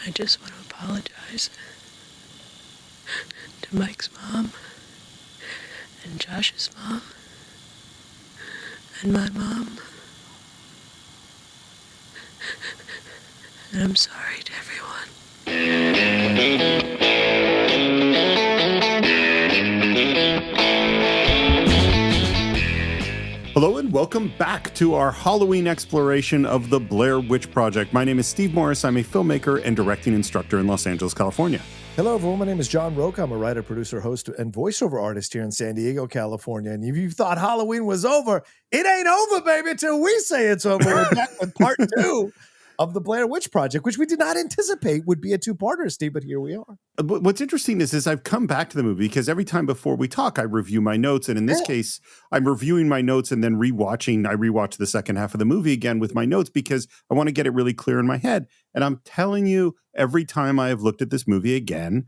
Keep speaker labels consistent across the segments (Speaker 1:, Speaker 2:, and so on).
Speaker 1: I just want to apologize to Mike's mom and Josh's mom and my mom. And I'm sorry to everyone.
Speaker 2: Hello and welcome back to our Halloween exploration of the Blair Witch Project. My name is Steve Morris. I'm a filmmaker and directing instructor in Los Angeles, California.
Speaker 3: Hello, everyone. My name is John Rocha. I'm a writer, producer, host, and voiceover artist here in San Diego, California. And if you thought Halloween was over, it ain't over, baby, till we say it's over. We're back with part 2 of the Blair Witch Project, which we did not anticipate would be a two-parter, Steve, but here we are.
Speaker 2: What's interesting is I've come back to the movie because every time before we talk, I review my notes. And in this case, I'm reviewing my notes and then rewatching. I rewatch the second half of the movie again with my notes because I want to get it really clear in my head. And I'm telling you, every time I have looked at this movie again,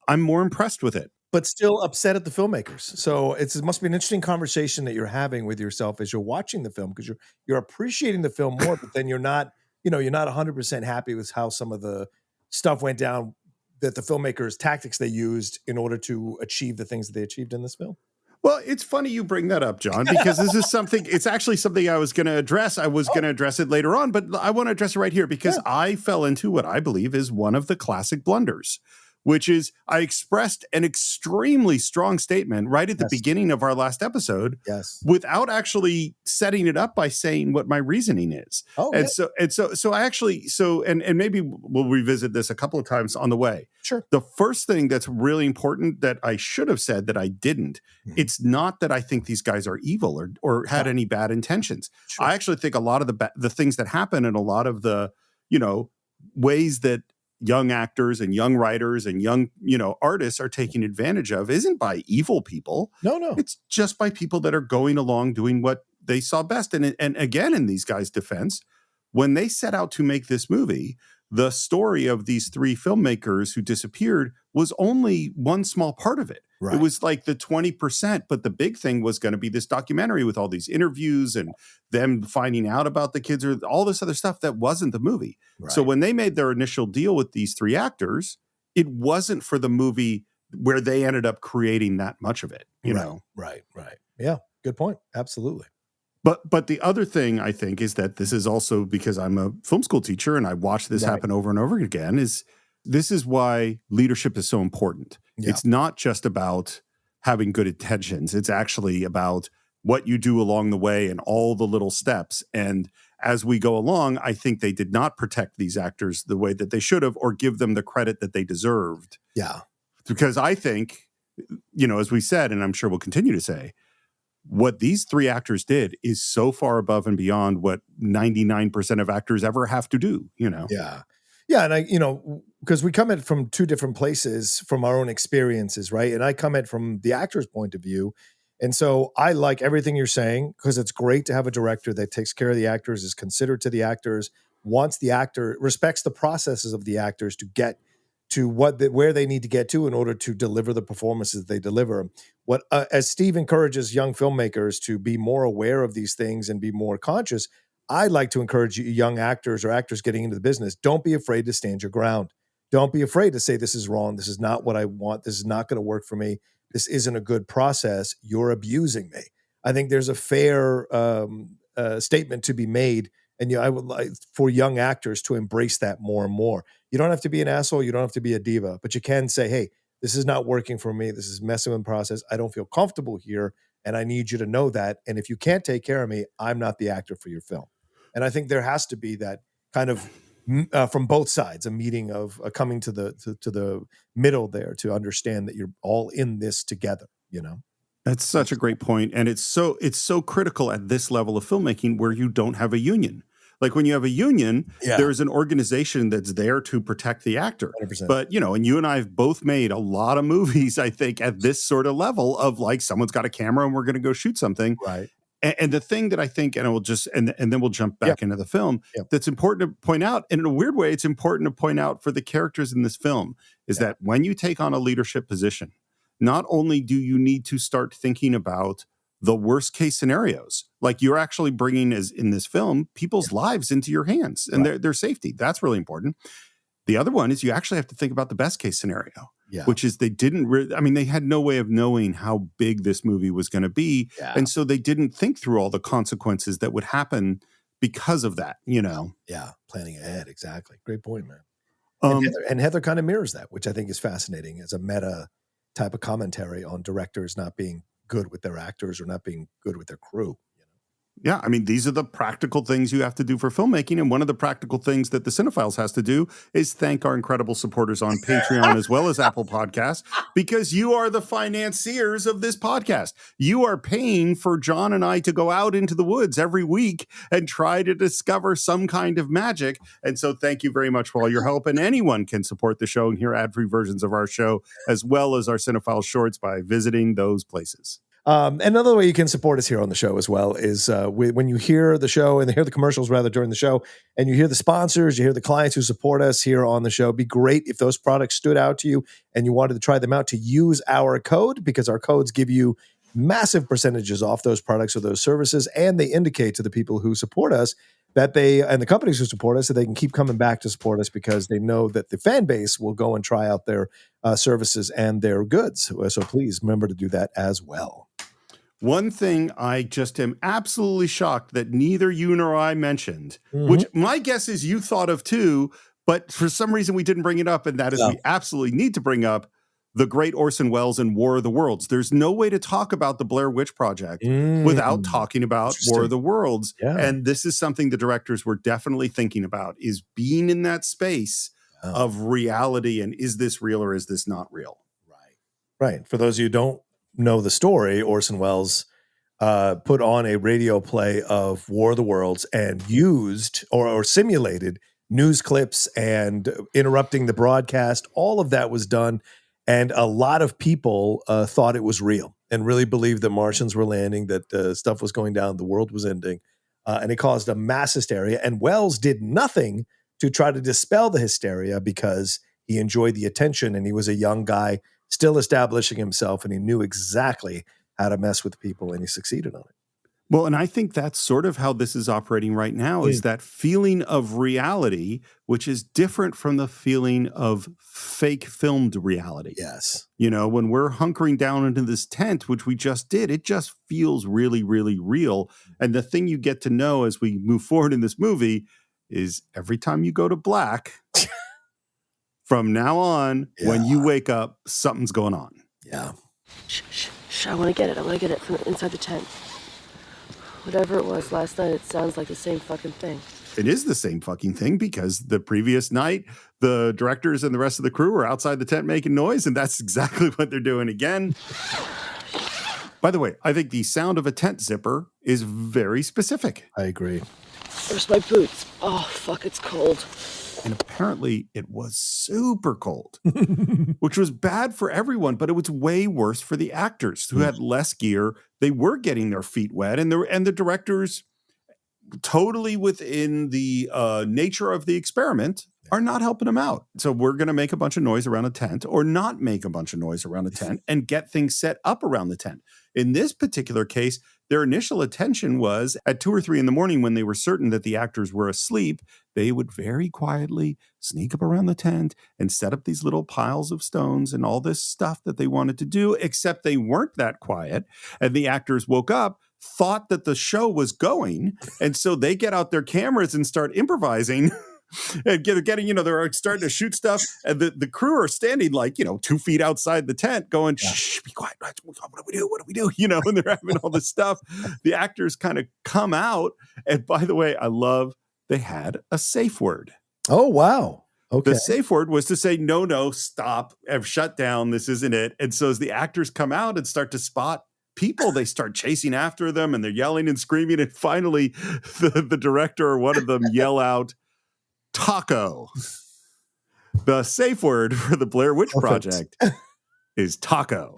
Speaker 2: I'm more impressed with it.
Speaker 3: But still upset at the filmmakers. So it must be an interesting conversation that you're having with yourself as you're watching the film, because you're appreciating the film more, but then you're not 100% happy with how some of the stuff went down, that the filmmakers' tactics they used in order to achieve the things that they achieved in this film.
Speaker 2: Well, it's funny you bring that up, John, because this is it's actually something I was going to address. I was going to address it later on, but I want to address it right here because I fell into what I believe is one of the classic blunders, which is I expressed an extremely strong statement right at the beginning of our last episode without actually setting it up by saying what my reasoning is. So I actually, and maybe we'll revisit this a couple of times on the way.
Speaker 3: Sure.
Speaker 2: The first thing that's really important that I should have said that I didn't, it's not that I think these guys are evil or had any bad intentions. Sure. I actually think a lot of the things that happen and a lot of the, ways that young actors and young writers and young, artists are taking advantage of isn't by evil people.
Speaker 3: No.
Speaker 2: It's just by people that are going along doing what they saw best. And again, in these guys' defense, when they set out to make this movie, the story of these 3 filmmakers who disappeared was only one small part of it. Right. It was like the 20%, but the big thing was going to be this documentary with all these interviews and them finding out about the kids or all this other stuff that wasn't the movie. Right. So when they made their initial deal with these 3 actors, it wasn't for the movie where they ended up creating that much of it, you know?
Speaker 3: Right. Yeah, good point. Absolutely.
Speaker 2: But the other thing I think is that this is also because I'm a film school teacher and I watch this happen over and over again is this is why leadership is so important. Yeah. It's not just about having good intentions. It's actually about what you do along the way and all the little steps. And as we go along, I think they did not protect these actors the way that they should have or give them the credit that they deserved.
Speaker 3: Yeah.
Speaker 2: Because I think, as we said, and I'm sure we'll continue to say, what these 3 actors did is so far above and beyond what 99% of actors ever have to do,
Speaker 3: Yeah. Yeah. And because we come at it from 2 different places from our own experiences, right? And I come at it from the actor's point of view. And so I like everything you're saying because it's great to have a director that takes care of the actors, is considerate to the actors, wants the actor, respects the processes of the actors to get to where they need to get to in order to deliver the performances they deliver. As Steve encourages young filmmakers to be more aware of these things and be more conscious, I'd like to encourage young actors or actors getting into the business. Don't be afraid to stand your ground. Don't be afraid to say, this is wrong. This is not what I want. This is not going to work for me. This isn't a good process. You're abusing me. I think there's a fair statement to be made. And I would like for young actors to embrace that more and more. You don't have to be an asshole. You don't have to be a diva, but you can say, hey, this is not working for me. This is messing with the process. I don't feel comfortable here. And I need you to know that. And if you can't take care of me, I'm not the actor for your film. And I think there has to be that kind of from both sides, a meeting of coming to the middle there to understand that you're all in this together,
Speaker 2: That's such a great point. And it's so critical at this level of filmmaking where you don't have a union. Like when you have a union, there's an organization that's there to protect the actor.
Speaker 3: 100%.
Speaker 2: But, and you and I have both made a lot of movies, I think, at this sort of level of like someone's got a camera and we're going to go shoot something.
Speaker 3: Right.
Speaker 2: And the thing that I think, and I will just, and then we'll jump back into the film, that's important to point out, and in a weird way, it's important to point out for the characters in this film, is that when you take on a leadership position, not only do you need to start thinking about the worst case scenarios, like you're actually bringing, as in this film, people's lives into your hands and their safety. That's really important. The other one is you actually have to think about the best case scenario,
Speaker 3: Yeah.
Speaker 2: which is they didn't, they had no way of knowing how big this movie was going to be.
Speaker 3: Yeah.
Speaker 2: And so they didn't think through all the consequences that would happen because of that,
Speaker 3: Yeah. Planning ahead. Exactly. Great point, man.
Speaker 2: Um,
Speaker 3: And Heather kind of mirrors that, which I think is fascinating as a meta type of commentary on directors not being good with their actors or not being good with their crew.
Speaker 2: Yeah, these are the practical things you have to do for filmmaking. And one of the practical things that the Cine-Files has to do is thank our incredible supporters on Patreon as well as Apple Podcasts, because you are the financiers of this podcast. You are paying for John and I to go out into the woods every week and try to discover some kind of magic. And so thank you very much for all your help. And anyone can support the show and hear ad-free versions of our show, as well as our Cine-Files shorts, by visiting those places.
Speaker 3: Another way you can support us here on the show as well is when you hear the show and hear the commercials rather during the show, and you hear the sponsors, you hear the clients who support us here on the show. It'd be great if those products stood out to you and you wanted to try them out, to use our code, because our codes give you massive percentages off those products or those services, and they indicate to the people who support us that and the companies who support us, that they can keep coming back to support us, because they know that the fan base will go and try out their services and their goods. So please remember to do that as well.
Speaker 2: One thing I just am absolutely shocked that neither you nor I mentioned, which my guess is you thought of too, but for some reason we didn't bring it up, and that is we absolutely need to bring up the great Orson Welles and War of the Worlds. There's no way to talk about the Blair Witch Project without talking about War of the Worlds.
Speaker 3: Yeah.
Speaker 2: And this is something the directors were definitely thinking about, is being in that space of reality, and is this real or is this not real?
Speaker 3: Right. For those of you who don't know the story, Orson Welles put on a radio play of War of the Worlds and used or simulated news clips and interrupting the broadcast. All of that was done. And a lot of people thought it was real and really believed that Martians were landing, that stuff was going down, the world was ending. And it caused a mass hysteria. And Welles did nothing to try to dispel the hysteria, because he enjoyed the attention and he was a young guy still establishing himself, and he knew exactly how to mess with people, and he succeeded on it.
Speaker 2: Well, and I think that's sort of how this is operating right now, is that feeling of reality, which is different from the feeling of fake filmed reality.
Speaker 3: Yes.
Speaker 2: When we're hunkering down into this tent, which we just did, it just feels really, really real. And the thing you get to know as we move forward in this movie is every time you go to black, from now on, when you wake up, something's going on.
Speaker 3: Yeah.
Speaker 1: Shh, I want to get it. I want to get it from inside the tent. Whatever it was last night, it sounds like the same fucking thing.
Speaker 2: It is the same fucking thing, because the previous night, the directors and the rest of the crew were outside the tent making noise, and that's exactly what they're doing again. By the way, I think the sound of a tent zipper is very specific.
Speaker 3: I agree.
Speaker 1: Where's my boots? Oh, fuck, it's cold.
Speaker 2: And apparently it was super cold, which was bad for everyone, but it was way worse for the actors who had less gear. They were getting their feet wet, and the directors, totally within the nature of the experiment, are not helping them out. So we're going to make a bunch of noise around a tent, or not make a bunch of noise around a tent, and get things set up around the tent. In this particular case, their initial attention was at 2 or 3 in the morning, when they were certain that the actors were asleep, they would very quietly sneak up around the tent and set up these little piles of stones and all this stuff that they wanted to do, except they weren't that quiet. And the actors woke up, thought that the show was going, and so they get out their cameras and start improvising. And they're starting to shoot stuff, and the crew are standing 2 feet outside the tent going, shh, be quiet. What do we do? What do we do? And they're having all this stuff. The actors kind of come out. And by the way, I love they had a safe word.
Speaker 3: Oh, wow. Okay.
Speaker 2: The safe word was to say, no, stop, I've shut down. This isn't it. And so as the actors come out and start to spot people, they start chasing after them, and they're yelling and screaming. And finally, the director or one of them yell out, taco. The safe word for the Blair Witch Project is taco.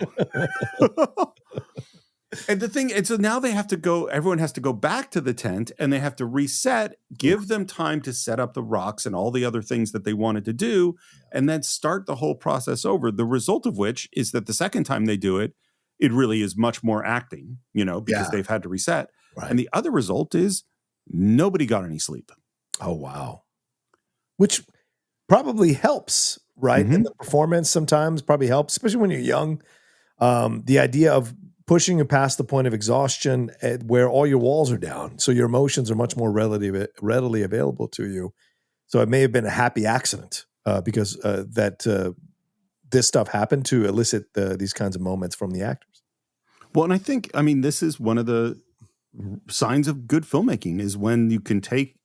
Speaker 2: And so now they have to go, everyone has to go back to the tent, and they have to reset, give them time to set up the rocks and all the other things that they wanted to do, and then start the whole process over. The result of which is that the second time they do it, it really is much more acting, because they've had to reset. Right. And the other result is nobody got any sleep.
Speaker 3: Oh, wow. Which probably helps, right?
Speaker 2: Mhm.
Speaker 3: And the performance sometimes probably helps, especially when you're young. The idea of pushing you past the point of exhaustion where all your walls are down. So your emotions are much more readily available to you. So it may have been a happy accident because this stuff happened to elicit these kinds of moments from the actors.
Speaker 2: Well, and I mean, this is one of the signs of good filmmaking is when you can take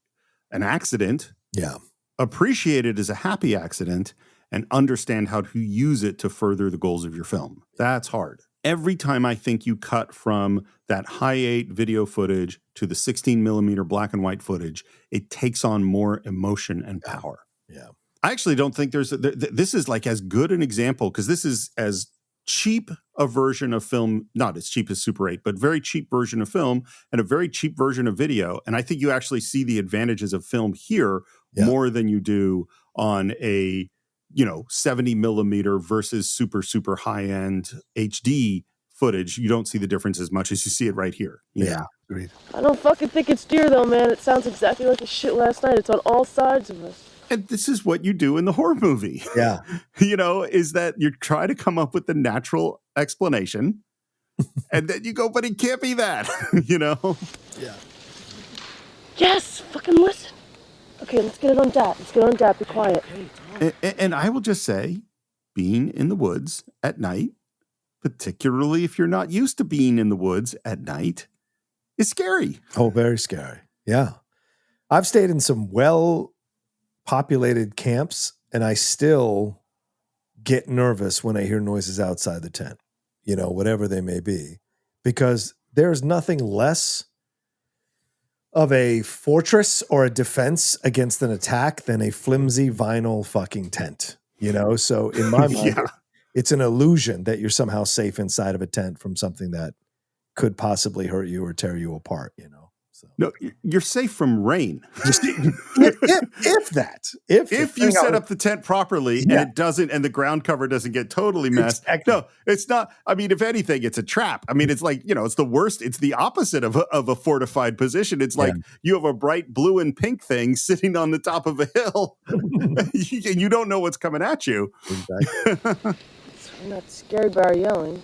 Speaker 2: an accident, appreciate it as a happy accident, and understand how to use it to further the goals of your film. That's hard. Every time I think you cut from that high 8 video footage to the 16 millimeter black and white footage, it takes on more emotion and power.
Speaker 3: Yeah.
Speaker 2: I actually don't think this is like as good an example because this is as cheap a version of film, not as cheap as Super 8, but very cheap version of film and a very cheap version of video. And I think you actually see the advantages of film here more than you do on a, 70 millimeter versus super high end HD footage. You don't see the difference as much as you see it right here. You know?
Speaker 3: Agreed.
Speaker 1: I don't fucking think it's deer though, man. It sounds exactly like the shit last night. It's on all sides of us.
Speaker 2: And this is what you do in the horror movie.
Speaker 3: Yeah.
Speaker 2: Is that you try to come up with the natural explanation and then you go, but it can't be that,
Speaker 3: Yeah.
Speaker 1: Yes, fucking listen. Okay, let's get it on Dat. Be quiet.
Speaker 2: And I will just say, being in the woods at night, particularly if you're not used to being in the woods at night, is scary.
Speaker 3: Oh, very scary. Yeah. I've stayed in some well-populated camps, and I still get nervous when I hear noises outside the tent, whatever they may be, because there's nothing less of a fortress or a defense against an attack than a flimsy vinyl fucking tent, So in my mind, it's an illusion that you're somehow safe inside of a tent from something that could possibly hurt you or tear you apart, So.
Speaker 2: No, you're safe from rain.
Speaker 3: If
Speaker 2: you set up the tent properly and it doesn't, and the ground cover doesn't get totally messed.
Speaker 3: Exactly.
Speaker 2: No, it's not. I mean, if anything, it's a trap. I mean, it's like, it's the worst. It's the opposite of a fortified position. It's like you have a bright blue and pink thing sitting on the top of a hill and you don't know what's coming at you.
Speaker 3: Exactly.
Speaker 1: I'm not scared by our yelling,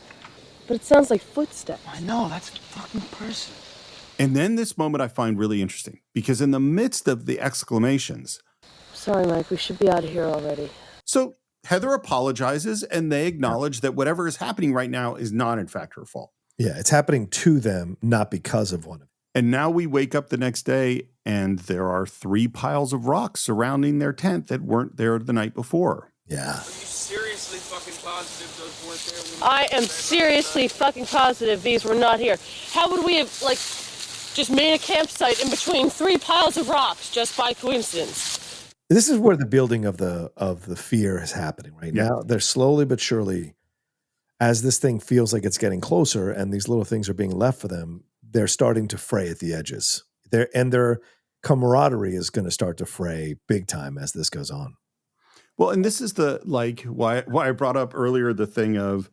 Speaker 1: but it sounds like footsteps.
Speaker 4: I know, that's a fucking person.
Speaker 2: And then this moment I find really interesting because in the midst of the exclamations.
Speaker 1: Sorry, Mike, we should be out of here already.
Speaker 2: So Heather apologizes and they acknowledge that whatever is happening right now is not in fact her fault.
Speaker 3: Yeah, it's happening to them, not because of one of them.
Speaker 2: And now we wake up the next day and there are 3 piles of rocks surrounding their tent that weren't there the night before.
Speaker 3: Yeah.
Speaker 4: Are you seriously fucking positive those weren't there?
Speaker 1: I am seriously fucking positive these were not here. How would we have, just made a campsite in between 3 piles of rocks just by coincidence?
Speaker 3: This is where the building of the fear is happening right now. They're slowly but surely, as this thing feels like it's getting closer and these little things are being left for them, they're starting to fray at the edges. Their camaraderie is going to start to fray big time as this goes on.
Speaker 2: Well, and this is why I brought up earlier the thing of,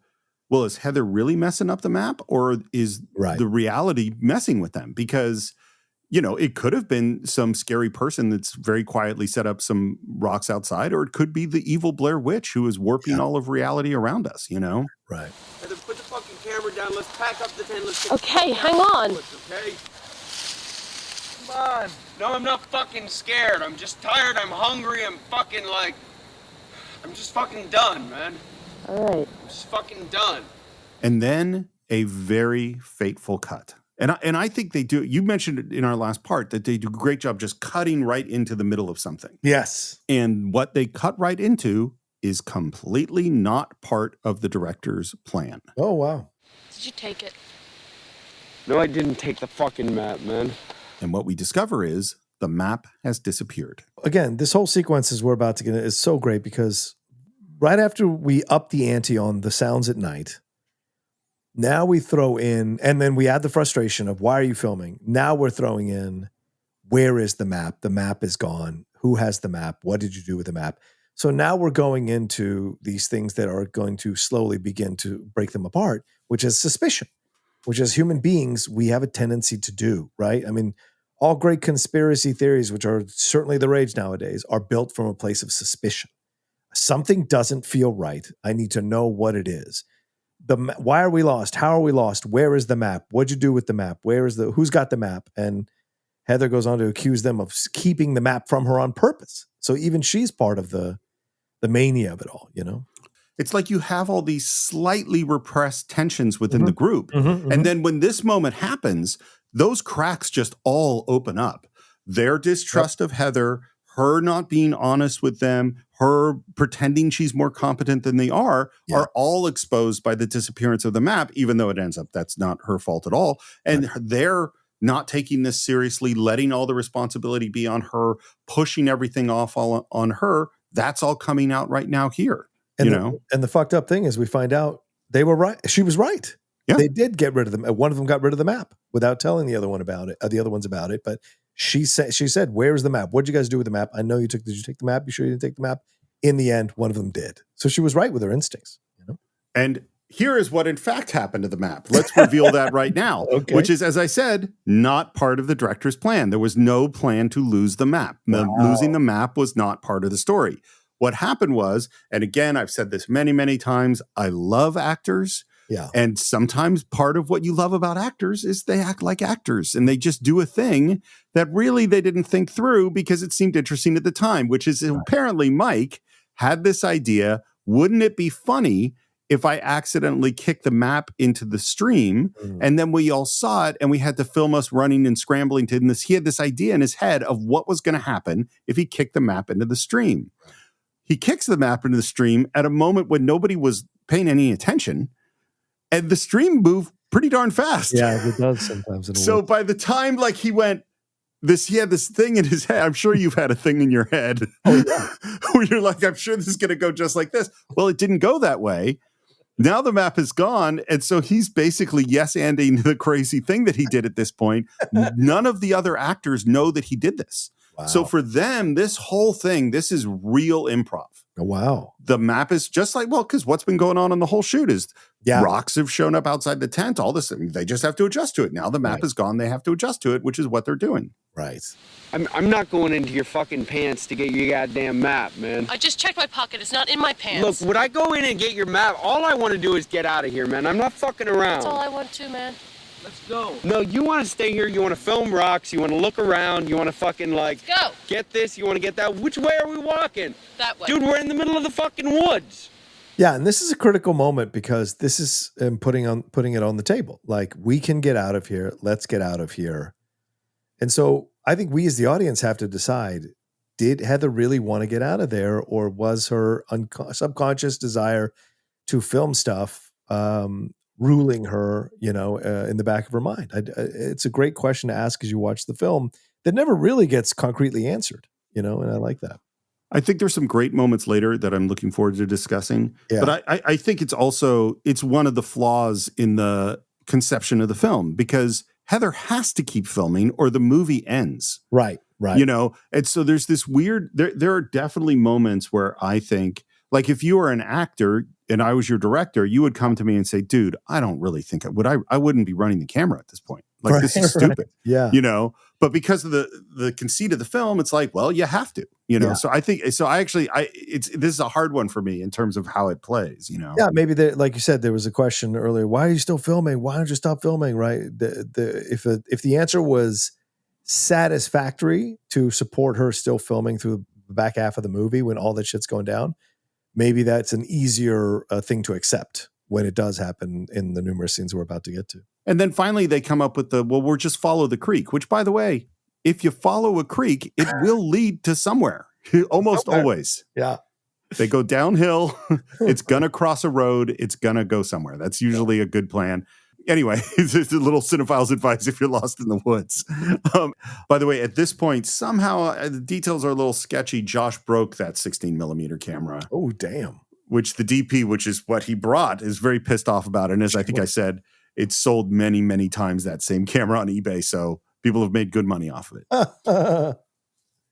Speaker 2: well, is Heather really messing up the map or is the reality messing with them? Because, it could have been some scary person that's very quietly set up some rocks outside, or it could be the evil Blair Witch who is warping all of reality around us,
Speaker 3: Right.
Speaker 4: Heather, put the fucking camera down. Let's pack up the tent. Let's get
Speaker 1: Okay, hang on.
Speaker 4: Okay? Come on. No, I'm not fucking scared. I'm just tired. I'm hungry. I'm just fucking done, man.
Speaker 1: All right.
Speaker 4: I'm just fucking done.
Speaker 2: And then a very fateful cut. And I think they do. You mentioned it in our last part that they do a great job just cutting right into the middle of something.
Speaker 3: Yes.
Speaker 2: And what they cut right into is completely not part of the director's plan.
Speaker 3: Oh, wow.
Speaker 1: Did you take it?
Speaker 4: No, I didn't take the fucking map, man.
Speaker 2: And what we discover is the map has disappeared.
Speaker 3: Again, this whole sequence is we're about to get is so great because right after we up the ante on the sounds at night, now we throw in, and then we add the frustration of why are you filming? Now we're throwing in, where is the map? The map is gone. Who has the map? What did you do with the map? So now we're going into these things that are going to slowly begin to break them apart, which is suspicion, which as human beings, we have a tendency to do, right? I mean, all great conspiracy theories, which are certainly the rage nowadays, are built from a place of suspicion. Something doesn't feel right. I need to know what it is. Why are we lost? How are we lost? Where is the map? What'd you do with the map? Who's got the map? And Heather goes on to accuse them of keeping the map from her on purpose. So even she's part of the mania of it all, you know?
Speaker 2: It's like you have all these slightly repressed tensions within the group. And then when this moment happens, those cracks just all open up. Their distrust of Heather, her not being honest with them, her pretending she's more competent than they are all exposed by the disappearance of the map, even though it ends up that's not her fault at all. And they're not taking this seriously, letting all the responsibility be on her, pushing everything off all on her. That's all coming out right now here.
Speaker 3: And and the fucked up thing is we find out they were right. She was right. Yeah. They did get rid of them. One of them got rid of the map without telling the other one about it. The other ones about it. But she said, "Where's the map? What'd you guys do with the map? I know you took. Did you take the map? You sure you didn't take the map?" In the end, one of them did. So she was right with her instincts. You know.
Speaker 2: And here is what in fact happened to the map. Let's reveal that right now, which is, as I said, not part of the director's plan. There was no plan to lose the map. Wow. Losing the map was not part of the story. What happened was, and again, I've said this many, many times, I love actors. Yeah. And sometimes part of what you love about actors is they act like actors and they just do a thing that really they didn't think through because it seemed interesting at the time, which is apparently Mike had this idea. Wouldn't it be funny if I accidentally kicked the map into the stream and then we all saw it and we had to film us running and scrambling to this? He had this idea in his head of what was going to happen if he kicked the map into the stream. He kicks the map into the stream at a moment when nobody was paying any attention, and the stream moved pretty darn fast.
Speaker 3: Yeah, it does sometimes.
Speaker 2: So by the time he had this thing in his head. I'm sure you've had a thing in your head where you're like, I'm sure this is going to go just like this. Well, it didn't go that way. Now the map is gone, and so he's basically yes-anding the crazy thing that he did at this point. None of the other actors know that he did this. Wow. So for them, this whole thing, this is real improv.
Speaker 3: Oh, wow.
Speaker 2: The map is just like, because what's been going on the whole shoot is rocks have shown up outside the tent, all this. They just have to adjust to it. Now the map is gone. They have to adjust to it, which is what they're doing.
Speaker 3: Right.
Speaker 4: I'm not going into your fucking pants to get your goddamn map, man.
Speaker 1: I just checked my pocket. It's not in my pants.
Speaker 4: Look, would I go in and get your map? All I want to do is get out of here, man. I'm not fucking around.
Speaker 1: That's all I want to, man.
Speaker 4: Let's go. No, you want to stay here. You want to film rocks. You want to look around. You want to fucking go. Get this. You want to get that. Which way are we walking?
Speaker 1: That way.
Speaker 4: Dude, we're in the middle of the fucking woods.
Speaker 3: Yeah, and this is a critical moment because this is putting it on the table. Like, we can get out of here. Let's get out of here. And so I think we as the audience have to decide, did Heather really want to get out of there, or was her subconscious desire to film stuff ruling her, in the back of her mind? It's a great question to ask as you watch the film that never really gets concretely answered, and I like that.
Speaker 2: I think there's some great moments later that I'm looking forward to discussing. Yeah. But I think it's one of the flaws in the conception of the film, because Heather has to keep filming or the movie ends.
Speaker 3: Right.
Speaker 2: And so there's this weird, there are definitely moments where I think, like, if you were an actor and I was your director, you would come to me and say, dude, I don't really think I wouldn't be running the camera at this point. Like, this is stupid.
Speaker 3: Yeah.
Speaker 2: But because of the conceit of the film, it's like, well, you have to, So I think, this is a hard one for me in terms of how it plays,
Speaker 3: Yeah, maybe like you said, there was a question earlier, why are you still filming? Why don't you stop filming? Right. If the answer was satisfactory to support her still filming through the back half of the movie when all that shit's going down, maybe that's an easier thing to accept when it does happen in the numerous scenes we're about to get to.
Speaker 2: And then finally they come up with we'll just follow the creek, which, by the way, if you follow a creek, it will lead to somewhere. Almost always.
Speaker 3: Yeah.
Speaker 2: They go downhill. It's going to cross a road. It's going to go somewhere. That's usually a good plan. Anyway, it's a little Cine-Files advice if you're lost in the woods. By the way, at this point, somehow the details are a little sketchy. Josh broke that 16 millimeter camera.
Speaker 3: Oh, damn.
Speaker 2: Which the DP, which is what he brought, is very pissed off about. And as I think I said, it's sold many, many times, that same camera, on eBay. So people have made good money off of it.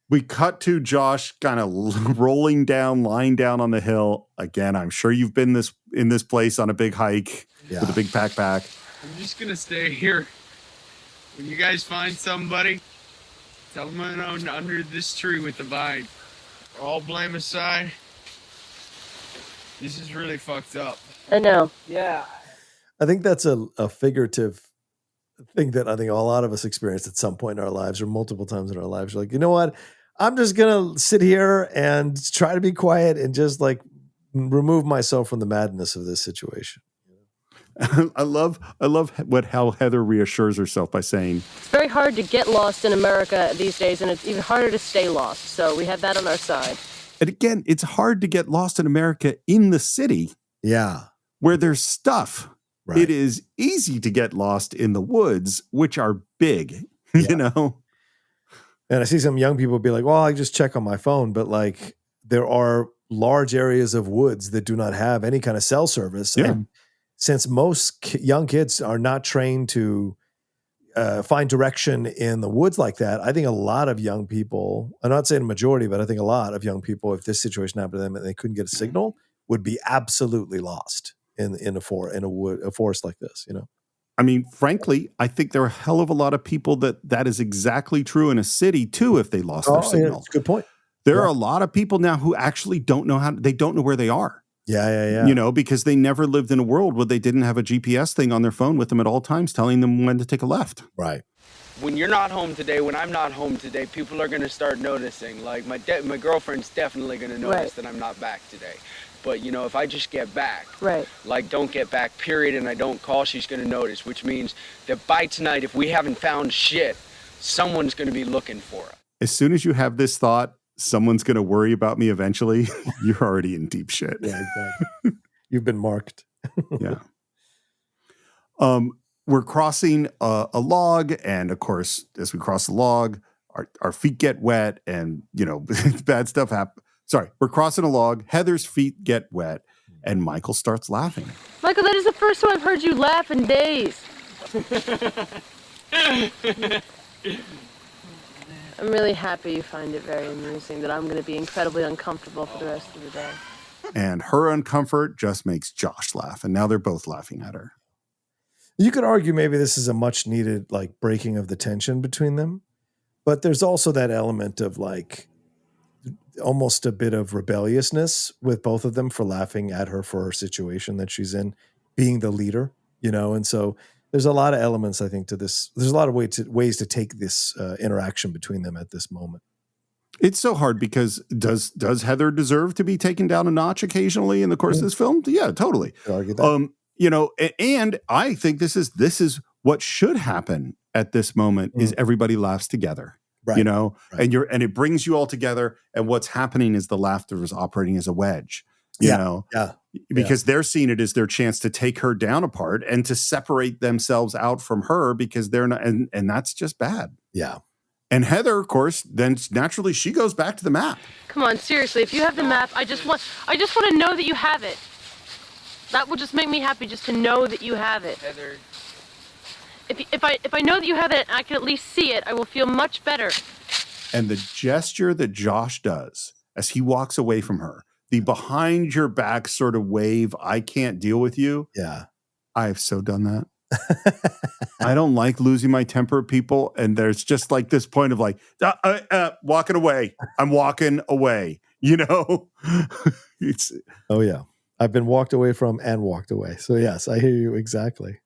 Speaker 2: We cut to Josh kind of lying down on the hill. Again, I'm sure you've been in this place on a big hike with a big backpack.
Speaker 4: I'm just going to stay here. When you guys find somebody, Tell them I'm under this tree with the vine. All blame aside, this is really fucked up.
Speaker 1: I know.
Speaker 4: Yeah.
Speaker 3: I think that's a figurative thing that I think a lot of us experience at some point in our lives or multiple times in our lives. You're like, you know what? I'm just going to sit here and try to be quiet and just like remove myself from the madness of this situation.
Speaker 2: I love how Heather reassures herself by saying,
Speaker 1: It's very hard to get lost in America these days, and it's even harder to stay lost. So we have that on our side.
Speaker 2: and again, it's hard to get lost in America in the city.
Speaker 3: Yeah.
Speaker 2: Where there's stuff.
Speaker 3: Right.
Speaker 2: It is easy to get lost in the woods, which are big, you know?
Speaker 3: And I see some young people be like, well, I just check on my phone. But like there are large areas of woods that do not have any kind of cell service.
Speaker 2: Yeah.
Speaker 3: And since most young kids are not trained to find direction in the woods like that, I think a lot of young people, I'm not saying a majority, but I think a lot of young people, if this situation happened to them and they couldn't get a signal, would be absolutely lost in a forest like this, you know?
Speaker 2: I mean, frankly, I think there are a hell of a lot of people that is exactly true in a city too, if they lost their signal.
Speaker 3: Yeah, that's a good point.
Speaker 2: There are a lot of people now who actually don't know where they are.
Speaker 3: Yeah.
Speaker 2: You know, because they never lived in a world where they didn't have a GPS thing on their phone with them at all times, telling them when to take a left.
Speaker 3: Right.
Speaker 4: When you're not home today, when I'm not home today, people are going to start noticing. Like my girlfriend's definitely going to notice that I'm not back today. But, you know, if I just get back, like don't get back, period, and I don't call, she's going to notice, which means that by tonight, if we haven't found shit, someone's going to be looking for it.
Speaker 2: As soon as you have this thought, someone's going to worry about me eventually, you're already in deep shit.
Speaker 3: Yeah, exactly. You've been marked.
Speaker 2: Yeah. We're crossing a log, and of course, as we cross the log, our feet get wet, and, you know, bad stuff happens. Sorry, we're crossing a log. Heather's feet get wet, and Michael starts laughing.
Speaker 1: Michael, that is the first time I've heard you laugh in days. I'm really happy you find it very amusing that I'm going to be incredibly uncomfortable for the rest of the day.
Speaker 2: And her uncomfort just makes Josh laugh, and now they're both laughing at her.
Speaker 3: You could argue maybe this is a much needed like breaking of the tension between them, but there's also that element of like almost a bit of rebelliousness with both of them for laughing at her for her situation that she's in, being the leader, you know? And so there's a lot of elements, I think, to this. There's a lot of ways to take this interaction between them at this moment.
Speaker 2: It's so hard because does Heather deserve to be taken down a notch occasionally in the course of this film? Yeah, totally.
Speaker 3: Argue that.
Speaker 2: You know, and I think this is what should happen at this moment is everybody laughs together.
Speaker 3: Right.
Speaker 2: You know, and it brings you all together. And what's happening is the laughter is operating as a wedge, you know, because they're seeing it as their chance to take her down apart and to separate themselves out from her because they're not. And that's just bad.
Speaker 3: Yeah.
Speaker 2: And Heather, of course, then naturally she goes back to the map.
Speaker 1: Come on, seriously, if you have the map, I just want to know that you have it. That will just make me happy just to know that you have it.
Speaker 4: Heather.
Speaker 1: If I know that you have it and I can at least see it, I will feel much better.
Speaker 2: And the gesture that Josh does as he walks away from her, the behind your back sort of wave, I can't deal with you.
Speaker 3: Yeah.
Speaker 2: I've so done that. I don't like losing my temper, people. And there's just like this point of like, walking away. I'm walking away, you know?
Speaker 3: Oh, yeah. I've been walked away from and walked away. So yes, I hear you exactly.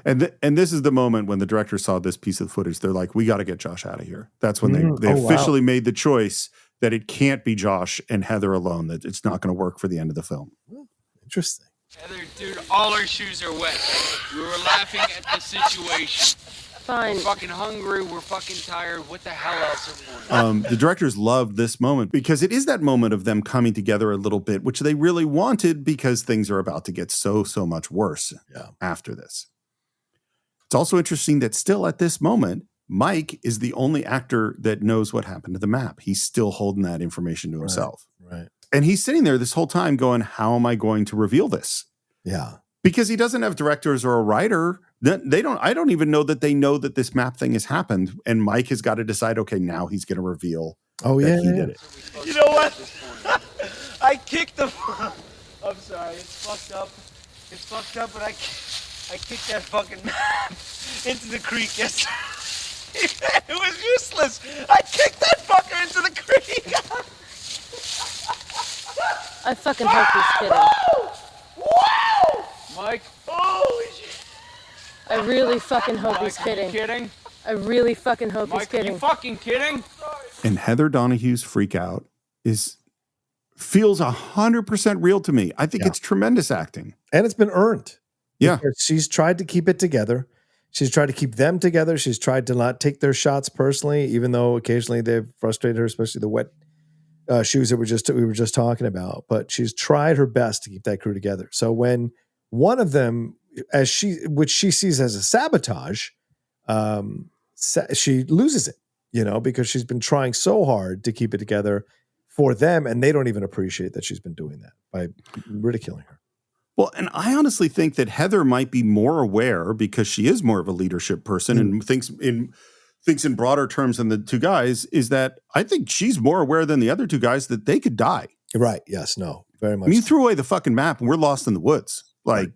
Speaker 2: And this is the moment when the director saw this piece of footage. They're like, we got to get Josh out of here. That's when they officially made the choice that it can't be Josh and Heather alone, that it's not going to work for the end of the film.
Speaker 3: Interesting.
Speaker 4: Heather, dude, all our shoes are wet. We were laughing at the situation.
Speaker 1: Fine.
Speaker 4: We're fucking hungry. We're fucking tired. What the hell else are we doing?
Speaker 2: The directors loved this moment because it is that moment of them coming together a little bit, which they really wanted because things are about to get so much worse after this. It's also interesting that still at this moment, Mike is the only actor that knows what happened to the map. He's still holding that information to himself.
Speaker 3: Right.
Speaker 2: And he's sitting there this whole time going, how am I going to reveal this?
Speaker 3: Yeah.
Speaker 2: Because he doesn't have directors or a writer. I don't even know that they know that this map thing has happened. And Mike has got to decide, okay, now he's going to reveal that he did it.
Speaker 4: You know what? I kicked the... I'm sorry, it's fucked up. It's fucked up, but I kicked that fucking map into the creek yesterday.
Speaker 5: It was useless. I kicked that fucker into the creek.
Speaker 1: I fucking hope he's kidding.
Speaker 5: Wow!
Speaker 4: Mike,
Speaker 5: Holy shit.
Speaker 1: I really fucking hope he's
Speaker 4: Mike, are you
Speaker 1: kidding.
Speaker 4: kidding?
Speaker 1: I really fucking hope he's
Speaker 4: Mike, are
Speaker 1: kidding.
Speaker 4: you fucking kidding?
Speaker 2: And Heather Donahue's freak out feels 100% real to me. I think it's tremendous acting.
Speaker 3: And it's been earned.
Speaker 2: Yeah.
Speaker 3: Because she's tried to keep it together. She's tried to keep them together. She's tried to not take their shots personally, even though occasionally they've frustrated her, especially the wet shoes that we were just talking about. But she's tried her best to keep that crew together. So when one of them, which she sees as a sabotage, she loses it, because she's been trying so hard to keep it together for them, and they don't even appreciate that she's been doing that by ridiculing her.
Speaker 2: Well, and I honestly think that Heather might be more aware because she is more of a leadership person and thinks in broader terms than the two guys, is that I think she's more aware than the other two guys that they could die.
Speaker 3: Right. Yes. No. Very much.
Speaker 2: You threw away the fucking map and we're lost in the woods. Like,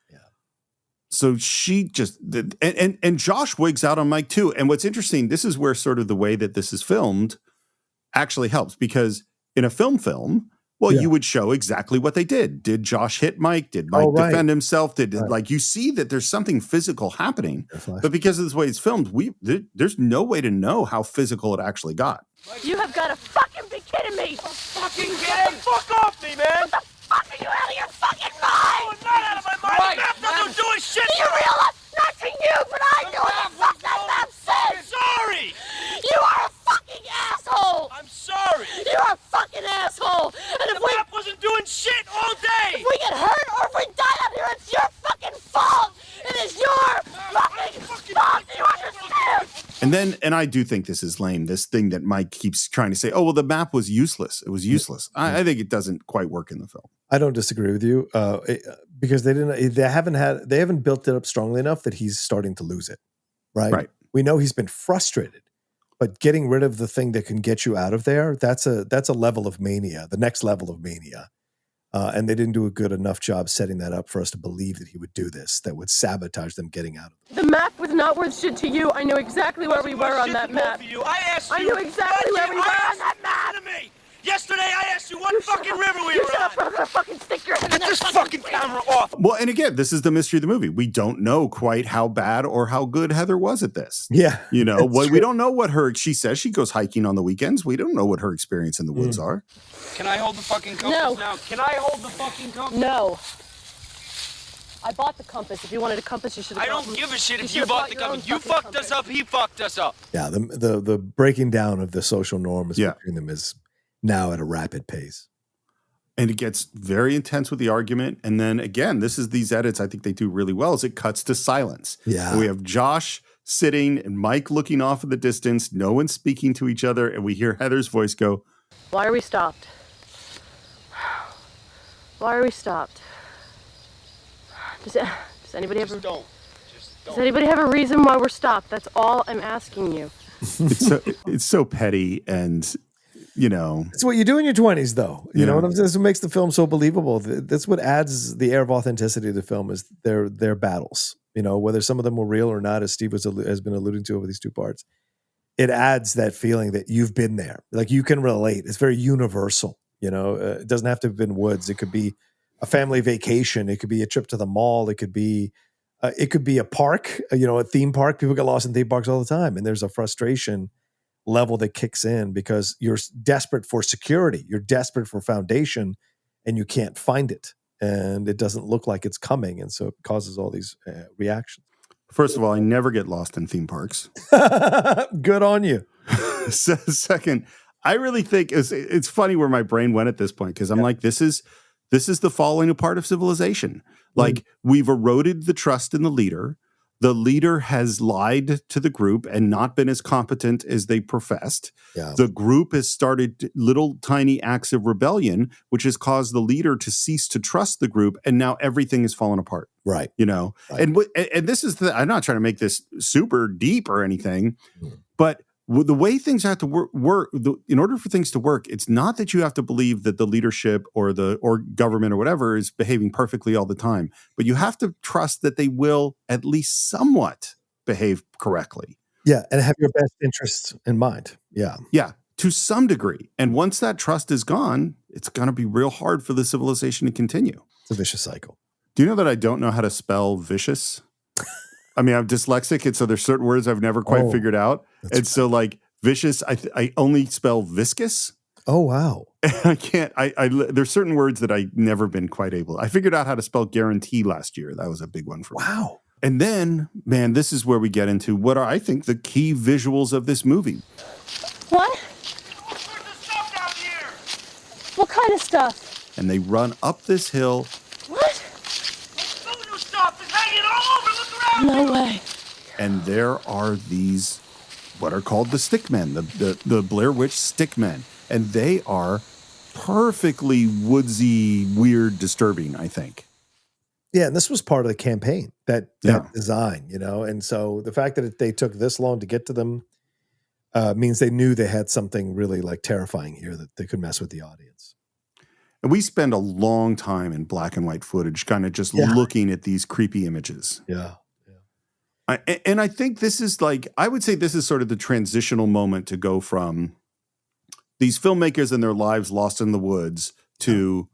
Speaker 3: yeah.
Speaker 2: So she just, and Josh wigs out on Mike too. And what's interesting, this is where sort of the way that this is filmed actually helps, because in a film, you would show exactly what they did. Did Josh hit Mike? Did Mike defend himself? Like, you see that there's something physical happening, but because of the way it's filmed, there's no way to know how physical it actually got.
Speaker 1: You have got to fucking be kidding me!
Speaker 5: Fucking get the fuck off me, man!
Speaker 1: What the fuck are you out of your fucking mind?
Speaker 5: I'm not out of my mind.
Speaker 4: Right,
Speaker 5: The map doesn't do a shit.
Speaker 1: Do you realize? Not to you, but I know what the fuck that map
Speaker 5: I'm
Speaker 1: says!
Speaker 5: sorry.
Speaker 1: You are a fucking asshole!
Speaker 5: I'm sorry.
Speaker 1: You are a fucking asshole! And
Speaker 5: The map wasn't doing shit all day.
Speaker 1: if we get hurt or if we die out here, it's your fucking fault! It is your fucking fault! Do you understand?
Speaker 2: And I do think this is lame. This thing that Mike keeps trying to say, oh, well, the map was useless. It was useless. I think it doesn't quite work in the film.
Speaker 3: I don't disagree with you because they haven't built it up strongly enough that he's starting to lose it. Right. We know he's been frustrated, but getting rid of the thing that can get you out of there, that's a level of mania, the next level of mania. And they didn't do a good enough job setting that up for us to believe that he would do this, that would sabotage them getting out of it.
Speaker 1: The map was not worth shit to you. I knew exactly where we were on that map.
Speaker 5: I
Speaker 1: knew exactly where we were on that map.
Speaker 5: Yesterday, I asked you what fucking river we were on.
Speaker 1: I'm gonna fucking stick your head in
Speaker 5: Get
Speaker 1: that
Speaker 5: this fucking camera off.
Speaker 2: Well, and again, this is the mystery of the movie. We don't know quite how bad or how good Heather was at this.
Speaker 3: Yeah.
Speaker 2: We don't know what she says she goes hiking on the weekends. We don't know what her experience in the woods are.
Speaker 4: Can I hold the fucking compass now? Can I hold the fucking compass?
Speaker 1: No. I bought the compass. If you wanted a compass, you should have.
Speaker 5: I don't give a shit if you bought the compass. You fucked us up. He fucked us up.
Speaker 3: Yeah. The breaking down of the social norms between them is now at a rapid pace.
Speaker 2: And it gets very intense with the argument. And then again, these edits I think they do really well, is it cuts to silence.
Speaker 3: Yeah.
Speaker 2: And we have Josh sitting and Mike looking off in the distance, no one speaking to each other, and we hear Heather's voice go,
Speaker 1: "Why are we stopped? Why are we stopped? Does anybody have Does anybody have a reason why we're stopped? That's all I'm asking you."
Speaker 2: It's so petty, and
Speaker 3: it's what you do in your 20s, though. You know what I'm saying? That's what makes the film so believable. That's what adds the air of authenticity to the film, is their battles. Whether some of them were real or not, as Steve has been alluding to over these two parts, it adds that feeling that you've been there. Like, you can relate. It's very universal. It doesn't have to have been woods. It could be a family vacation. It could be a trip to the mall. It could be a park, a theme park. People get lost in theme parks all the time. And there's a frustration level that kicks in because you're desperate for security. You're desperate for foundation, and you can't find it. And it doesn't look like it's coming. And so it causes all these reactions.
Speaker 2: First of all, I never get lost in theme parks.
Speaker 3: Good on you.
Speaker 2: Second, I really think it's funny where my brain went at this point, because I'm like, this is the falling apart of civilization. Like, we've eroded the trust in the leader. The leader has lied to the group and not been as competent as they professed.
Speaker 3: Yeah.
Speaker 2: The group has started little tiny acts of rebellion, which has caused the leader to cease to trust the group. And now everything has fallen apart.
Speaker 3: Right.
Speaker 2: Right. And this is I'm not trying to make this super deep or anything, but the way things have to work in order for things to work, it's not that you have to believe that the leadership or government or whatever is behaving perfectly all the time, but you have to trust that they will at least somewhat behave correctly.
Speaker 3: Yeah, and have your best interests in mind. Yeah.
Speaker 2: Yeah, to some degree. And once that trust is gone, it's going to be real hard for the civilization to continue.
Speaker 3: It's a vicious cycle.
Speaker 2: Do you know that I don't know how to spell vicious? I mean, I'm dyslexic, and so there's certain words I've never quite figured out. And so, like, vicious, I only spell viscous.
Speaker 3: Oh, wow.
Speaker 2: I can't, there's certain words that I've never been quite able. I figured out how to spell guarantee last year. That was a big one for me.
Speaker 3: Wow.
Speaker 2: And then, man, this is where we get into what are, I think, the key visuals of this movie.
Speaker 1: What?
Speaker 5: What's the stuff down here?
Speaker 1: What kind of stuff?
Speaker 2: And they run up this hill.
Speaker 1: What?
Speaker 5: Voodoo stuff is hanging all over. Look around.
Speaker 1: No way.
Speaker 2: And there are these, what are called the stickmen, the Blair Witch stickmen. And they are perfectly woodsy, weird, disturbing, I think.
Speaker 3: Yeah, and this was part of the campaign, that design, you know? And so the fact that they took this long to get to them means they knew they had something really like terrifying here that they could mess with the audience.
Speaker 2: And we spend a long time in black and white footage kind of just looking at these creepy images.
Speaker 3: Yeah.
Speaker 2: And I think this is like, I would say this is sort of the transitional moment to go from these filmmakers and their lives lost in the woods to,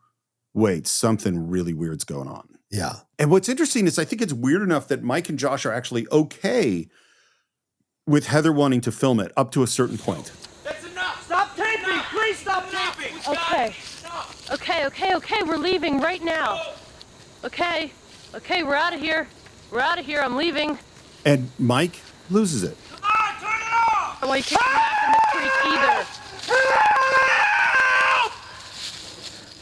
Speaker 2: wait, something really weird's going on.
Speaker 3: Yeah.
Speaker 2: And what's interesting is I think it's weird enough that Mike and Josh are actually okay with Heather wanting to film it up to a certain point.
Speaker 5: That's enough. Stop taping. Please stop taping.
Speaker 1: Okay. We're leaving right now. Okay, we're out of here. I'm leaving.
Speaker 2: And Mike loses it.
Speaker 5: Come on, turn it off.
Speaker 1: Oh, you can't come back in the creek either.
Speaker 5: Help!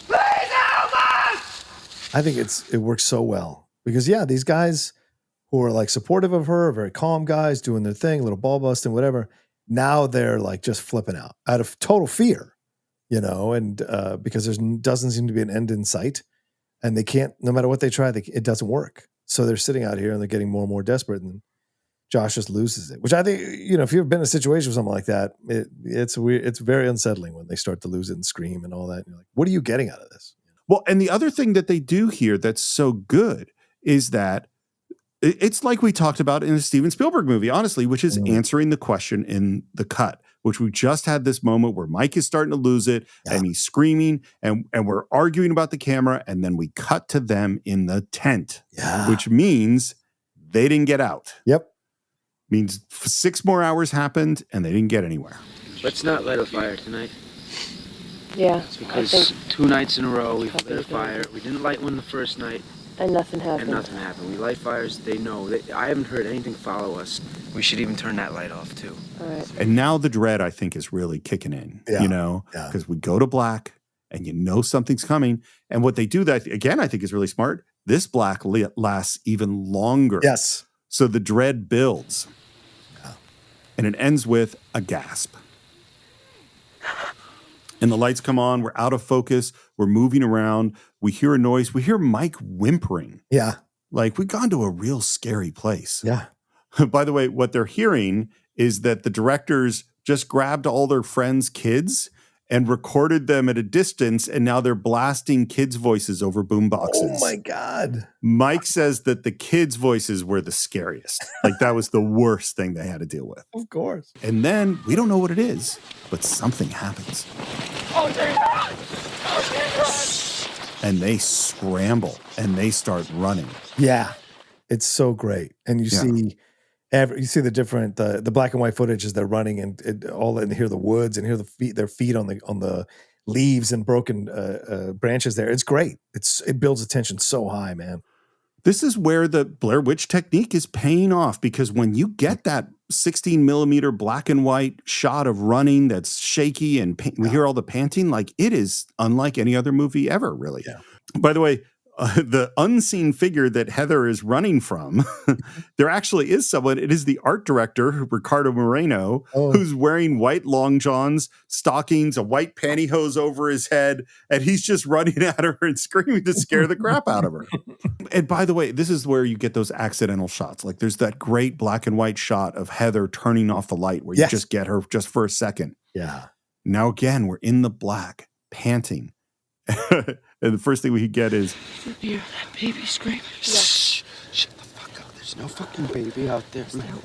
Speaker 5: Please help us!
Speaker 3: I think it works so well because these guys who are like supportive of her, are very calm guys doing their thing, little ball busting, whatever. Now they're like just flipping out of total fear, you know, and because doesn't seem to be an end in sight, and they can't, no matter what they try, it doesn't work. So they're sitting out here and they're getting more and more desperate, and Josh just loses it, which I think, you know, if you've been in a situation with something like that, it's weird. It's very unsettling when they start to lose it and scream and all that. And you're like, what are you getting out of this?
Speaker 2: Well, and the other thing that they do here that's so good is that it's like we talked about in a Steven Spielberg movie, honestly, which is answering the question in The Cut, which we just had this moment where Mike is starting to lose it and he's screaming and we're arguing about the camera. And then we cut to them in the tent, which means they didn't get out.
Speaker 3: Yep.
Speaker 2: Means 6 more hours happened and they didn't get anywhere.
Speaker 4: Let's not light a fire tonight.
Speaker 1: Yeah.
Speaker 4: It's because 2 nights in a row we've lit a fire. We didn't light one the first night.
Speaker 1: And nothing happened.
Speaker 4: We light fires, they know. I haven't heard anything follow us. We should even turn that light off, too.
Speaker 1: All right.
Speaker 2: And now the dread, I think, is really kicking in, you know, because we go to black and you know something's coming. And what they do that, again, I think is really smart. This black lasts even longer.
Speaker 3: Yes.
Speaker 2: So the dread builds. And it ends with a gasp. And the lights come on. We're out of focus. We're moving around. We hear a noise. We hear Mike whimpering.
Speaker 3: Yeah.
Speaker 2: Like we've gone to a real scary place.
Speaker 3: Yeah.
Speaker 2: By the way, what they're hearing is that the directors just grabbed all their friends' kids and recorded them at a distance, and now they're blasting kids' voices over boom boxes.
Speaker 3: Oh my God.
Speaker 2: Mike says that the kids' voices were the scariest. Like that was the worst thing they had to deal with.
Speaker 3: Of course.
Speaker 2: And then we don't know what it is, but something happens.
Speaker 5: Oh, Jesus!
Speaker 2: And they scramble and they start running.
Speaker 3: Yeah. It's so great. And you see the different the black and white footage as they're running and hear the woods and hear their feet on the leaves and broken branches there. It's great. It builds attention so high, man.
Speaker 2: This is where the Blair Witch technique is paying off, because when you get that 16 millimeter black and white shot of running that's shaky and we hear all the panting, like it is unlike any other movie ever, really.
Speaker 3: Yeah.
Speaker 2: By the way, the unseen figure that Heather is running from, there actually is someone. It is the art director, Ricardo Moreno, who's wearing white long johns, stockings, a white pantyhose over his head, and he's just running at her and screaming to scare the crap out of her. And by the way, this is where you get those accidental shots. Like there's that great black and white shot of Heather turning off the light where you just get her just for a second.
Speaker 3: Yeah.
Speaker 2: Now again, we're in the black, panting. And the first thing we get is,
Speaker 1: You hear that baby scream?
Speaker 5: Shh. Shut the fuck up. There's
Speaker 4: no fucking baby out there, man.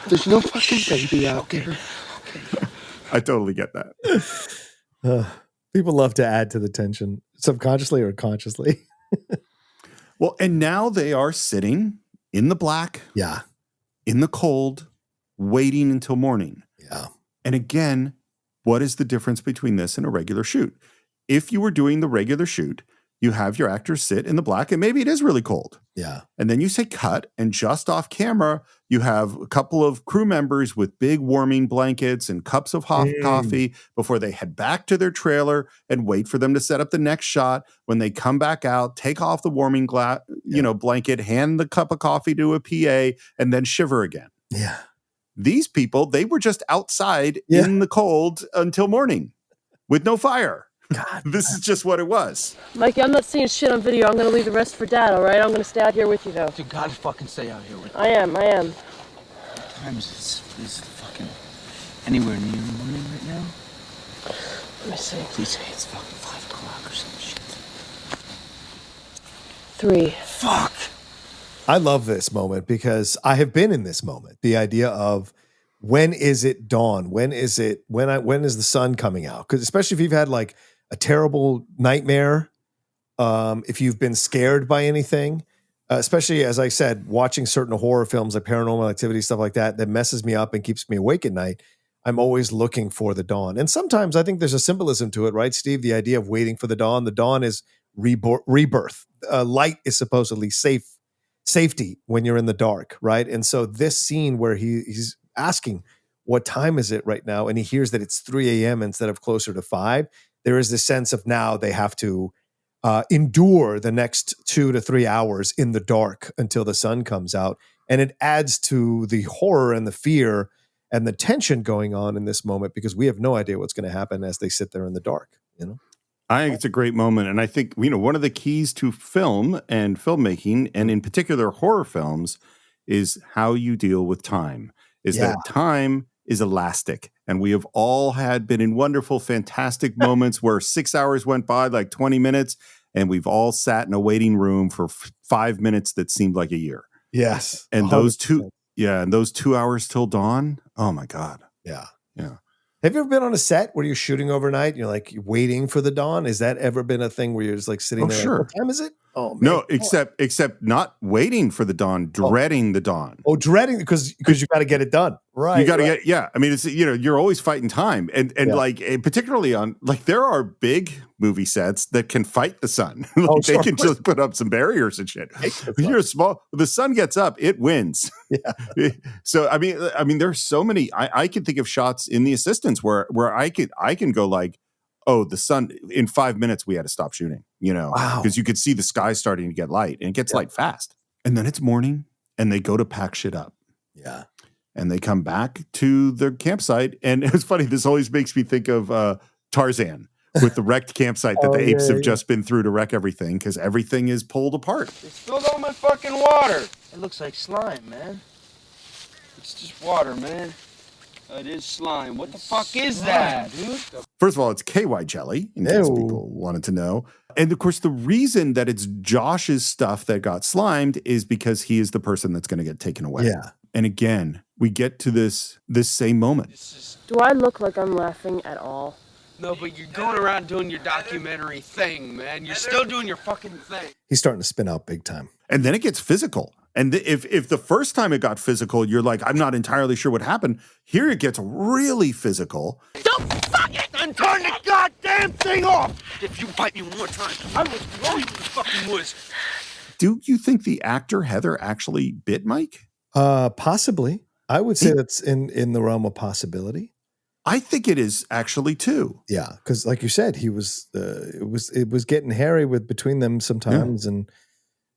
Speaker 4: There's no fucking baby out there. Okay.
Speaker 2: I totally get that.
Speaker 3: People love to add to the tension, subconsciously or consciously.
Speaker 2: Well, and now they are sitting in the black,
Speaker 3: Yeah.
Speaker 2: in the cold, waiting until morning.
Speaker 3: Yeah.
Speaker 2: And again, what is the difference between this and a regular shoot? If you were doing the regular shoot, you have your actors sit in the black, and maybe it is really cold.
Speaker 3: Yeah.
Speaker 2: And then you say cut, and just off camera, you have a couple of crew members with big warming blankets and cups of hot coffee before they head back to their trailer and wait for them to set up the next shot. When they come back out, take off the warming blanket, hand the cup of coffee to a PA, and then shiver again.
Speaker 3: Yeah.
Speaker 2: These people, they were just outside in the cold until morning with no fire.
Speaker 3: God,
Speaker 2: this is just what it was.
Speaker 1: Mikey, I'm not seeing shit on video. I'm going to leave the rest for Dad, all right? I'm going to stay out here with you, though.
Speaker 5: You gotta fucking stay out here with me.
Speaker 1: I am.
Speaker 5: What time is this fucking anywhere near morning right now?
Speaker 1: Let me see.
Speaker 5: Please say it's fucking 5 o'clock or some shit.
Speaker 1: 3.
Speaker 5: Fuck!
Speaker 3: I love this moment because I have been in this moment. The idea of when is it dawn? When is the sun coming out? Because especially if you've had like a terrible nightmare, if you've been scared by anything, especially as I said, watching certain horror films like Paranormal Activity, stuff like that messes me up and keeps me awake at night. I'm always looking for the dawn. And sometimes I think there's a symbolism to it, right, Steve? The idea of waiting for the dawn. The dawn is rebirth. Light is supposedly safety when you're in the dark, right? And so this scene where he's asking, what time is it right now? And he hears that it's 3 a.m. instead of closer to 5. There is this sense of now they have to endure the next 2 to 3 hours in the dark until the sun comes out. And it adds to the horror and the fear and the tension going on in this moment because we have no idea what's going to happen as they sit there in the dark, you know?
Speaker 2: I think it's a great moment. And I think, one of the keys to film and filmmaking, and in particular horror films, is how you deal with time. That time is elastic. And we have all been in wonderful, fantastic moments where 6 hours went by like 20 minutes, and we've all sat in a waiting room for 5 minutes that seemed like a year.
Speaker 3: Yes.
Speaker 2: And 100%. those 2 hours till dawn. Oh my God.
Speaker 3: Yeah.
Speaker 2: Yeah.
Speaker 3: Have you ever been on a set where you're shooting overnight? You're like waiting for the dawn. Has that ever been a thing where you're just like sitting there?
Speaker 2: Sure.
Speaker 3: Like, what time is it? Oh, man.
Speaker 2: No, except not waiting for the dawn, dreading the dawn.
Speaker 3: Oh, dreading because you got to get it done. Right.
Speaker 2: You got to it's, you're always fighting time. And particularly on, like, there are big movie sets that can fight the sun. They can just put up some barriers and shit. The sun gets up, it wins. Yeah. So, I mean, there's so many, I can think of shots in The Assistants where I can go like, oh, the sun, in 5 minutes, we had to stop shooting, because you could see the sky starting to get light, and it gets light fast. And then it's morning and they go to pack shit up.
Speaker 3: Yeah.
Speaker 2: And they come back to their campsite. And it's funny, this always makes me think of Tarzan with the wrecked campsite that the apes have just been through to wreck everything, because everything is pulled apart.
Speaker 4: They spilled all my fucking water.
Speaker 5: It looks like slime, man.
Speaker 4: It's just water, man. It is slime. What the fuck is that, dude?
Speaker 2: First of all, it's KY jelly, in case people wanted to know. And of course, the reason that it's Josh's stuff that got slimed is because he is the person that's going to get taken away.
Speaker 3: Yeah.
Speaker 2: And again, we get to this same moment.
Speaker 1: Do I look like I'm laughing at all?
Speaker 4: No, but you're going around doing your documentary thing, man. You're still doing your fucking thing.
Speaker 3: He's starting to spin out big time.
Speaker 2: And then it gets physical. And if the first time it got physical, you're like, I'm not entirely sure what happened. Here it gets really physical.
Speaker 5: Don't fuck it! And turn the goddamn thing off! If you bite me one more time, I will throw you in the fucking woods.
Speaker 2: Do you think the actor Heather actually bit Mike?
Speaker 3: Possibly. I would say that's in the realm of possibility.
Speaker 2: I think it is actually too.
Speaker 3: Yeah, because like you said, it was getting hairy between them sometimes, and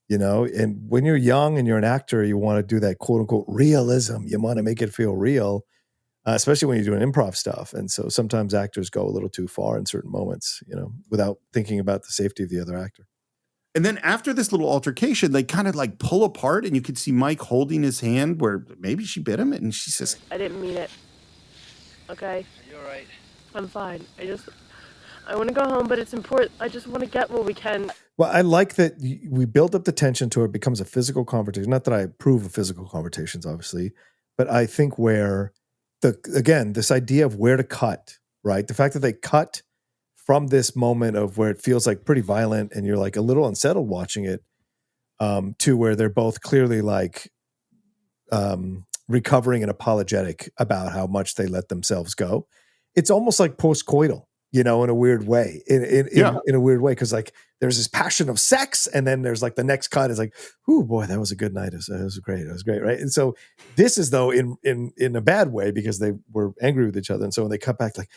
Speaker 3: and when you're young and you're an actor, you want to do that quote unquote realism. You want to make it feel real, especially when you're doing improv stuff. And so sometimes actors go a little too far in certain moments, without thinking about the safety of the other actor.
Speaker 2: And then after this little altercation, they kind of like pull apart, and you could see Mike holding his hand where maybe she bit him, and she says,
Speaker 1: I didn't mean it. Okay?
Speaker 4: You're right.
Speaker 1: I'm fine. I want to go home, but it's important. I just want to get what we can.
Speaker 3: Well, I like that we build up the tension to it becomes a physical confrontation. Not that I approve of physical confrontations, obviously, but I think where this idea of where to cut, right? The fact that they cut from this moment of where it feels like pretty violent and you're like a little unsettled watching it, to where they're both clearly like recovering and apologetic about how much they let themselves go. It's almost like post-coital, in a weird way, in a weird way. Cause like there's this passion of sex and then there's like the next cut is like, oh boy, that was a good night. It was great. It was great. Right. And so this is though in a bad way because they were angry with each other. And so when they cut back, like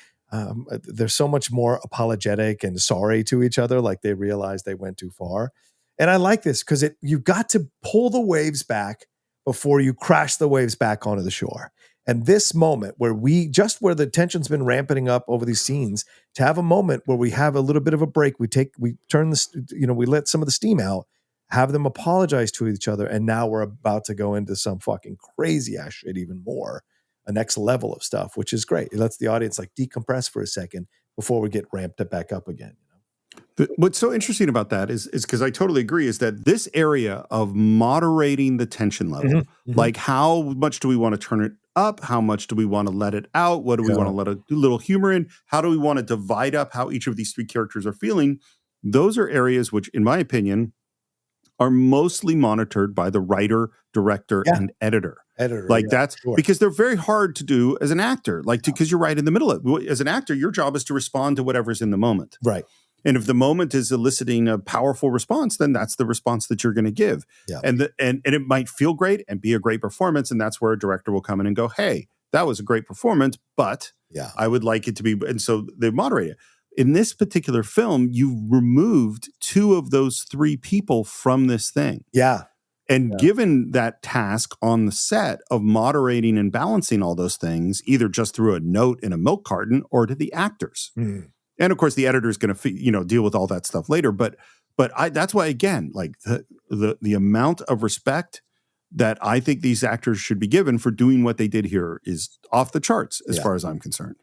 Speaker 3: they're so much more apologetic and sorry to each other. Like they realize they went too far. And I like this because you've got to pull the waves back before you crash the waves back onto the shore. And this moment where where the tension's been ramping up over these scenes, to have a moment where we have a little bit of a break, we turn this, we let some of the steam out, have them apologize to each other. And now we're about to go into some fucking crazy ass shit, even more, a next level of stuff, which is great. It lets the audience like decompress for a second before we get ramped back up again.
Speaker 2: What's so interesting about that is because I totally agree, is that this area of moderating the tension level, like how much do we want to turn it up? How much do we want to let it out? What do we want to let a little humor in? How do we want to divide up how each of these three characters are feeling? Those are areas which, in my opinion, are mostly monitored by the writer, director, and editor. Because they're very hard to do as an actor, because you're right in the middle of it. As an actor, your job is to respond to whatever's in the moment.
Speaker 3: Right.
Speaker 2: And if the moment is eliciting a powerful response, then that's the response that you're going to give. Yeah. And it might feel great and be a great performance. And that's where a director will come in and go, hey, that was a great performance, but I would like it to be. And so they moderate it. In this particular film, you removed two of those three people from this thing.
Speaker 3: Yeah.
Speaker 2: And given that task on the set of moderating and balancing all those things, either just through a note in a milk carton or to the actors. And of course, the editor is going to, deal with all that stuff later. But that's why, again, like the amount of respect that I think these actors should be given for doing what they did here is off the charts, as far as I'm concerned.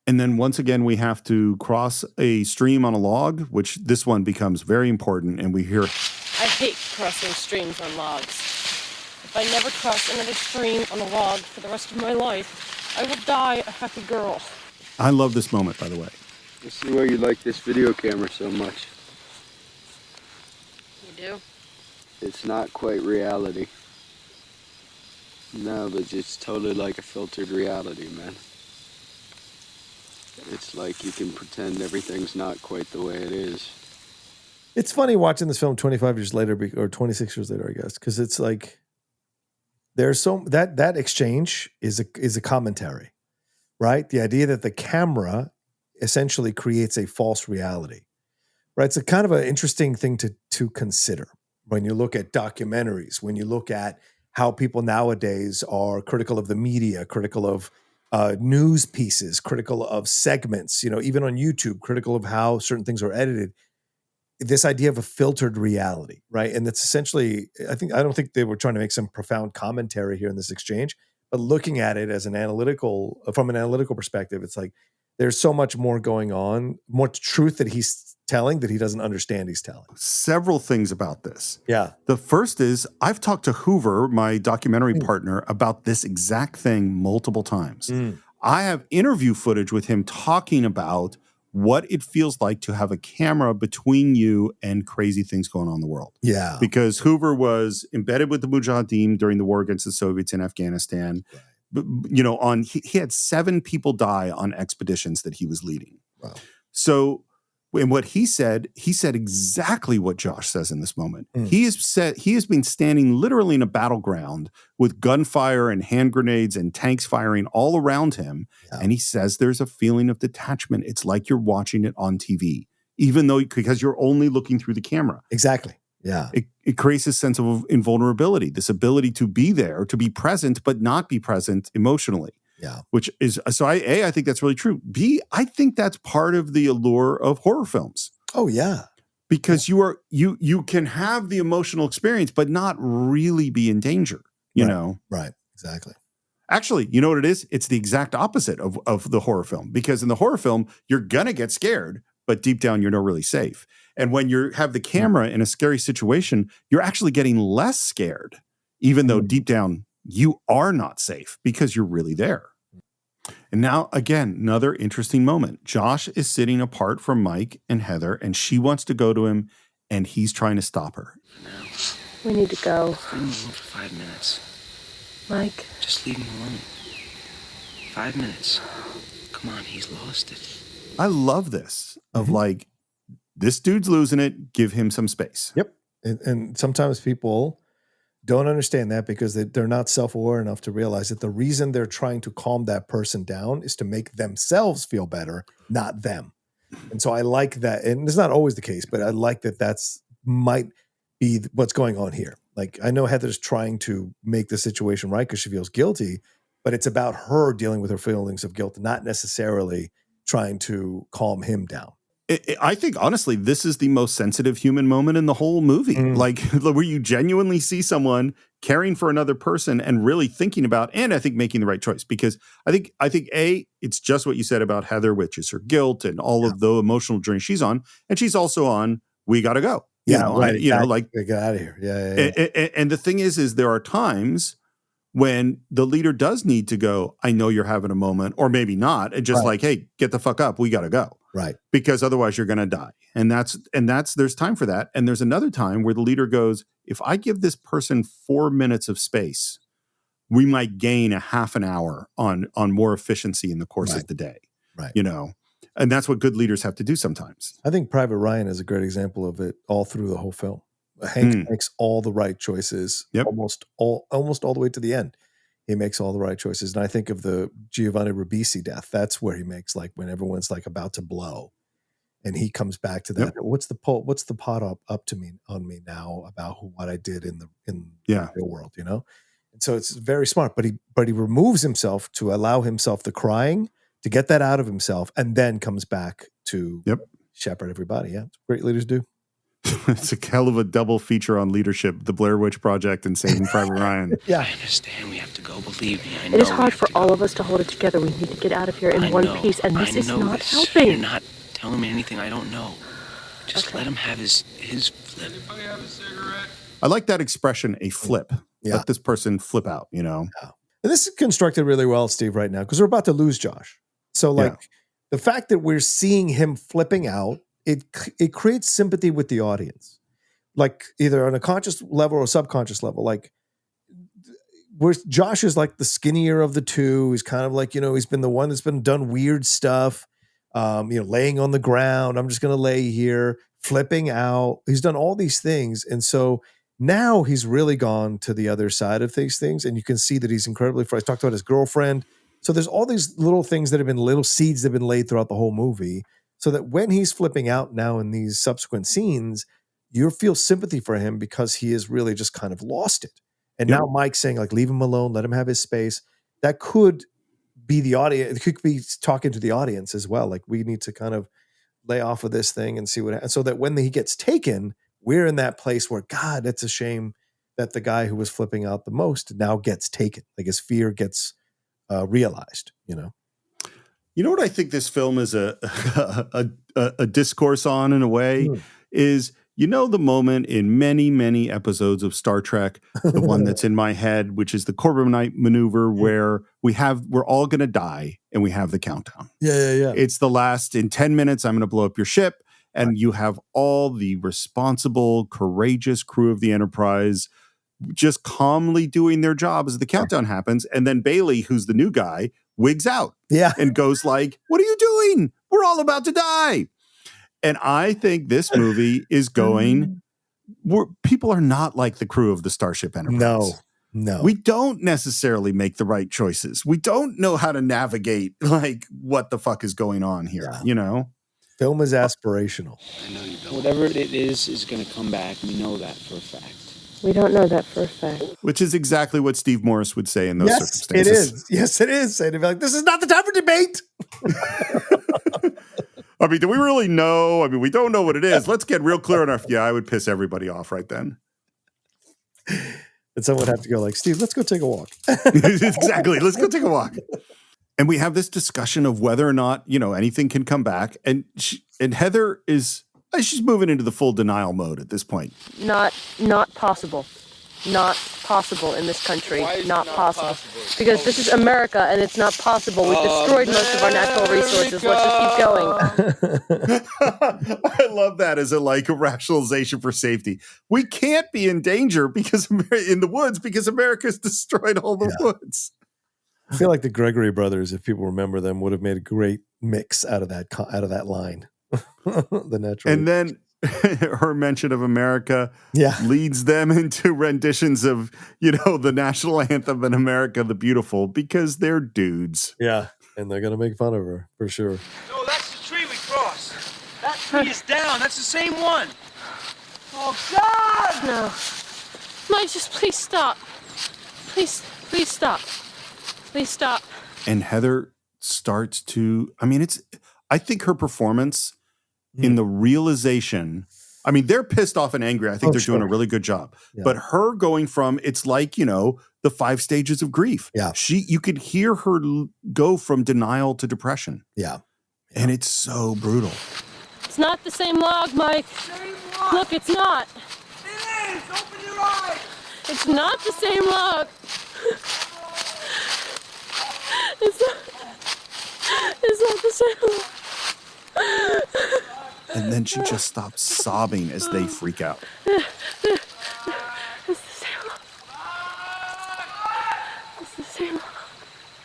Speaker 2: And then once again, we have to cross a stream on a log, which this one becomes very important. And we hear,
Speaker 1: I hate crossing streams on logs. If I never cross another stream on a log for the rest of my life, I will die a happy girl.
Speaker 2: I love this moment, by the way.
Speaker 4: I see why you like this video camera so much.
Speaker 1: You do?
Speaker 4: It's not quite reality. No, but it's totally like a filtered reality, man. It's like you can pretend everything's not quite the way it is.
Speaker 3: It's funny watching this film 25 years later, or 26 years later, I guess, because it's like there's that exchange is a commentary, right? The idea that the camera essentially creates a false reality, right? It's a kind of an interesting thing to consider when you look at documentaries, when you look at how people nowadays are critical of the media, critical of news pieces, critical of segments, even on YouTube, critical of how certain things are edited. This idea of a filtered reality, right? And that's essentially, I don't think they were trying to make some profound commentary here in this exchange, but looking at it as from an analytical perspective, it's like, there's so much more going on, more truth that he's telling that he doesn't understand he's telling.
Speaker 2: Several things about this.
Speaker 3: Yeah.
Speaker 2: The first is I've talked to Hoover, my documentary partner, about this exact thing multiple times. I have interview footage with him talking about what it feels like to have a camera between you and crazy things going on in the world.
Speaker 3: Yeah.
Speaker 2: Because Hoover was embedded with the Mujahideen during the war against the Soviets in Afghanistan. Right. He had 7 people die on expeditions that he was leading.
Speaker 3: Wow.
Speaker 2: So, and what he said exactly what Josh says in this moment. He has been standing literally in a battleground with gunfire and hand grenades and tanks firing all around him. Yeah. And he says there's a feeling of detachment. It's like you're watching it on TV, because you're only looking through the camera.
Speaker 3: Exactly. Yeah.
Speaker 2: It creates a sense of invulnerability, this ability to be there, to be present, but not be present emotionally.
Speaker 3: Yeah.
Speaker 2: Which is, so I think that's really true. B, I think that's part of the allure of horror films.
Speaker 3: Oh, yeah.
Speaker 2: Because you can have the emotional experience, but not really be in danger, you know?
Speaker 3: Right. Exactly.
Speaker 2: Actually, you know what it is? It's the exact opposite of the horror film, because in the horror film, you're going to get scared, but deep down, you're not really safe. And when you have the camera in a scary situation, you're actually getting less scared, even though deep down, you are not safe because you're really there. And now, again, another interesting moment. Josh is sitting apart from Mike and Heather, and she wants to go to him, and he's trying to stop her.
Speaker 6: We need to go.
Speaker 7: Leave him alone for 5 minutes.
Speaker 6: Mike.
Speaker 7: Just leave him alone. 5 minutes. Come on, he's lost it.
Speaker 2: I love this of like, this dude's losing it. Give him some space.
Speaker 3: Yep. And sometimes people don't understand that because they're not self-aware enough to realize that the reason they're trying to calm that person down is to make themselves feel better, not them. And so I like that. And it's not always the case, but I like that might be what's going on here. Like, I know Heather's trying to make the situation right because she feels guilty, but it's about her dealing with her feelings of guilt, not necessarily trying to calm him down.
Speaker 2: I think, honestly, this is the most sensitive human moment in the whole movie. Like, where you genuinely see someone caring for another person and really thinking about, and I think making the right choice. Because I think it's just what you said about Heather, which is her guilt and all of the emotional journey she's on. And she's also on, we got to go.
Speaker 3: Get out of here. Yeah.
Speaker 2: And the thing is there are times when the leader does need to go, I know you're having a moment, or maybe not, and just like, hey, get the fuck up, we got to go.
Speaker 3: Right.
Speaker 2: Because otherwise you're going to die. And that's there's time for that. And there's another time where the leader goes, if I give this person 4 minutes of space, we might gain a half an hour on more efficiency in the course of the day.
Speaker 3: Right.
Speaker 2: You know, and that's what good leaders have to do sometimes.
Speaker 3: I think Private Ryan is a great example of it all through the whole film. Hank makes all the right choices, almost all the way to the end. He makes all the right choices. And I think of the Giovanni Ribisi death. That's where he makes, like, when everyone's like about to blow and he comes back to that. What's the pot up to me on me now about what I did in the real world, you know? And so it's very smart, but he removes himself to allow himself the crying, to get that out of himself, and then comes back to shepherd everybody. Yeah. It's what great leaders do.
Speaker 2: It's a hell of a double feature on leadership, the Blair Witch Project and Saving Private Ryan.
Speaker 7: I understand we have to go. Believe me, I know.
Speaker 6: It is hard for all of us to hold it together. We need to get out of here in one piece, and this is not helping.
Speaker 7: You're not telling me anything I don't know. Just let him have his flip.
Speaker 2: I like that expression, a flip. Let this person flip out, you know?
Speaker 3: Yeah. And this is constructed really well, Steve, right now, because we're about to lose Josh. So, the fact that we're seeing him flipping out, it creates sympathy with the audience, like either on a conscious level or subconscious level. Like, where Josh is like the skinnier of the two. He's kind of like, you know, he's been the one that's been done weird stuff, laying on the ground. I'm just going to lay here, flipping out. He's done all these things. And so now he's really gone to the other side of these things. And you can see that he's incredibly frustrated. He talked about his girlfriend. So there's all these little things that have been little seeds that have been laid throughout the whole movie. So that when he's flipping out now in these subsequent scenes, you feel sympathy for him because he has really just kind of lost it. And now Mike's saying, like, leave him alone, let him have his space. That could be the audience. It could be talking to the audience as well. Like, we need to kind of lay off of this thing and see what happens. So that when he gets taken, we're in that place where, God, it's a shame that the guy who was flipping out the most now gets taken. Like, his fear gets realized, you know?
Speaker 2: You know what I think this film is a discourse on, in a way, is, you know, the moment in many, many episodes of Star Trek, the one that's in my head, which is the Corbomite maneuver, where we're all going to die and we have the countdown.
Speaker 3: Yeah.
Speaker 2: It's the last, in 10 minutes, I'm going to blow up your ship. And you have all the responsible, courageous crew of the Enterprise just calmly doing their job as the countdown happens. And then Bailey, who's the new guy, wigs out and goes like, what are you doing? We're all about to die. And I think this movie is going, people are not like the crew of the Starship Enterprise.
Speaker 3: No.
Speaker 2: We don't necessarily make the right choices. We don't know how to navigate, like, what the fuck is going on here, you know?
Speaker 3: Film is aspirational.
Speaker 7: I know you don't. Whatever it is going to come back. We know that for a fact.
Speaker 6: We don't know that for a fact.
Speaker 2: Which is exactly what Steve Morris would say in those circumstances.
Speaker 3: It is. Yes, it is. And he'd be like, this is not the time for debate.
Speaker 2: I mean, do we really know? I mean, we don't know what it is. Let's get real clear on our... Yeah, I would piss everybody off right then.
Speaker 3: And someone would have to go like, Steve, let's go take a walk.
Speaker 2: Exactly. Let's go take a walk. And we have this discussion of whether or not, anything can come back. And Heather she's moving into the full denial mode at this point.
Speaker 1: Not possible. Not possible in this country.
Speaker 4: Why is it
Speaker 1: Not
Speaker 4: not
Speaker 1: possible.
Speaker 4: possible?
Speaker 1: Because this is America and it's not possible. We've destroyed most of our natural resources. Let's just keep going.
Speaker 2: I love that as a rationalization for safety. We can't be in danger in the woods because America's destroyed all the woods.
Speaker 3: I feel like the Gregory brothers, if people remember them, would have made a great mix out of that line. The natural.
Speaker 2: And then her mention of America leads them into renditions of, the national anthem in America the Beautiful, because they're dudes.
Speaker 3: Yeah, and they're going to make fun of her, for sure.
Speaker 5: No, that's the tree we crossed. That tree is down. That's the same one. Oh, God!
Speaker 1: No. Mike, just please stop. Please stop. Please stop.
Speaker 2: And Heather starts to, I think her performance in the realization, they're pissed off and angry. I think they're doing a really good job. Yeah. But her going from, it's like, the 5 stages of grief.
Speaker 3: Yeah.
Speaker 2: You could hear her go from denial to depression.
Speaker 3: Yeah.
Speaker 2: And it's so brutal.
Speaker 1: It's not the same log, Mike. Look, it's not.
Speaker 5: It is. Open your eyes.
Speaker 1: It's not the same log. It's not the same log.
Speaker 2: And then she just stops sobbing as they freak out.
Speaker 1: It's the same log. It's the same log.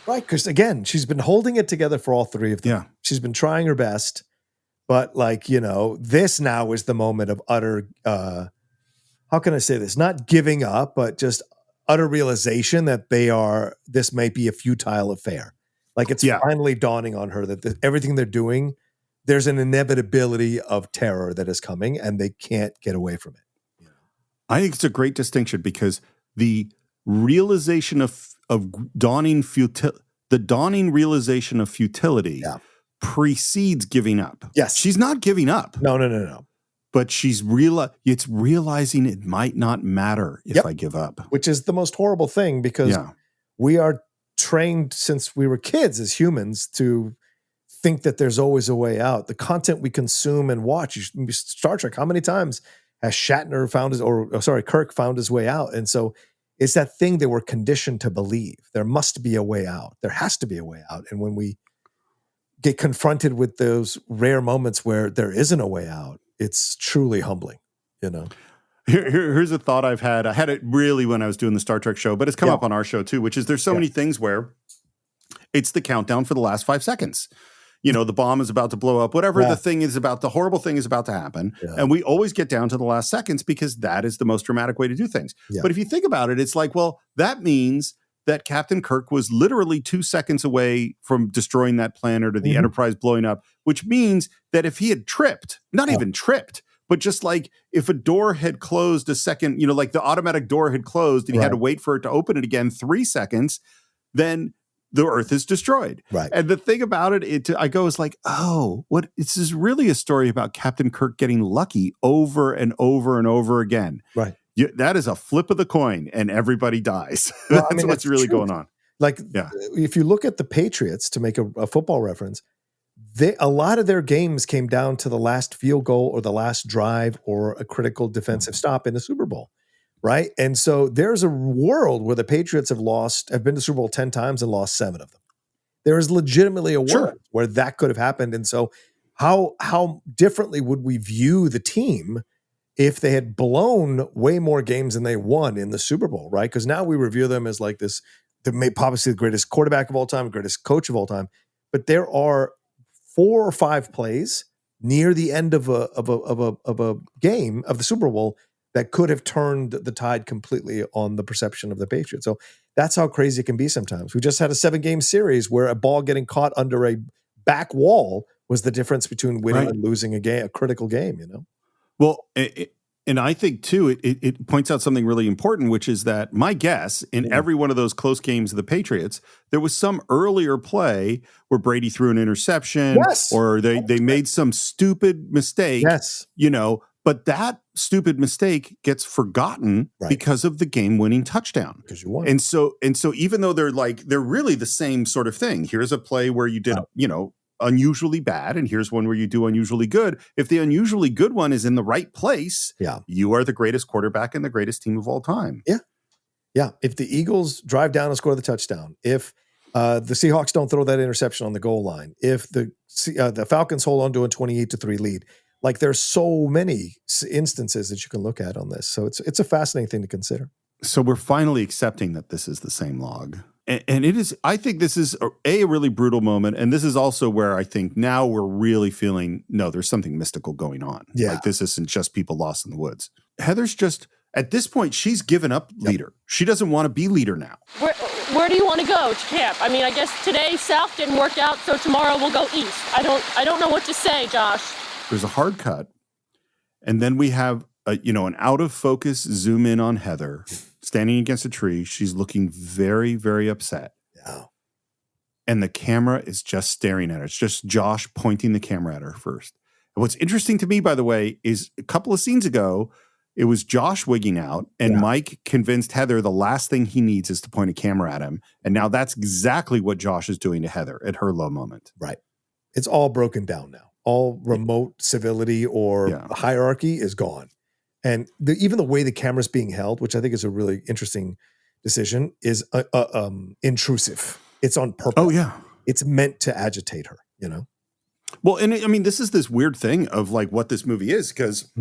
Speaker 3: Right, because again, she's been holding it together for all three of them.
Speaker 2: Yeah.
Speaker 3: She's been trying her best, but this now is the moment of utter, how can I say this? Not giving up, but just utter realization that this might be a futile affair. Like it's finally dawning on her that everything they're doing, there's an inevitability of terror that is coming and they can't get away from it.
Speaker 2: I think it's a great distinction because the realization of dawning realization of futility precedes giving up.
Speaker 3: Yes.
Speaker 2: She's not giving up.
Speaker 3: No.
Speaker 2: But it's realizing it might not matter if I give up.
Speaker 3: Which is the most horrible thing because we are trained since we were kids as humans to think that there's always a way out. The content we consume and watch, Star Trek, how many times has Shatner Kirk found his way out? And so it's that thing that we're conditioned to believe. There must be a way out. There has to be a way out. And when we get confronted with those rare moments where there isn't a way out, it's truly humbling,
Speaker 2: Here's a thought I've had. I had it really when I was doing the Star Trek show, but it's come up on our show too, which is there's so many things where it's the countdown for the last 5 seconds. The bomb is about to blow up, whatever the horrible thing is about to happen. Yeah. And we always get down to the last seconds because that is the most dramatic way to do things. Yeah. But if you think about it, it's like, well, that means that Captain Kirk was literally 2 seconds away from destroying that planet or the Enterprise blowing up, which means that if he had tripped, not even tripped, but just like if a door had closed a second, like the automatic door had closed and he had to wait for it to open it again 3 seconds, then the Earth is destroyed.
Speaker 3: Right.
Speaker 2: And the thing about I go is like, this is really a story about Captain Kirk getting lucky over and over and over again.
Speaker 3: Right.
Speaker 2: That is a flip of the coin and everybody dies. That's what's really going on.
Speaker 3: Like, if you look at the Patriots, to make a football reference, a lot of their games came down to the last field goal or the last drive or a critical defensive stop in the Super Bowl. Right. And so there's a world where the Patriots have been to Super Bowl 10 times and lost 7 of them. There is legitimately a world where that could have happened. And so how differently would we view the team if they had blown way more games than they won in the Super Bowl, right? Because now we review them as like this, obviously the greatest quarterback of all time, the greatest coach of all time. But there are 4 or 5 plays near the end of a game of the Super Bowl that could have turned the tide completely on the perception of the Patriots. So that's how crazy it can be sometimes. We just had a 7-game series where a ball getting caught under a back wall was the difference between winning and losing a critical game,
Speaker 2: Well, and I think, too, it points out something really important, which is that my guess in every one of those close games of the Patriots, there was some earlier play where Brady threw an interception or they made some stupid mistake, But that stupid mistake gets forgotten because of the game-winning touchdown.
Speaker 3: Because you won.
Speaker 2: And so even though they're really the same sort of thing. Here's a play where you did, unusually bad, and here's one where you do unusually good. If the unusually good one is in the right place, you are the greatest quarterback and the greatest team of all time.
Speaker 3: Yeah. Yeah. If the Eagles drive down and score the touchdown, if the Seahawks don't throw that interception on the goal line, if the Falcons hold on to a 28-3 lead, like there's so many instances that you can look at on this. So it's a fascinating thing to consider.
Speaker 2: So we're finally accepting that this is the same log. And it is, I think this is a really brutal moment. And this is also where I think now we're really feeling, no, there's something mystical going on.
Speaker 3: Yeah.
Speaker 2: Like this isn't just people lost in the woods. Heather's just, at this point, she's given up leader. She doesn't want to be leader now.
Speaker 1: Where do you want to go to camp? I mean, I guess today south didn't work out, so tomorrow we'll go east. I don't know what to say, Josh.
Speaker 2: There's a hard cut. And then we have an out of focus zoom in on Heather standing against a tree. She's looking very, very upset.
Speaker 3: Yeah.
Speaker 2: And the camera is just staring at her. It's just Josh pointing the camera at her first. And what's interesting to me, by the way, is a couple of scenes ago, it was Josh wigging out, and Mike convinced Heather the last thing he needs is to point a camera at him. And now that's exactly what Josh is doing to Heather at her low moment.
Speaker 3: Right. It's all broken down now. All remote civility or hierarchy is gone. And even the way the camera's being held, which I think is a really interesting decision, is intrusive. It's on purpose.
Speaker 2: Oh, yeah.
Speaker 3: It's meant to agitate her,
Speaker 2: Well, and I mean, this is this weird thing of like what this movie is, because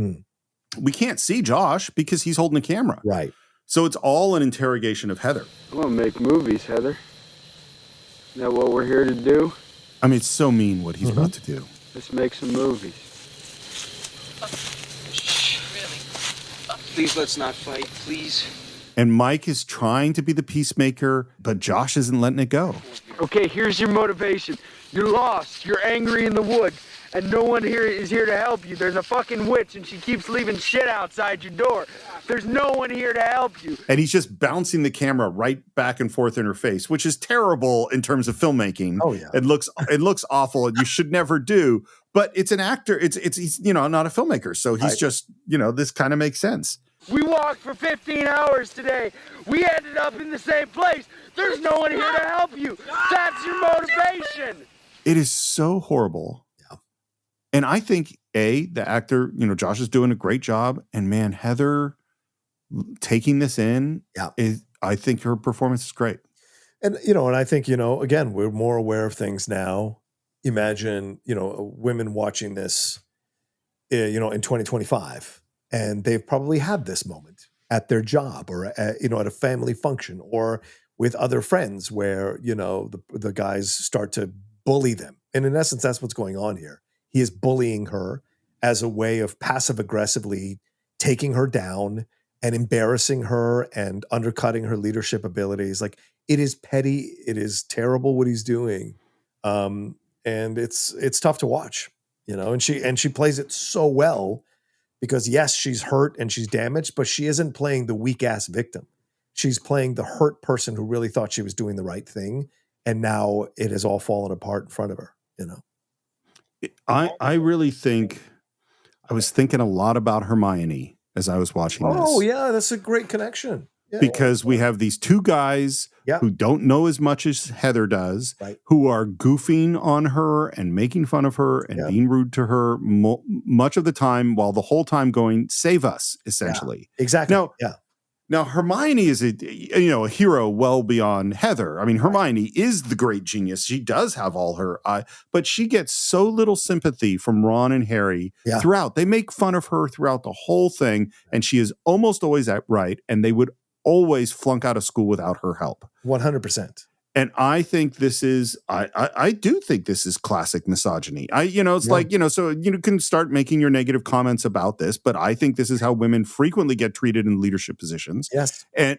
Speaker 2: we can't see Josh because he's holding the camera.
Speaker 3: Right.
Speaker 2: So it's all an interrogation of Heather.
Speaker 4: I'm going to make movies, Heather. Is that what we're here to do?
Speaker 2: I mean, it's so mean what he's about to do.
Speaker 4: Let's make some movies.
Speaker 7: Please, let's not fight, please.
Speaker 2: And Mike is trying to be the peacemaker, but Josh isn't letting it go.
Speaker 4: Okay, here's your motivation. You're lost. You're angry in the woods. And no one here is here to help you. There's a fucking witch, and she keeps leaving shit outside your door. There's no one here to help you.
Speaker 2: And he's just bouncing the camera right back and forth in her face, which is terrible in terms of filmmaking.
Speaker 3: Oh, yeah.
Speaker 2: It looks awful, and you should never do. But it's an actor. He's not a filmmaker, so he's just this kind of makes sense.
Speaker 4: We walked for 15 hours today. We ended up in the same place. There's no one here to help you. That's your motivation.
Speaker 2: It is so horrible. Yeah. And I think the actor, Josh is doing a great job. And man, Heather taking this in, I think her performance is great.
Speaker 3: And, and I think, again, we're more aware of things now. Imagine, women watching this, in 2025. And they've probably had this moment at their job or at a family function or with other friends where, the guys start to bully them. And in essence, that's what's going on here. He is bullying her as a way of passive aggressively taking her down and embarrassing her and undercutting her leadership abilities. Like, it is petty. It is terrible what he's doing. And it's tough to watch, and she plays it so well. Because yes, she's hurt and she's damaged, but she isn't playing the weak ass victim. She's playing the hurt person who really thought she was doing the right thing. And now it has all fallen apart in front of her,
Speaker 2: I really think I was thinking a lot about Hermione as I was watching this.
Speaker 3: Oh yeah, that's a great connection. Yeah.
Speaker 2: Because we have these two guys who don't know as much as Heather does, who are goofing on her and making fun of her and being rude to her much of the time, while the whole time going, save us, essentially.
Speaker 3: Yeah, exactly.
Speaker 2: Now Hermione is a hero well beyond Heather. I mean, Hermione is the great genius. She does have all her, but she gets so little sympathy from Ron and Harry throughout. They make fun of her throughout the whole thing, and she is almost always right, and they would always flunk out of school without her help.
Speaker 3: 100%.
Speaker 2: And I think this is, I do think this is classic misogyny. So you can start making your negative comments about this, but I think this is how women frequently get treated in leadership positions.
Speaker 3: Yes.
Speaker 2: And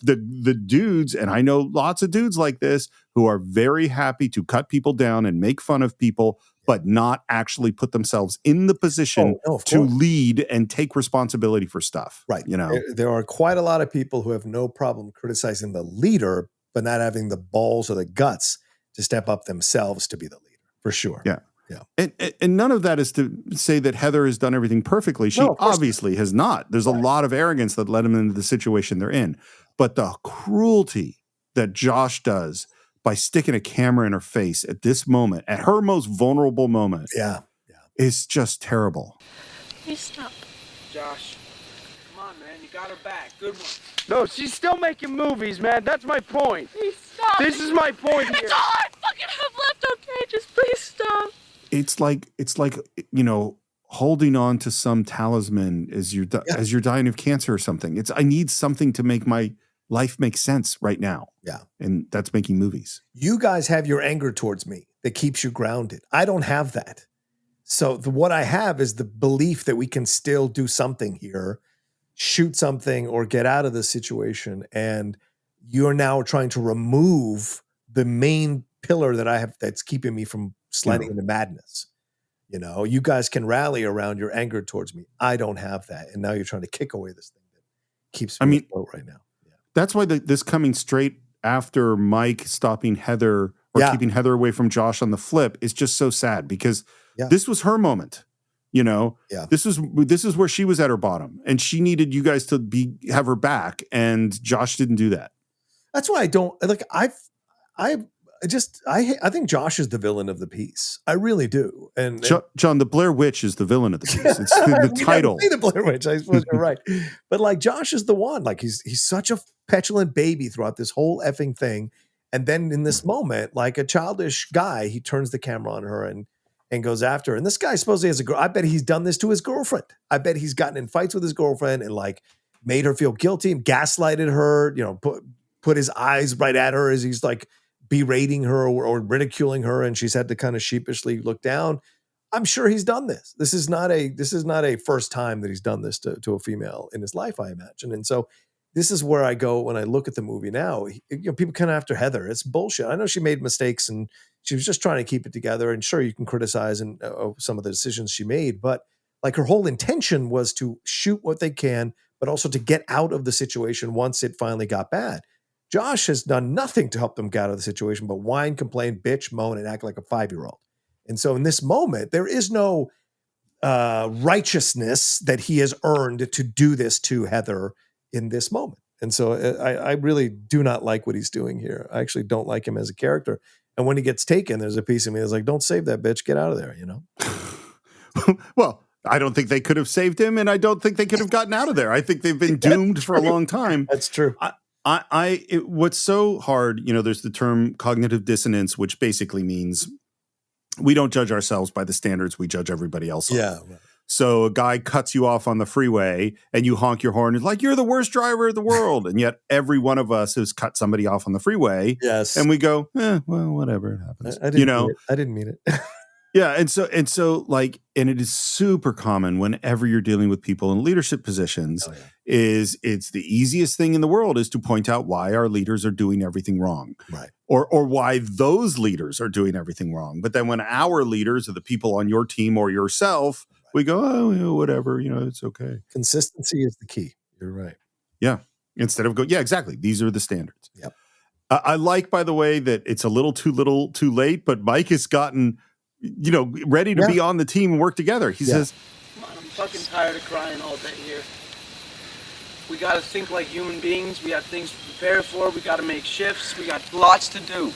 Speaker 2: the dudes, and I know lots of dudes like this who are very happy to cut people down and make fun of people, but not actually put themselves in the position to lead and take responsibility for stuff.
Speaker 3: Right. There are quite a lot of people who have no problem criticizing the leader, but not having the balls or the guts to step up themselves to be the leader, for sure.
Speaker 2: Yeah.
Speaker 3: Yeah.
Speaker 2: And none of that is to say that Heather has done everything perfectly. She obviously has not. There's a lot of arrogance that led them into the situation they're in. But the cruelty that Josh does by sticking a camera in her face at this moment, at her most vulnerable moment, is just terrible.
Speaker 6: Please stop.
Speaker 4: Josh, come on, man. You got her back. Good one. No, she's still making movies, man. That's my point.
Speaker 6: Please stop.
Speaker 4: This is my point here.
Speaker 6: That's all I fucking have left, okay? Just please stop.
Speaker 2: It's like holding on to some talisman as you're dying of cancer or something. I need something to make my life make sense right now.
Speaker 3: Yeah.
Speaker 2: And that's making movies.
Speaker 3: You guys have your anger towards me that keeps you grounded. I don't have that. So what I have is the belief that we can still do something here, shoot something or get out of this situation. And you're now trying to remove the main pillar that I have that's keeping me from sliding into madness. You guys can rally around your anger towards me. I don't have that. And now you're trying to kick away this thing that keeps me afloat right now. Yeah.
Speaker 2: That's why this coming straight after Mike stopping Heather or keeping Heather away from Josh on the flip is just so sad because this was her moment. This is where she was at her bottom and she needed you guys to have her back, and Josh didn't do that.
Speaker 3: That's why I don't like. I think Josh is the villain of the piece. I really do. And
Speaker 2: John, the Blair Witch is the villain of the piece. It's the title.
Speaker 3: The Blair Witch. I suppose you're right. But like Josh is the one. Like he's such a petulant baby throughout this whole effing thing, and then in this moment, like a childish guy, he turns the camera on her and goes after her. And this guy supposedly has a girl. I bet he's done this to his girlfriend. I bet he's gotten in fights with his girlfriend and like made her feel guilty and gaslighted her. Put his eyes right at her as he's like berating her or ridiculing her, and she's had to kind of sheepishly look down. I'm sure he's done this. This is not a first time that he's done this to a female in his life, I imagine. And so this is where I go when I look at the movie now. People come after Heather. It's bullshit. I know she made mistakes and she was just trying to keep it together. And sure, you can criticize some of the decisions she made, but like her whole intention was to shoot what they can, but also to get out of the situation once it finally got bad. Josh has done nothing to help them get out of the situation, but whine, complain, bitch, moan, and act like a 5-year-old. And so in this moment, there is no righteousness that he has earned to do this to Heather in this moment. And so I really do not like what he's doing here. I actually don't like him as a character. And when he gets taken, there's a piece of me that's like, don't save that bitch. Get out of there,
Speaker 2: Well, I don't think they could have saved him, and I don't think they could have gotten out of there. I think they've been doomed for a long time.
Speaker 3: That's true.
Speaker 2: What's so hard, there's the term cognitive dissonance, which basically means we don't judge ourselves by the standards we judge everybody else on.
Speaker 3: Yeah. Right.
Speaker 2: So a guy cuts you off on the freeway and you honk your horn. It's like, you're the worst driver in the world. And yet every one of us has cut somebody off on the freeway.
Speaker 3: Yes.
Speaker 2: And we go, well, whatever, it happens.
Speaker 3: I didn't mean it.
Speaker 2: Yeah. And so like, and it is super common whenever you're dealing with people in leadership positions it's the easiest thing in the world is to point out why our leaders are doing everything wrong.
Speaker 3: Right.
Speaker 2: Or why those leaders are doing everything wrong. But then when our leaders are the people on your team or yourself, we go, oh, whatever, it's okay.
Speaker 3: Consistency is the key. You're right.
Speaker 2: Yeah. Instead of exactly. These are the standards.
Speaker 3: Yep.
Speaker 2: I like, by the way, that it's a little too late, but Mike has gotten, ready to be on the team and work together. He says,
Speaker 4: come on, I'm fucking tired of crying all day here. We got to think like human beings. We have things to prepare for. We got to make shifts. We got lots to do.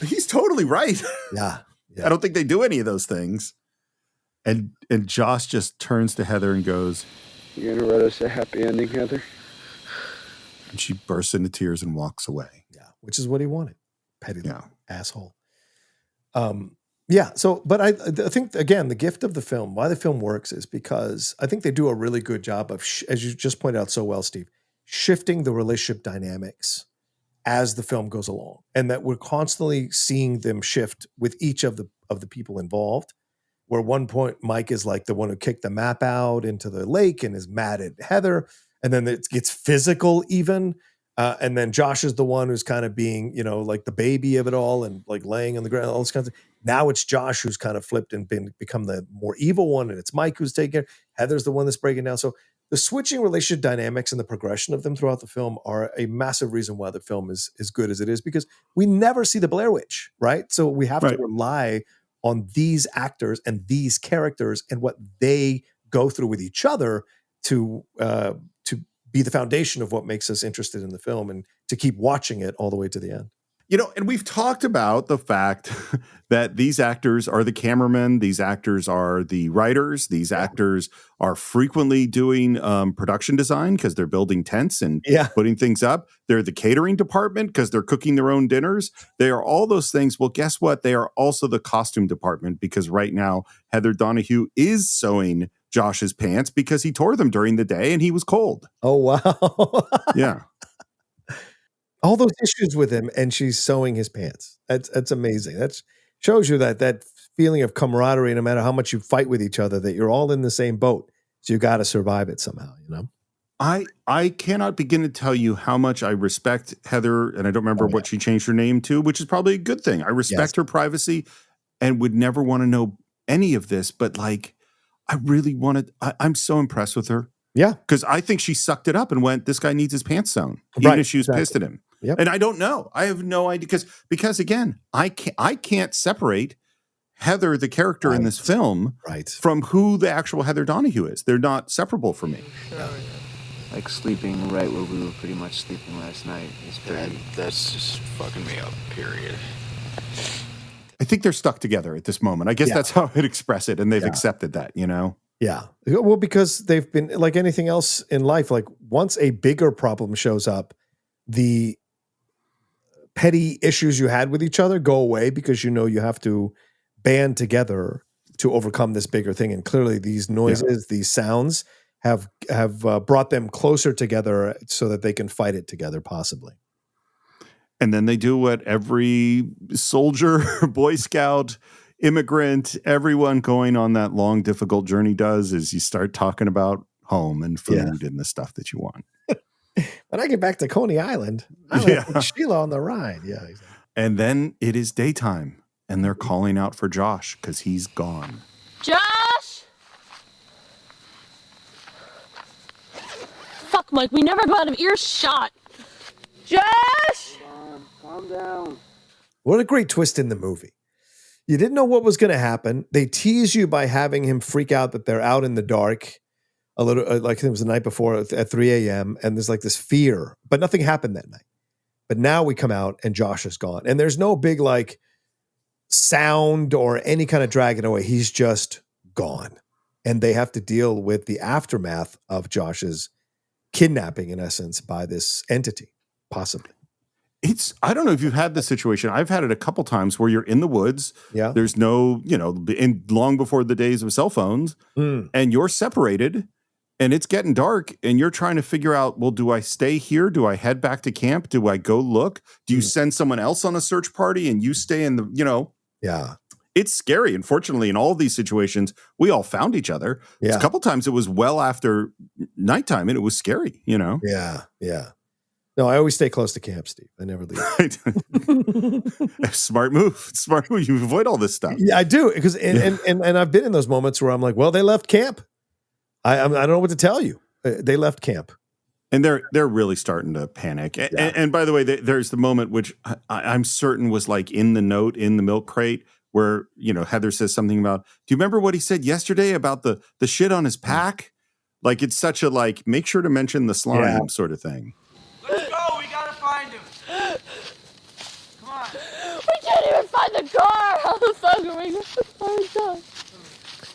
Speaker 2: He's totally right.
Speaker 3: Yeah.
Speaker 2: I don't think they do any of those things. And Josh just turns to Heather and goes,
Speaker 4: "You gonna write us a happy ending, Heather?"
Speaker 2: And she bursts into tears and walks away.
Speaker 3: Yeah, which is what he wanted. Petty little asshole. So, but I think, again, the gift of the film, why the film works is because I think they do a really good job of, as you just pointed out so well, Steve, shifting the relationship dynamics as the film goes along. And that we're constantly seeing them shift with each of the people involved. Where at one point Mike is like the one who kicked the map out into the lake and is mad at Heather. And then it gets physical even. And then Josh is the one who's kind of being, like the baby of it all and like laying on the ground, all this kinds of. Now it's Josh who's kind of flipped and become the more evil one. And it's Mike who's taking it. Heather's the one that's breaking down. So the switching relationship dynamics and the progression of them throughout the film are a massive reason why the film is as good as it is, because we never see the Blair Witch, right? So we have to rely on these actors and these characters and what they go through with each other to be the foundation of what makes us interested in the film and to keep watching it all the way to the end.
Speaker 2: And we've talked about the fact that these actors are the cameramen, these actors are the writers, these actors are frequently doing production design because they're building tents and putting things up. They're the catering department because they're cooking their own dinners. They are all those things. Well, guess what? They are also the costume department because right now Heather Donahue is sewing Josh's pants because he tore them during the day and he was cold.
Speaker 3: Oh, wow.
Speaker 2: Yeah.
Speaker 3: All those issues with him, and she's sewing his pants. That's amazing. That shows you that feeling of camaraderie, no matter how much you fight with each other, that you're all in the same boat. So you got to survive it somehow,
Speaker 2: I cannot begin to tell you how much I respect Heather, and I don't remember what she changed her name to, which is probably a good thing. I respect her privacy and would never want to know any of this, but like, I really wanted, I'm so impressed with her.
Speaker 3: Yeah.
Speaker 2: Because I think she sucked it up and went, this guy needs his pants sewn, even if she was pissed at him.
Speaker 3: Yep.
Speaker 2: And I don't know. I have no idea because again, I can't separate Heather, the character in this film, from who the actual Heather Donahue is. They're not separable for me.
Speaker 7: Like sleeping right where we were pretty much sleeping last night.
Speaker 4: That's just fucking me up, period.
Speaker 2: I think they're stuck together at this moment. I guess that's how I'd express it, and they've accepted that,
Speaker 3: Yeah. Well, because they've been like anything else in life, like once a bigger problem shows up, the petty issues you had with each other go away because you have to band together to overcome this bigger thing. And clearly these noises, these sounds have brought them closer together so that they can fight it together, possibly.
Speaker 2: And then they do what every soldier, Boy Scout, immigrant, everyone going on that long, difficult journey does, is you start talking about home and food and the stuff that you want.
Speaker 3: When I get back to Coney Island, I want Sheila on the ride. Yeah, exactly.
Speaker 2: And then it is daytime, and they're calling out for Josh because he's gone.
Speaker 1: Josh! Fuck, Mike, we never got him earshot. Josh!
Speaker 4: Calm down.
Speaker 3: What a great twist in the movie. You didn't know what was going to happen. They tease you by having him freak out that they're out in the dark a little, like it was the night before at 3 a.m. And there's like this fear, but nothing happened that night. But now we come out and Josh is gone. And there's no big like sound or any kind of dragging away. He's just gone. And they have to deal with the aftermath of Josh's kidnapping, in essence, by this entity, possibly.
Speaker 2: I don't know if you've had this situation. I've had it a couple times where you're in the woods.
Speaker 3: Yeah.
Speaker 2: There's no, long before the days of cell phones, and you're separated and it's getting dark and you're trying to figure out, well, do I stay here? Do I head back to camp? Do I go look? Do you send someone else on a search party and you stay in the,
Speaker 3: Yeah.
Speaker 2: It's scary. Unfortunately, in all of these situations, we all found each other.
Speaker 3: Yeah.
Speaker 2: A couple times it was well after nighttime and it was scary,
Speaker 3: Yeah. Yeah. No, I always stay close to camp, Steve. I never leave.
Speaker 2: Smart move. Smart move. You avoid all this stuff.
Speaker 3: Yeah, I do. Because and I've been in those moments where I'm like, well, they left camp. I don't know what to tell you. They left camp.
Speaker 2: And they're really starting to panic. Yeah. And by the way, there's the moment which I'm certain was like in the note in the milk crate where, Heather says something about, do you remember what he said yesterday about the shit on his pack? Like, it's such a make sure to mention the slime sort of thing.
Speaker 5: Let's go. We gotta find him. Come on.
Speaker 1: We can't even find the car. How the fuck are we going to find the car?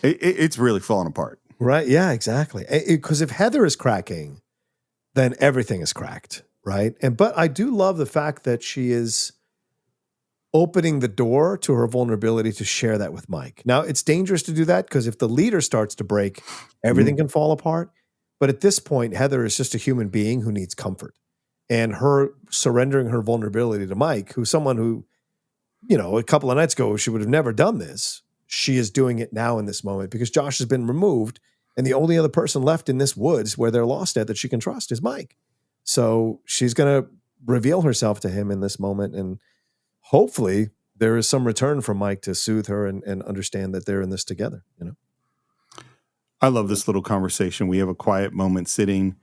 Speaker 2: It's really falling apart.
Speaker 3: Right. Yeah, exactly. Because if Heather is cracking, then everything is cracked. Right. But I do love the fact that she is opening the door to her vulnerability to share that with Mike. Now, it's dangerous to do that because if the leader starts to break, everything can fall apart. But at this point, Heather is just a human being who needs comfort. And her surrendering her vulnerability to Mike, who's someone who, a couple of nights ago, she would have never done this. She is doing it now in this moment because Josh has been removed. And the only other person left in this woods where they're lost at that she can trust is Mike. So she's going to reveal herself to him in this moment. And hopefully there is some return from Mike to soothe her and understand that they're in this together,
Speaker 2: I love this little conversation. We have a quiet moment sitting.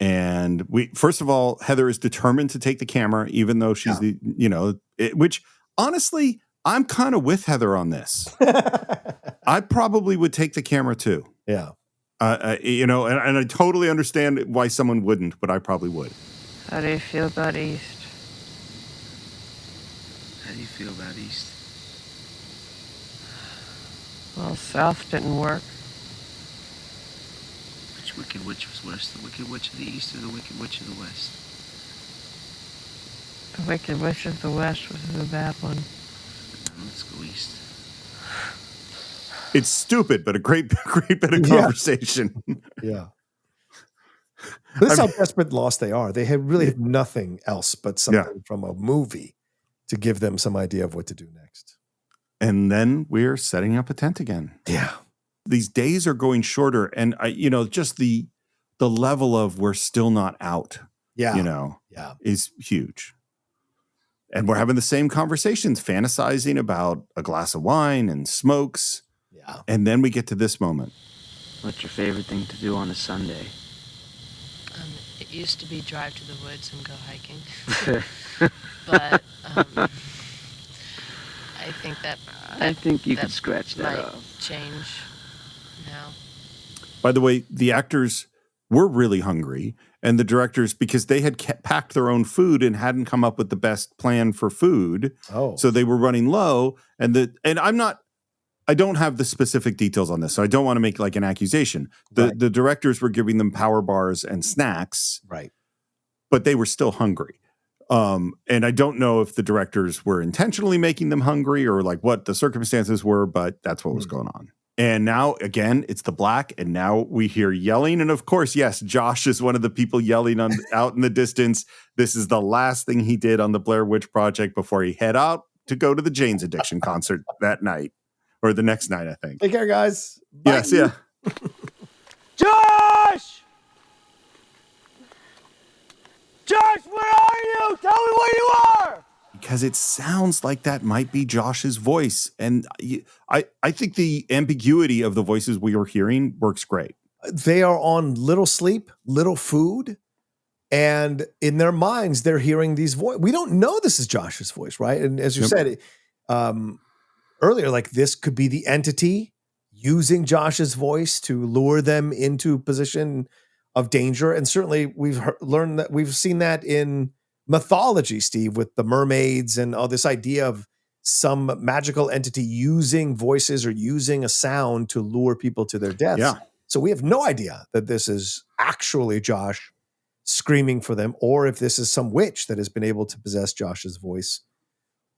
Speaker 2: And first of all, Heather is determined to take the camera, even though she's which honestly, I'm kind of with Heather on this. I probably would take the camera too.
Speaker 3: Yeah.
Speaker 2: And I totally understand why someone wouldn't, but I probably would.
Speaker 8: How do you feel about East?
Speaker 7: How do you feel about East?
Speaker 8: Well, South didn't work.
Speaker 7: Which Wicked Witch was worse, the Wicked Witch of the East or the Wicked Witch of the West?
Speaker 8: The Wicked Witch of the West was the bad one.
Speaker 7: Let's go East.
Speaker 2: It's stupid, but a great bit of conversation.
Speaker 3: Yeah. This is how desperate lost they are. They really have nothing else but something from a movie to give them some idea of what to do next.
Speaker 2: And then we're setting up a tent again.
Speaker 3: Yeah.
Speaker 2: These days are going shorter, and just the level of we're still not out.
Speaker 3: Yeah.
Speaker 2: Is huge. And we're having the same conversations, fantasizing about a glass of wine and smokes.
Speaker 3: Yeah.
Speaker 2: And then we get to this moment.
Speaker 7: What's your favorite thing to do on a Sunday?
Speaker 6: It used to be drive to the woods and go hiking. But I think
Speaker 7: you could scratch that
Speaker 6: might
Speaker 7: off.
Speaker 6: change now.
Speaker 2: By the way, the actors were really hungry, and the directors, because they had packed their own food and hadn't come up with the best plan for food.
Speaker 3: Oh.
Speaker 2: So they were running low, and I don't have the specific details on this, so I don't want to make like an accusation. The directors were giving them power bars and snacks.
Speaker 3: Right.
Speaker 2: But they were still hungry. And I don't know if the directors were intentionally making them hungry or like what the circumstances were, but that's what was going on. And now, again, it's the black, and now we hear yelling. And of course, yes, Josh is one of the people yelling out in the distance. This is the last thing he did on the Blair Witch Project before he head out to go to the Jane's Addiction concert that night. Or the next night, I think.
Speaker 3: Take care, guys. Bye.
Speaker 2: Yes, yeah.
Speaker 5: Josh! Josh, where are you? Tell me where you are!
Speaker 2: Because it sounds like that might be Josh's voice. And I think the ambiguity of the voices we were hearing works great.
Speaker 3: They are on little sleep, little food, and in their minds, they're hearing these voices. We don't know this is Josh's voice, right? And as you said, earlier, like this could be the entity using Josh's voice to lure them into a position of danger. And certainly we've learned that we've seen that in mythology, Steve, with the mermaids and all this idea of some magical entity using voices or using a sound to lure people to their deaths.
Speaker 2: Yeah.
Speaker 3: So we have no idea that this is actually Josh screaming for them, or if this is some witch that has been able to possess Josh's voice,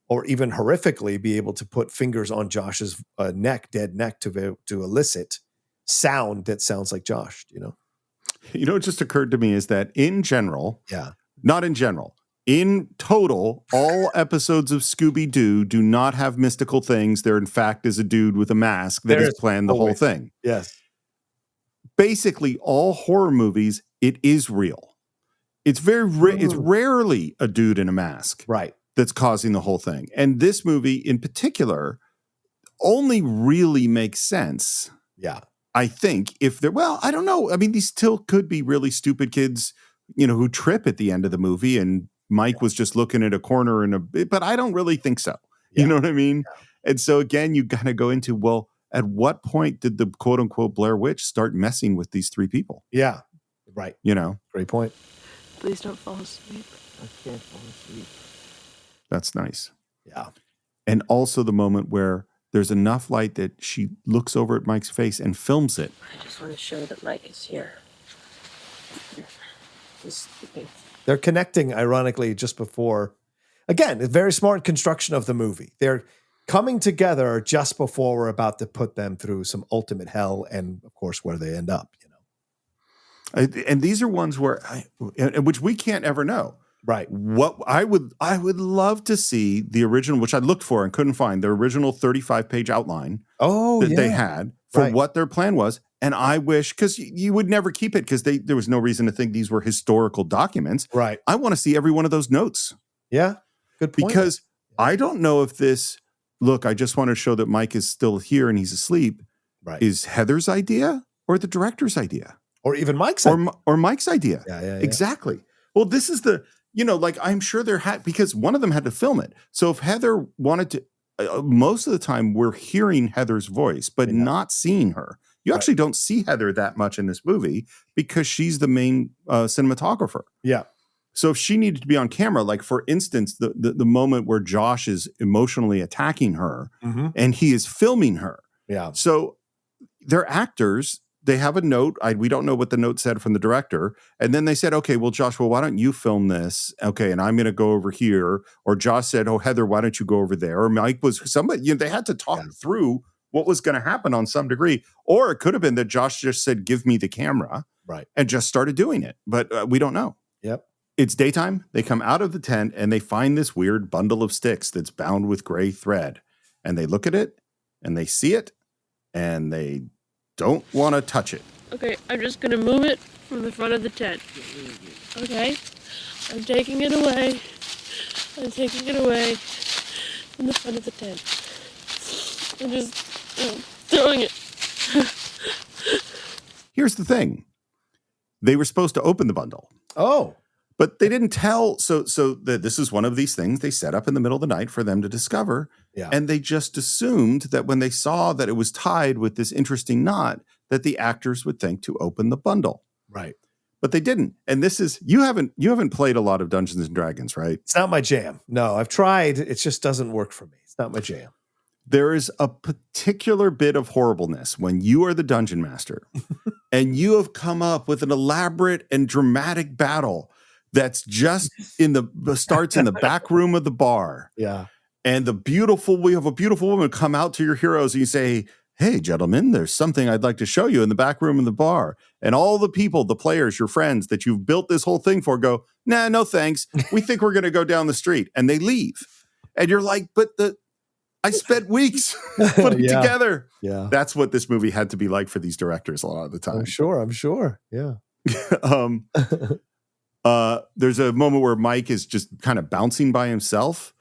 Speaker 3: or even horrifically be able to put fingers on Josh's dead neck to elicit sound that sounds like Josh,
Speaker 2: What just occurred to me is that in general, not in general, in total, all episodes of Scooby-Doo do not have mystical things. There, in fact, is a dude with a mask that has planned the whole thing.
Speaker 3: Yes.
Speaker 2: Basically, all horror movies, it is real. It's it's rarely a dude in a mask.
Speaker 3: Right.
Speaker 2: That's causing the whole thing. And this movie in particular only really makes sense.
Speaker 3: Yeah.
Speaker 2: I think if they're, I don't know. I mean, these still could be really stupid kids, who trip at the end of the movie, and Mike was just looking at a corner but I don't really think so.
Speaker 3: Yeah.
Speaker 2: You know what I mean?
Speaker 3: Yeah.
Speaker 2: And so again, you got to go into, at what point did the quote unquote Blair Witch start messing with these three people?
Speaker 3: Yeah. Right. Great point.
Speaker 6: Please don't fall asleep.
Speaker 7: I can't fall asleep.
Speaker 2: That's nice.
Speaker 3: Yeah.
Speaker 2: And also the moment where there's enough light that she looks over at Mike's face and films it.
Speaker 6: I just want to show that Mike is here. He's sleeping.
Speaker 3: They're connecting, ironically, just before. Again, a very smart construction of the movie. They're coming together just before we're about to put them through some ultimate hell, and of course, where they end up.
Speaker 2: And these are ones which we can't ever know.
Speaker 3: Right.
Speaker 2: What I would love to see the original, which I looked for and couldn't find, the original 35-page outline that they had for what their plan was. And I wish, because you would never keep it because there was no reason to think these were historical documents.
Speaker 3: Right.
Speaker 2: I want to see every one of those notes.
Speaker 3: Yeah. Good point.
Speaker 2: Because I don't know if I just want to show that Mike is still here and he's asleep.
Speaker 3: Right.
Speaker 2: Is Heather's idea or the director's idea?
Speaker 3: Or even Mike's idea.
Speaker 2: Or Mike's idea.
Speaker 3: Yeah.
Speaker 2: Exactly. Well, this is I'm sure because one of them had to film it. So if Heather wanted to, most of the time we're hearing Heather's voice, but not seeing her. You actually don't see Heather that much in this movie because she's the main cinematographer.
Speaker 3: Yeah.
Speaker 2: So if she needed to be on camera, like for instance, the moment where Josh is emotionally attacking her and he is filming her.
Speaker 3: Yeah.
Speaker 2: So they're actors. They have a note. We don't know what the note said from the director. And then they said, okay, well, Joshua, why don't you film this? Okay. And I'm going to go over here. Or Josh said, oh, Heather, why don't you go over there? Or Mike was somebody, they had to talk through what was going to happen on some degree. Or it could have been that Josh just said, give me the camera.
Speaker 3: Right.
Speaker 2: And just started doing it. But we don't know.
Speaker 3: Yep.
Speaker 2: It's daytime. They come out of the tent and they find this weird bundle of sticks that's bound with gray thread. And they look at it and they see it and they don't want to touch it.
Speaker 1: Okay, I'm just going to move it from the front of the tent. Okay? I'm taking it away. I'm taking it away from the front of the tent. I'm just throwing it.
Speaker 2: Here's the thing. They were supposed to open the bundle.
Speaker 3: Oh.
Speaker 2: But they didn't tell. So this is one of these things they set up in the middle of the night for them to discover.
Speaker 3: Yeah.
Speaker 2: And they just assumed that when they saw that it was tied with this interesting knot, that the actors would think to open the bundle.
Speaker 3: Right.
Speaker 2: But they didn't. And this is, you haven't played a lot of Dungeons and Dragons, right?
Speaker 3: It's not my jam. No, I've tried. It just doesn't work for me. It's not my jam.
Speaker 2: There is a particular bit of horribleness when you are the dungeon master and you have come up with an elaborate and dramatic battle that's just starts in the back room of the bar.
Speaker 3: Yeah.
Speaker 2: And we have a beautiful woman come out to your heroes and you say, hey, gentlemen, there's something I'd like to show you in the back room of the bar. And all the people, the players, your friends that you've built this whole thing for go, nah, no thanks. We think we're going to go down the street. And they leave. And you're like, but I spent weeks putting it together.
Speaker 3: Yeah.
Speaker 2: That's what this movie had to be like for these directors a lot of the time.
Speaker 3: I'm sure. Yeah.
Speaker 2: There's a moment where Mike is just kind of bouncing by himself.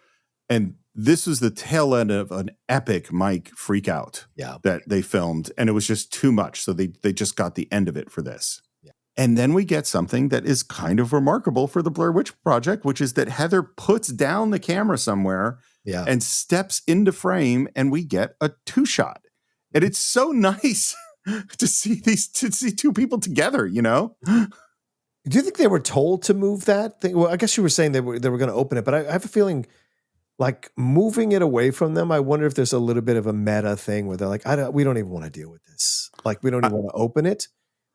Speaker 2: And this was the tail end of an epic Mike freak out that they filmed. And it was just too much. So they just got the end of it for this.
Speaker 3: Yeah.
Speaker 2: And then we get something that is kind of remarkable for the Blair Witch Project, which is that Heather puts down the camera somewhere and steps into frame and we get a 2-shot. And it's so nice to see two people together, you know?
Speaker 3: Do you think they were told to move that thing? Well, I guess you were saying they were going to open it, but I have a feeling like moving it away from them. I wonder if there's a little bit of a meta thing where they're like, we don't even want to deal with this. Like, we don't even want to open it.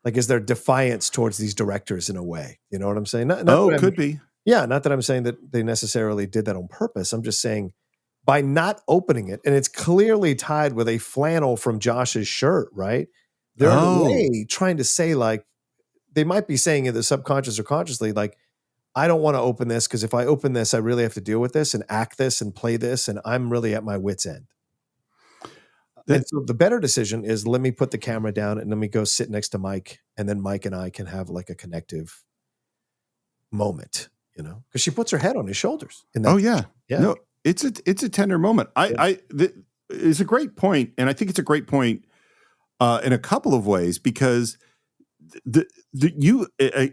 Speaker 3: Like, is there defiance towards these directors in a way? You know what I'm saying?
Speaker 2: It could be.
Speaker 3: Yeah. Not that I'm saying that they necessarily did that on purpose. I'm just saying by not opening it, and it's clearly tied with a flannel from Josh's shirt, right? They're in a way trying to say, like, they might be saying either subconscious or consciously, like, I don't want to open this because if I open this, I really have to deal with this and act this and play this, and I'm really at my wit's end. And so the better decision is let me put the camera down and let me go sit next to Mike, and then Mike and I can have like a connective moment, you know, because she puts her head on his shoulders.
Speaker 2: Yeah. No, it's a tender moment. It's a great point, and I think it's a great point in a couple of ways because.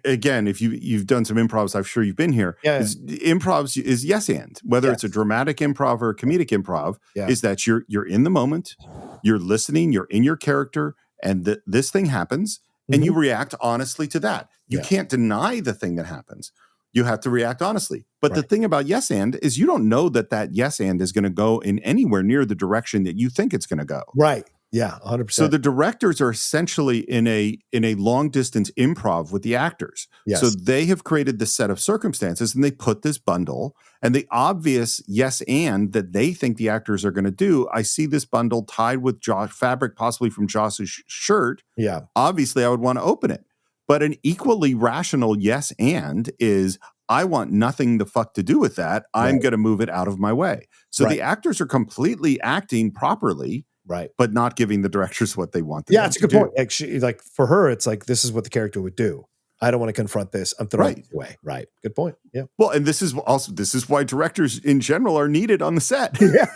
Speaker 2: Again, if you've done some improvs, I'm sure you've been here. Improv is yes and whether it's a dramatic improv or a comedic improv is that you're in the moment, you're listening, you're in your character, and this thing happens, and you react honestly to that. You can't deny the thing that happens. You have to react honestly. But the thing about yes and is you don't know that yes and is going to go in anywhere near the direction that you think it's going to go.
Speaker 3: Right. Yeah, 100%.
Speaker 2: So the directors are essentially in a long distance improv with the actors.
Speaker 3: Yes.
Speaker 2: So they have created this set of circumstances and they put this bundle and the obvious yes and that they think the actors are going to do. I see this bundle tied with fabric, possibly from Josh's shirt.
Speaker 3: Yeah.
Speaker 2: Obviously, I would want to open it. But an equally rational yes and is I want nothing the fuck to do with that. I'm going to move it out of my way. So the actors are completely acting properly.
Speaker 3: Right.
Speaker 2: But not giving the directors what they want.
Speaker 3: It's a good point. Actually, like for her, it's like, this is what the character would do. I don't want to confront this. I'm throwing it away. Right. Good point. Yeah.
Speaker 2: Well, and this is why directors in general are needed on the set.
Speaker 3: Yeah.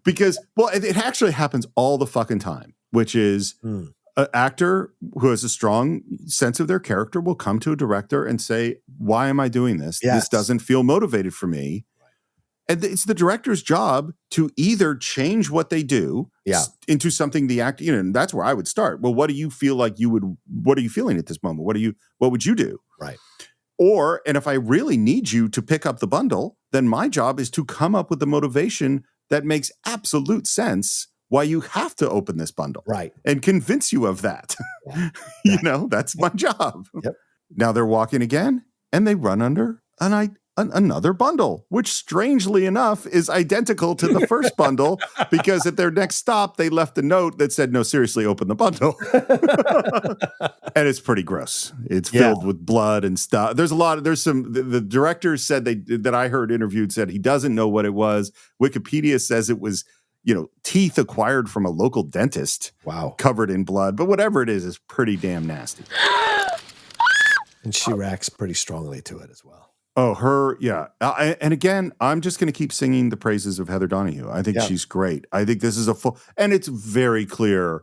Speaker 2: Because, it actually happens all the fucking time, which is an actor who has a strong sense of their character will come to a director and say, why am I doing this?
Speaker 3: Yes.
Speaker 2: This doesn't feel motivated for me. And it's the director's job to either change what they do into something the act, and that's where I would start. Well, what do you feel like what are you feeling at this moment? What would you do?
Speaker 3: Right.
Speaker 2: And if I really need you to pick up the bundle, then my job is to come up with the motivation that makes absolute sense why you have to open this bundle.
Speaker 3: Right.
Speaker 2: And convince you of that.
Speaker 3: Yeah.
Speaker 2: That's my job.
Speaker 3: Yep.
Speaker 2: Now they're walking again and they run under another bundle, which strangely enough is identical to the first bundle because at their next stop, they left a note that said, no, seriously, open the bundle. And it's pretty gross. It's filled with blood and stuff. The director said that I heard interviewed said he doesn't know what it was. Wikipedia says it was, teeth acquired from a local dentist.
Speaker 3: Wow.
Speaker 2: Covered in blood. But whatever it is pretty damn nasty.
Speaker 3: And she reacts pretty strongly to it as well.
Speaker 2: Oh, her, yeah. And again, I'm just going to keep singing the praises of Heather Donahue. I think she's great. I think this is and it's very clear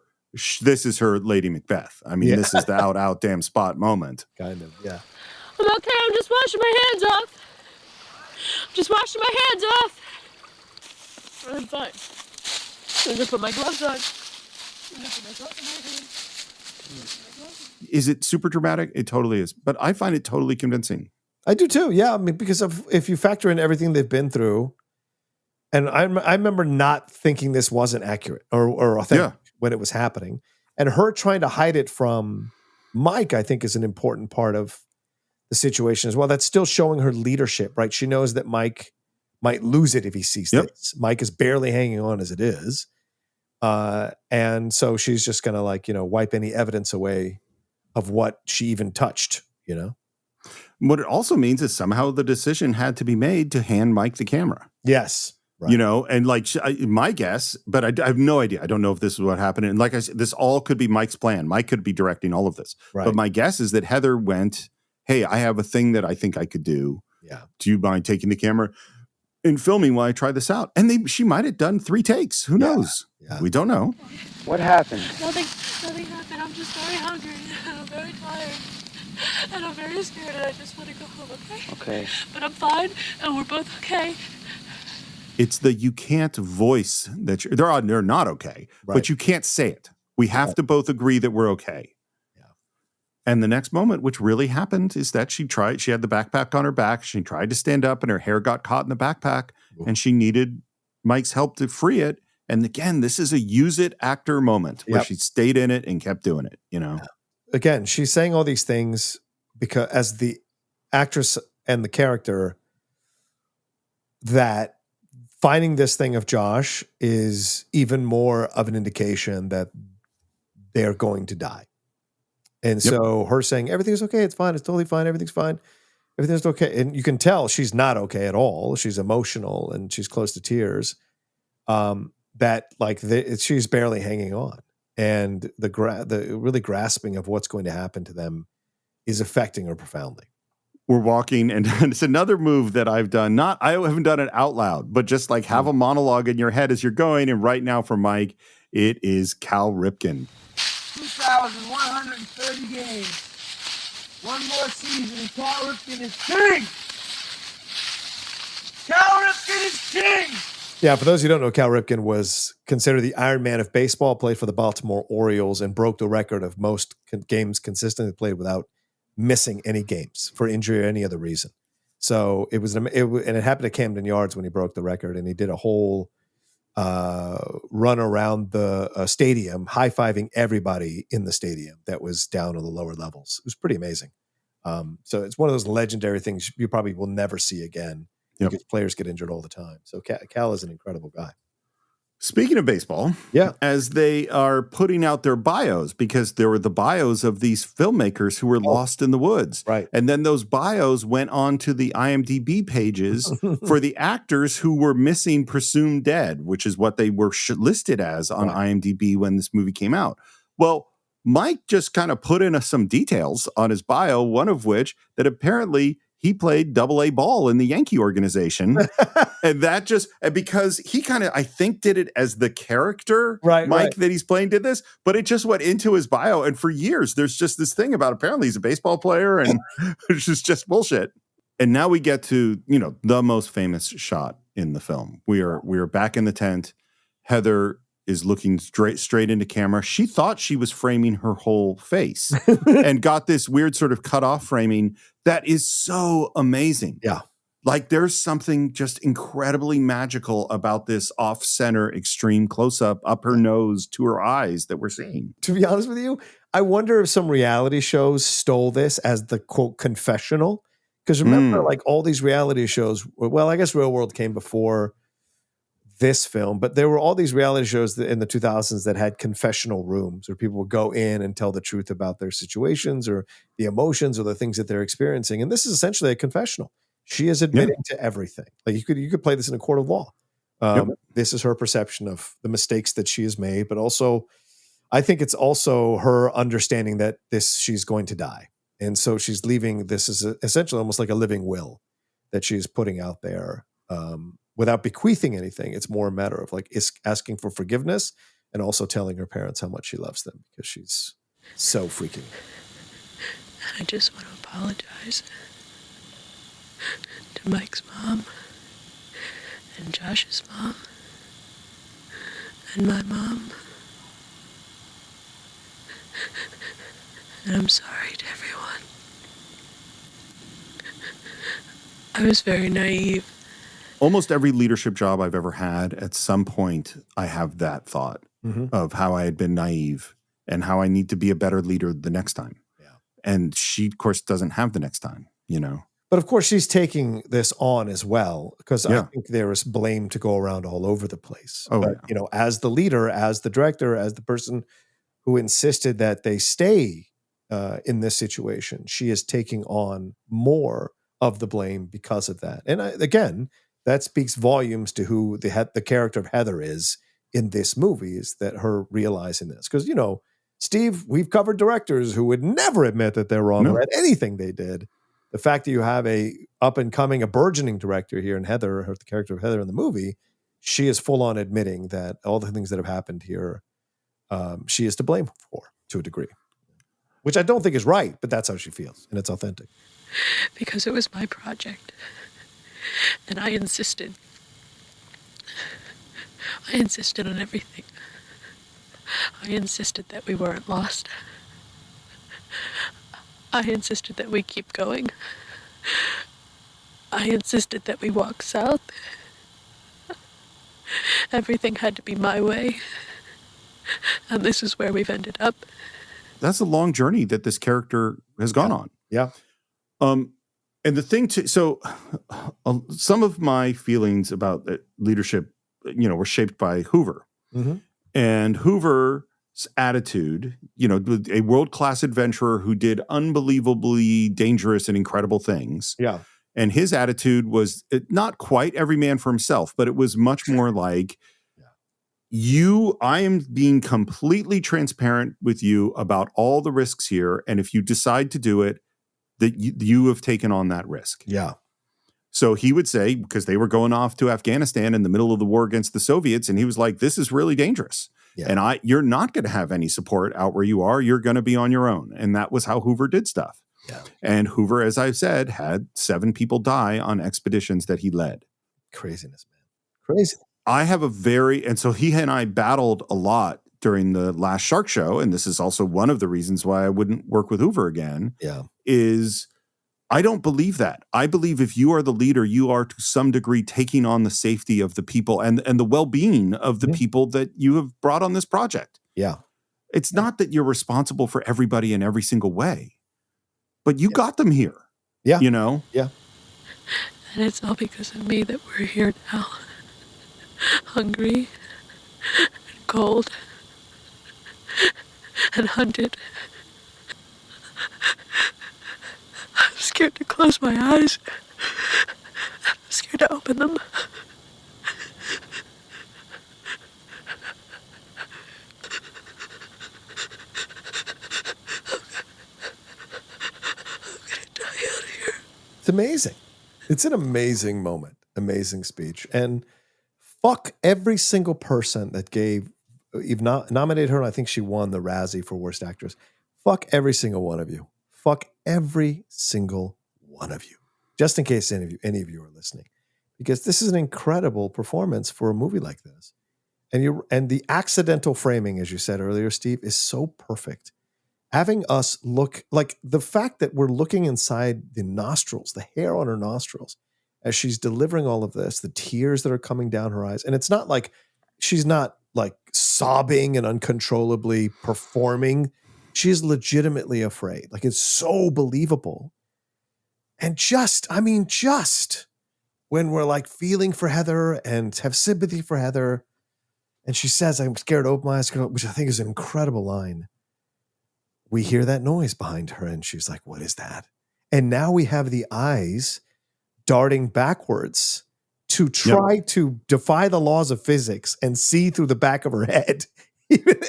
Speaker 2: this is her Lady Macbeth. I mean, this is the out damn spot moment.
Speaker 3: Kind of, yeah.
Speaker 1: I'm okay. I'm just washing my hands off. I'm fine. I'm going to put my gloves on.
Speaker 2: Is it super dramatic? It totally is. But I find it totally convincing.
Speaker 3: I do too. Yeah. I mean, because if you factor in everything they've been through, and I remember not thinking this wasn't accurate or authentic when it was happening, and her trying to hide it from Mike, I think is an important part of the situation as well. That's still showing her leadership, right? She knows that Mike might lose it if he sees this. Mike is barely hanging on as it is. And so she's just going to wipe any evidence away of what she even touched,
Speaker 2: What it also means is somehow the decision had to be made to hand Mike the camera.
Speaker 3: Yes. Right.
Speaker 2: And my guess, but I have no idea. I don't know if this is what happened. And like I said, this all could be Mike's plan. Mike could be directing all of this.
Speaker 3: Right.
Speaker 2: But my guess is that Heather went, hey, I have a thing that I think I could do.
Speaker 3: Yeah.
Speaker 2: Do you mind taking the camera and filming while I try this out? And she might have done 3 takes. Who knows?
Speaker 3: Yeah.
Speaker 2: We don't know.
Speaker 4: What happened?
Speaker 1: Nothing happened. I'm just very hungry. I'm very tired. And I'm very scared and I just want to go home, okay?
Speaker 4: Okay.
Speaker 1: But I'm fine and we're both okay.
Speaker 2: It's you can't voice that they're not okay, but you can't say it. We have to both agree that we're okay.
Speaker 3: Yeah.
Speaker 2: And the next moment, which really happened, is that she had the backpack on her back. She tried to stand up and her hair got caught in the backpack and she needed Mike's help to free it. And again, this is a use it actor moment where she stayed in it and kept doing it, Yeah.
Speaker 3: Again, she's saying all these things because as the actress and the character, that finding this thing of Josh is even more of an indication that they're going to die. And so her saying, everything's okay, it's fine, it's totally fine, everything's fine, everything's okay. And you can tell she's not okay at all. She's emotional and she's close to tears. She's barely hanging on. And the really grasping of what's going to happen to them is affecting her profoundly.
Speaker 2: We're walking, and it's another move that I've done. I haven't done it out loud, but just have a monologue in your head as you're going. And right now for Mike, it is Cal Ripken.
Speaker 5: 2,130 games. One more season, and Cal Ripken is king! Cal Ripken is king!
Speaker 3: Yeah, for those who don't know, Cal Ripken was considered the Iron Man of baseball, played for the Baltimore Orioles, and broke the record of most games consistently played without missing any games for injury or any other reason. So it happened at Camden Yards when he broke the record, and he did a whole run around the stadium, high-fiving everybody in the stadium that was down on the lower levels. It was pretty amazing. So it's one of those legendary things you probably will never see again. Because players get injured all the time. So Cal is an incredible guy.
Speaker 2: Speaking of baseball, as they are putting out their bios, because there were the bios of these filmmakers who were lost in the woods.
Speaker 3: Right.
Speaker 2: And then those bios went on to the IMDb pages for the actors who were missing, presumed dead, which is what they were listed as on IMDb when this movie came out. Well, Mike just kind of put in some details on his bio, one of which that apparently he played AA ball in the Yankee organization. And because he kind of, I think, did it as the character, Mike, that he's playing did this, but it just went into his bio. And for years, there's just this thing about apparently he's a baseball player and it's just bullshit. And now we get to, the most famous shot in the film. We are back in the tent. Heather is looking straight into camera. She thought she was framing her whole face and got this weird sort of cut off framing that is so amazing.
Speaker 3: Yeah.
Speaker 2: Like there's something just incredibly magical about this off-center extreme close-up up her nose to her eyes that we're seeing.
Speaker 3: To be honest with you, I wonder if some reality shows stole this as the quote confessional. Because remember, like all these reality shows, well, I guess Real World came before this film, but there were all these reality shows in the 2000s that had confessional rooms where people would go in and tell the truth about their situations or the emotions or the things that they're experiencing. And this is essentially a confessional. She is admitting to everything. Like you could play this in a court of law. This is her perception of the mistakes that she has made, but also I think it's also her understanding that she's going to die. And so she's leaving this is essentially almost like a living will that she's putting out there. Without bequeathing anything, it's more a matter of like asking for forgiveness and also telling her parents how much she loves them because she's so freaking.
Speaker 6: I just want to apologize to Mike's mom and Josh's mom and my mom. And I'm sorry to everyone. I was very naive.
Speaker 2: Almost every leadership job I've ever had, at some point, I have that thought of how I had been naive and how I need to be a better leader the next time. Yeah. And she, of course, doesn't have the next time, you know.
Speaker 3: But of course, she's taking this on as well because I think there is blame to go around all over the place.
Speaker 2: Oh,
Speaker 3: but, you know, as the leader, as the director, as the person who insisted that they stay in this situation, she is taking on more of the blame because of that. And again, that speaks volumes to who the character of Heather is in this movie, is that her realizing this. Because, you know, Steve, we've covered directors who would never admit that they're wrong or at anything they did. The fact that you have a burgeoning director here in Heather, the character of Heather in the movie, she is full on admitting that all the things that have happened here, she is to blame for to a degree. Which I don't think is right, but that's how she feels, and it's authentic.
Speaker 6: Because it was my project. And I insisted. I insisted on everything. I insisted that we weren't lost. I insisted that we keep going. I insisted that we walk south. Everything had to be my way. And this is where we've ended up.
Speaker 2: That's a long journey that this character has gone on.
Speaker 3: Yeah.
Speaker 2: And the thing some of my feelings about leadership, you know, were shaped by Hoover. And Hoover's attitude, you know, a world-class adventurer who did unbelievably dangerous and incredible things.
Speaker 3: Yeah.
Speaker 2: And his attitude was not quite every man for himself, but it was much more like, I am being completely transparent with you about all the risks here. And if you decide to do it, that you have taken on that risk.
Speaker 3: Yeah.
Speaker 2: So he would say, because they were going off to Afghanistan in the middle of the war against the Soviets, and he was like, this is really dangerous. Yeah. And you're not going to have any support out where you are. You're going to be on your own. And that was how Hoover did stuff.
Speaker 3: Yeah.
Speaker 2: And Hoover, as I've said, had 7 people die on expeditions that he led.
Speaker 3: Craziness, man. Crazy.
Speaker 2: I have and so he and I battled a lot during the last Shark Show, and this is also one of the reasons why I wouldn't work with Hoover again, is I don't believe that. I believe if you are the leader, you are to some degree taking on the safety of the people and the well-being of the people that you have brought on this project.
Speaker 3: Yeah.
Speaker 2: It's not that you're responsible for everybody in every single way, but you got them here.
Speaker 3: Yeah.
Speaker 2: You know?
Speaker 3: Yeah.
Speaker 6: And it's all because of me that we're here now. Hungry and cold and hunted. I'm scared to close my eyes. I'm scared to open them. I'm gonna die out here.
Speaker 3: It's amazing. It's an amazing moment. Amazing speech. And fuck every single person that you've nominated her, and I think she won the Razzie for Worst Actress. Fuck every single one of you. Fuck every single one of you. Just in case any of you are listening. because this is an incredible performance for a movie like this. And the accidental framing, as you said earlier, Steve, is so perfect. Having us look, like the fact that we're looking inside the nostrils, the hair on her nostrils, as she's delivering all of this, the tears that are coming down her eyes. And it's not like she's not like sobbing and uncontrollably performing. She's legitimately afraid. Like, it's so believable. And just when we're like feeling for Heather and have sympathy for Heather, and she says, I'm scared to open my eyes, which I think is an incredible line. We hear that noise behind her, and she's like, what is that? And now we have the eyes darting backwards to try to defy the laws of physics and see through the back of her head,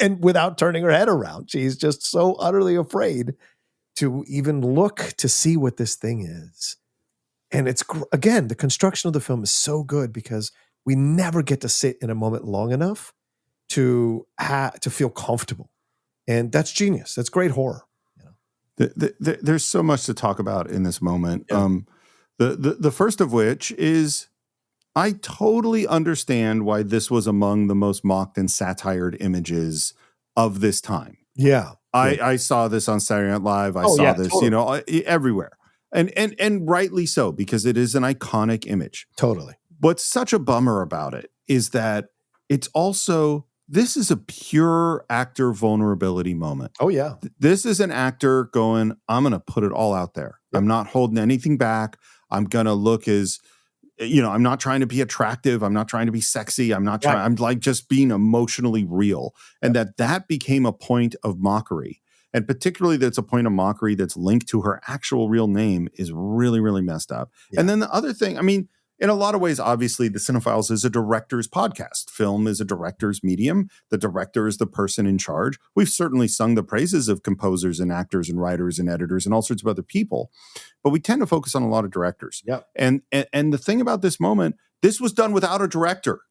Speaker 3: and without turning her head around. She's just so utterly afraid to even look to see what this thing is. And it's, again, the construction of the film is so good because we never get to sit in a moment long enough to feel comfortable. And that's genius. That's great horror.
Speaker 2: There's so much to talk about in this moment. Yeah. The first of which is, I totally understand why this was among the most mocked and satired images of this time.
Speaker 3: Yeah.
Speaker 2: I saw this on Saturday Night Live. I saw this, totally. Everywhere. And rightly so, because it is an iconic image.
Speaker 3: Totally.
Speaker 2: What's such a bummer about it is that it's also, this is a pure actor vulnerability moment.
Speaker 3: Oh, yeah.
Speaker 2: This is an actor going, I'm going to put it all out there. Yep. I'm not holding anything back. I'm going to look as, I'm not trying to be attractive. I'm not trying to be sexy. I'm not trying, I'm like just being emotionally real. And that became a point of mockery. And particularly that's a point of mockery that's linked to her actual real name is really, really messed up. Yeah. And then the other thing, I mean, in a lot of ways, obviously, the Cine-Files is a director's podcast. Film is a director's medium. The director is the person in charge. We've certainly sung the praises of composers and actors and writers and editors and all sorts of other people. But we tend to focus on a lot of directors.
Speaker 3: Yeah.
Speaker 2: And the thing about this moment, this was done without a director.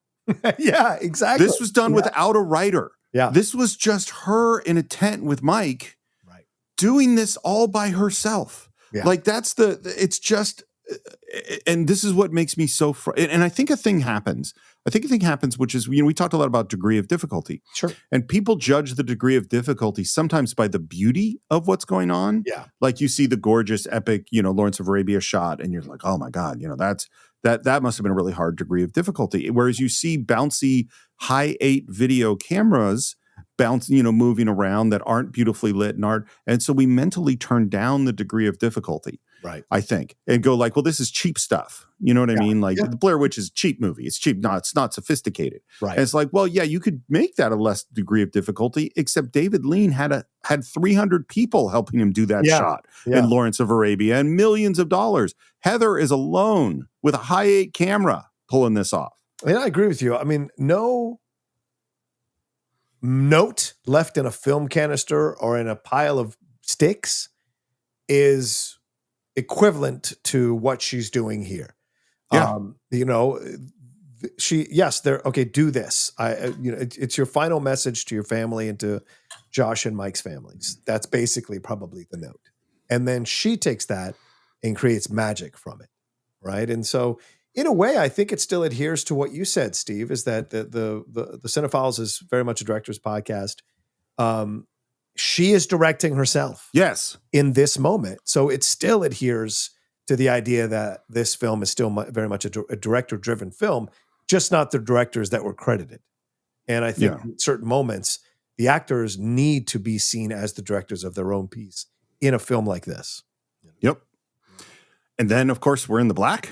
Speaker 3: Yeah, exactly.
Speaker 2: This was done without a writer.
Speaker 3: Yeah.
Speaker 2: This was just her in a tent with Mike doing this all by herself.
Speaker 3: Yeah.
Speaker 2: Like it's just... And this is what makes me so and I think a thing happens. Which is, we talked a lot about degree of difficulty.
Speaker 3: Sure.
Speaker 2: And people judge the degree of difficulty sometimes by the beauty of what's going on.
Speaker 3: Yeah.
Speaker 2: Like you see the gorgeous, epic, Lawrence of Arabia shot, and you're like, oh my God, that must have been a really hard degree of difficulty. Whereas you see bouncy high 8 video cameras moving around that aren't beautifully lit and so we mentally turn down the degree of difficulty.
Speaker 3: Right.
Speaker 2: I think, and go like, well, this is cheap stuff. You know what I mean? Like the Blair Witch is a cheap movie. It's cheap. No, it's not sophisticated.
Speaker 3: Right.
Speaker 2: And it's like, well, yeah, you could make that a less degree of difficulty, except David Lean had 300 people helping him do that shot in Lawrence of Arabia and millions of dollars. Heather is alone with a high 8 camera pulling this off.
Speaker 3: And I agree with you. I mean, no note left in a film canister or in a pile of sticks is equivalent to what she's doing here.
Speaker 2: Yeah.
Speaker 3: Do this. It's your final message to your family and to Josh and Mike's families. That's basically probably the note. And then she takes that and creates magic from it. Right. And so in a way, I think it still adheres to what you said, Steve, is that the Cine-Files is very much a director's podcast. She is directing herself.
Speaker 2: Yes.
Speaker 3: In this moment. So it still adheres to the idea that this film is still very much a director-driven film, just not the directors that were credited. And I think in certain moments, the actors need to be seen as the directors of their own piece in a film like this.
Speaker 2: Yep. And then, of course, we're in the black.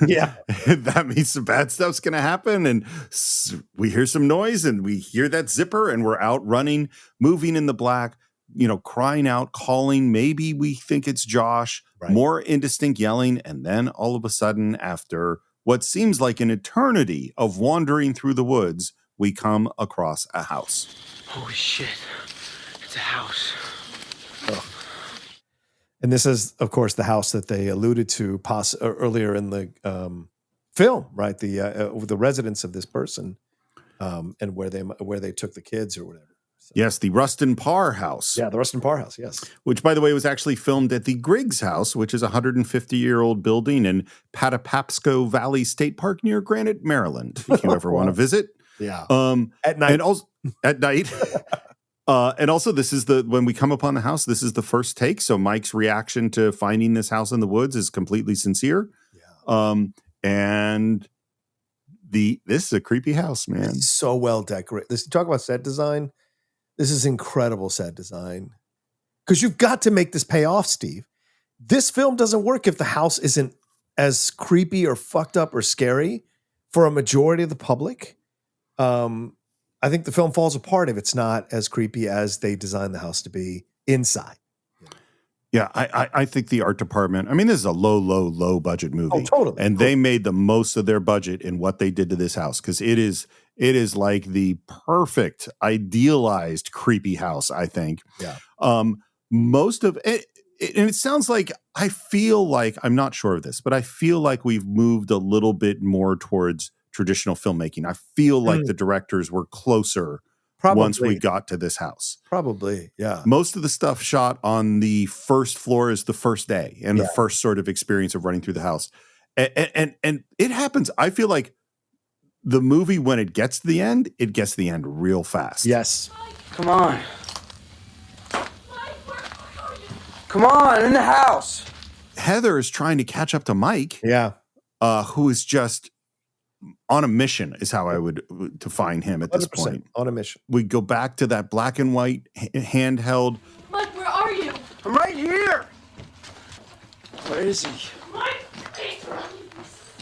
Speaker 3: Yeah.
Speaker 2: That means some bad stuff's going to happen. And we hear some noise and we hear that zipper and we're out running, moving in the black, crying out, calling. Maybe we think it's Josh, more indistinct yelling. And then all of a sudden, after what seems like an eternity of wandering through the woods, we come across a house.
Speaker 7: Holy shit. It's a house.
Speaker 3: Oh. And this is, of course, the house that they alluded to earlier in the film, right? The residence of this person, and where they took the kids or whatever. So.
Speaker 2: Yes, the Rustin Parr house.
Speaker 3: Yeah, the Rustin Parr house, yes.
Speaker 2: Which, by the way, was actually filmed at the Griggs House, which is a 150-year-old building in Patapsco Valley State Park near Granite, Maryland, if you ever want to visit.
Speaker 3: Yeah.
Speaker 2: At night. And also, at night. And also, this is when we come upon the house, this is the first take. So Mike's reaction to finding this house in the woods is completely sincere. Yeah. And this is a creepy house, man.
Speaker 3: It's so well decorated. Talk about set design. This is incredible set design. Because you've got to make this pay off, Steve. This film doesn't work if the house isn't as creepy or fucked up or scary for a majority of the public. I think the film falls apart if it's not as creepy as they designed the house to be inside.
Speaker 2: Yeah, I think the art department, I mean, this is a low budget movie.
Speaker 3: Oh, totally.
Speaker 2: And they made the most of their budget in what they did to this house, because it is like the perfect, idealized creepy house, I think.
Speaker 3: Yeah.
Speaker 2: Most of it, and it sounds like, I feel like, I'm not sure of this, but I feel like we've moved a little bit more towards traditional filmmaking. I feel like the directors were closer once we got to this house.
Speaker 3: Probably, yeah.
Speaker 2: Most of the stuff shot on the first floor is the first day and the first sort of experience of running through the house. And it happens. I feel like the movie, when it gets to the end, it gets to the end real fast.
Speaker 3: Yes.
Speaker 4: Come on. Come on, in the house.
Speaker 2: Heather is trying to catch up to Mike.
Speaker 3: Yeah.
Speaker 2: Who is just on a mission, is how I would define him at this point.
Speaker 3: On a mission.
Speaker 2: We go back to that black and white handheld.
Speaker 1: Mike, where are you?
Speaker 4: I'm right here. Where is he?
Speaker 1: Mike!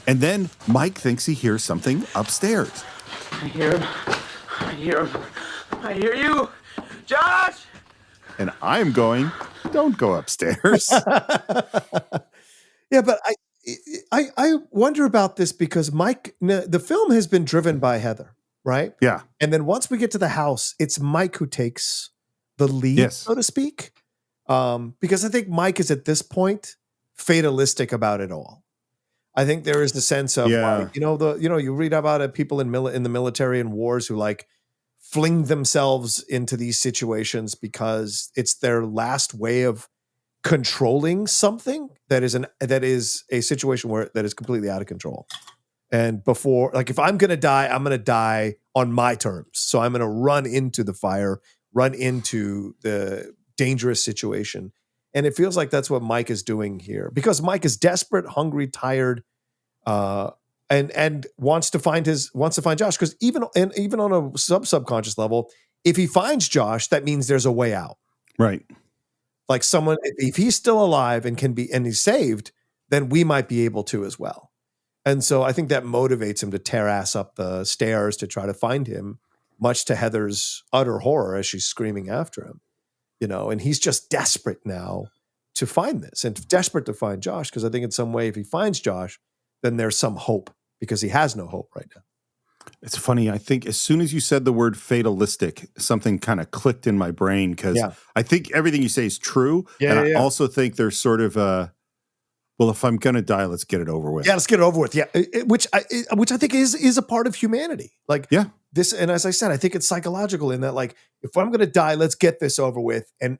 Speaker 2: And then Mike thinks he hears something upstairs.
Speaker 4: I hear him. I hear him. I hear you. Josh!
Speaker 2: And I'm going, don't go upstairs.
Speaker 3: Yeah, but I wonder about this because Mike, the film has been driven by Heather, right?
Speaker 2: Yeah.
Speaker 3: And then once we get to the house, it's Mike who takes the lead, so to speak. Because I think Mike is at this point fatalistic about it all. I think there is the sense of like, you read about it, people in the military and wars who like fling themselves into these situations because it's their last way of controlling something that is a situation that is completely out of control. And before, like, if I'm going to die on my terms. So I'm going to run into the fire, run into the dangerous situation. And it feels like that's what Mike is doing here because Mike is desperate, hungry, tired, and wants to find Josh. Because even on a subconscious level, if he finds Josh, that means there's a way out.
Speaker 2: Right.
Speaker 3: Like someone, if he's still alive and he's saved, then we might be able to as well. And so I think that motivates him to tear ass up the stairs to try to find him, much to Heather's utter horror as she's screaming after him, and he's just desperate now to find this and desperate to find Josh. Cause I think in some way, if he finds Josh, then there's some hope because he has no hope right now.
Speaker 2: It's funny. I think as soon as you said the word fatalistic, something kind of clicked in my brain because I think everything you say is true.
Speaker 3: Yeah,
Speaker 2: and I also think there's sort of well, if I'm going to die, let's get it over with.
Speaker 3: Yeah, let's get it over with. Yeah, which I think is a part of humanity. Like this, and as I said, I think it's psychological in that like, if I'm going to die, let's get this over with. And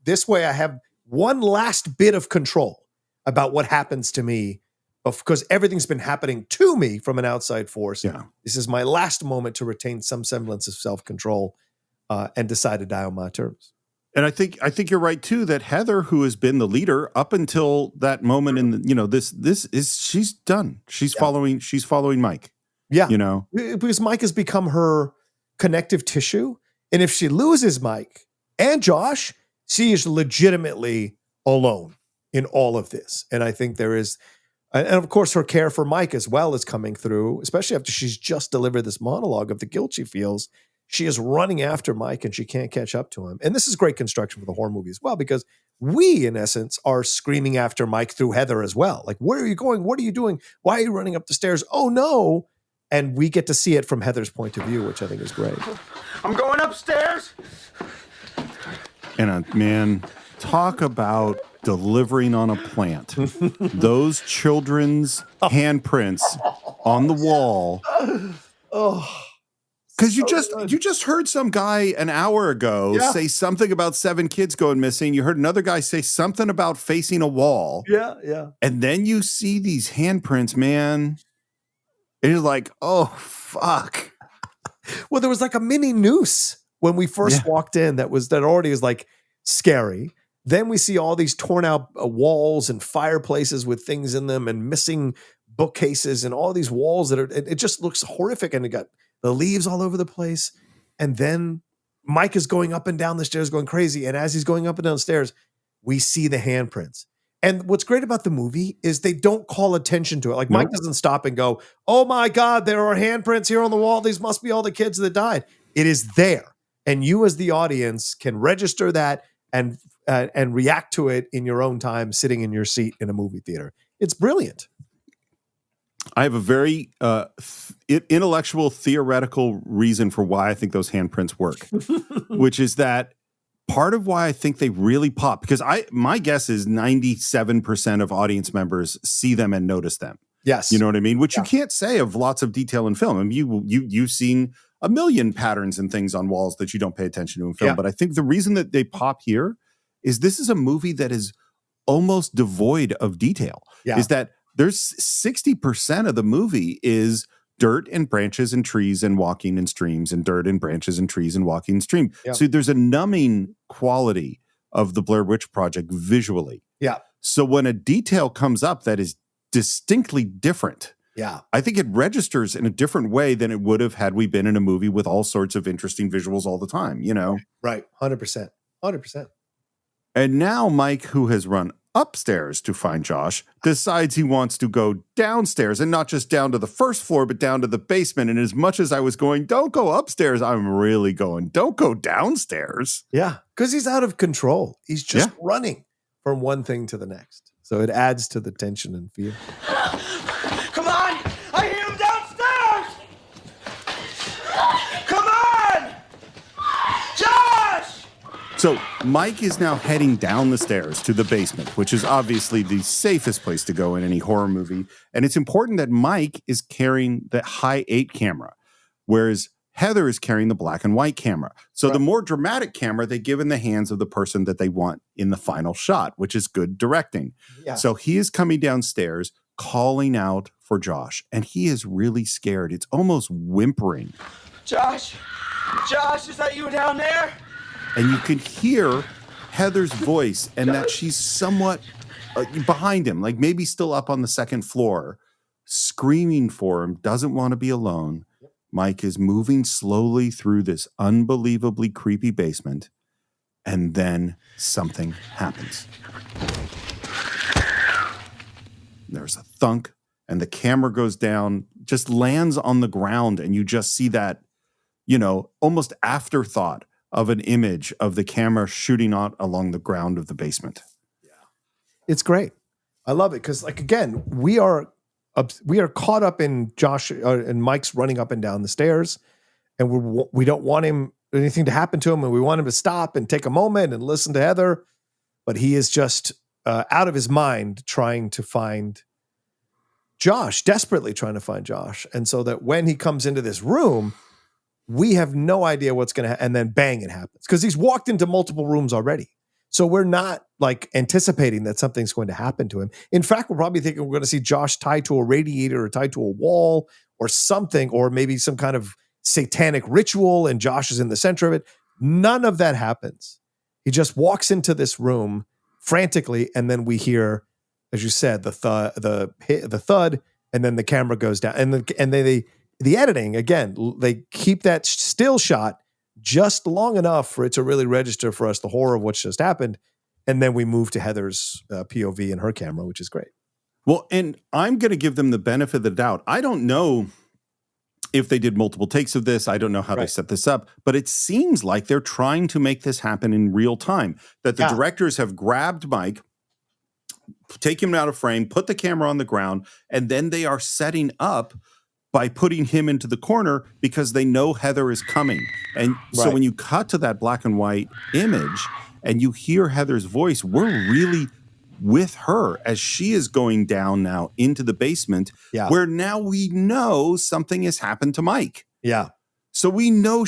Speaker 3: this way I have one last bit of control about what happens to me because everything's been happening to me from an outside force.
Speaker 2: Yeah.
Speaker 3: This is my last moment to retain some semblance of self-control and decide to die on my terms.
Speaker 2: And I think you're right too that Heather, who has been the leader up until that moment in she's done. She's following Mike.
Speaker 3: Yeah. Because Mike has become her connective tissue. And if she loses Mike and Josh, she is legitimately alone in all of this. And I think there is, and of course her care for Mike as well is coming through, especially after she's just delivered this monologue of the guilt she feels. She is running after Mike and she can't catch up to him. And this is great construction for the horror movie as well, because we, in essence, are screaming after Mike through Heather as well. Like, where are you going? What are you doing? Why are you running up the stairs? Oh, no. And we get to see it from Heather's point of view, which I think is great.
Speaker 4: I'm going upstairs.
Speaker 2: And man, talk about delivering on a plant. Those children's handprints on the wall.
Speaker 3: Oh.
Speaker 2: Because you just heard some guy an hour ago say something about 7 kids going missing. You heard another guy say something about facing a wall.
Speaker 3: Yeah.
Speaker 2: And then you see these handprints, man. And you're like, oh, fuck.
Speaker 3: Well, there was like a mini noose when we first walked in that already is like scary. Then we see all these torn out walls and fireplaces with things in them and missing bookcases and all these walls it just looks horrific. And it got the leaves all over the place. And then Mike is going up and down the stairs going crazy. And as he's going up and down the stairs, we see the handprints. And what's great about the movie is they don't call attention to it. Like Mike doesn't stop and go, oh my God, there are handprints here on the wall. These must be all the kids that died. It is there. And you as the audience can register that and react to it in your own time, sitting in your seat in a movie theater. It's brilliant.
Speaker 2: I have a very intellectual, theoretical reason for why I think those handprints work, which is that part of why I think they really pop, because my guess is 97% of audience members see them and notice them.
Speaker 3: Yes.
Speaker 2: You know what I mean? Which you can't say of lots of detail in film. I mean, you've seen a million patterns and things on walls that you don't pay attention to in film. But I think the reason that they pop here is this is a movie that is almost devoid of detail. Is that there's 60% of the movie is dirt and branches and trees and walking in streams and dirt and branches and trees and walking in stream. So there's a numbing quality of the Blair Witch Project visually. So when a detail comes up that is distinctly different, I think it registers in a different way than it would have had we been in a movie with all sorts of interesting visuals all the time, you know?
Speaker 3: Right. 100%.
Speaker 2: And now Mike, who has run upstairs to find Josh, decides he wants to go downstairs, and not just down to the first floor, but down to the basement. And as much as I was going, don't go upstairs, I'm really going, don't go downstairs.
Speaker 3: Yeah, because he's out of control. He's just running from one thing to the next. So it adds to the tension and fear.
Speaker 5: Come on! I hear him downstairs! Come on! Josh!
Speaker 2: So Mike is now heading down the stairs to the basement, which is obviously the safest place to go in any horror movie. And it's important that Mike is carrying the high 8 camera, whereas Heather is carrying the black and white camera. So the more dramatic camera they give in the hands of the person that they want in the final shot, which is good directing. So he is coming downstairs, calling out for Josh, and he is really scared. It's almost whimpering.
Speaker 5: Josh, is that you down there?
Speaker 2: And you can hear Heather's voice and that she's somewhat behind him, like maybe still up on the second floor, screaming for him, doesn't want to be alone. Mike is moving slowly through this unbelievably creepy basement, and then something happens. There's a thunk, and the camera goes down, just lands on the ground, and you just see that, you know, almost afterthought of an image of the camera shooting out along the ground of the basement.
Speaker 3: It's great. I love it because, like, again, we are caught up in Josh and Mike's running up and down the stairs, and we don't want anything to happen to him, and we want him to stop and take a moment and listen to Heather, but he is just out of his mind trying to find Josh, desperately trying to find Josh, and so that when he comes into this room, we have no idea what's going to happen, and then bang, it happens because he's walked into multiple rooms already. So we're not like anticipating that something's going to happen to him. In fact, we're probably thinking we're going to see Josh tied to a radiator or tied to a wall or something, or maybe some kind of satanic ritual and Josh is in the center of it. None of that happens. He just walks into this room frantically, and then we hear, as you said, the thud, and then the camera goes down. And then the editing, again, they keep that still shot just long enough for it to really register for us the horror of what's just happened. And then we move to Heather's POV and her camera, which is great.
Speaker 2: Well, and I'm going to give them the benefit of the doubt. I don't know if they did multiple takes of this. I don't know how they set this up, but it seems like they're trying to make this happen in real time, that the directors have grabbed Mike, take him out of frame, put the camera on the ground, and then they are setting up by putting him into the corner because they know Heather is coming. And so when you cut to that black and white image and you hear Heather's voice, we're really with her as she is going down now into the basement where now we know something has happened to Mike.
Speaker 3: Yeah.
Speaker 2: So we know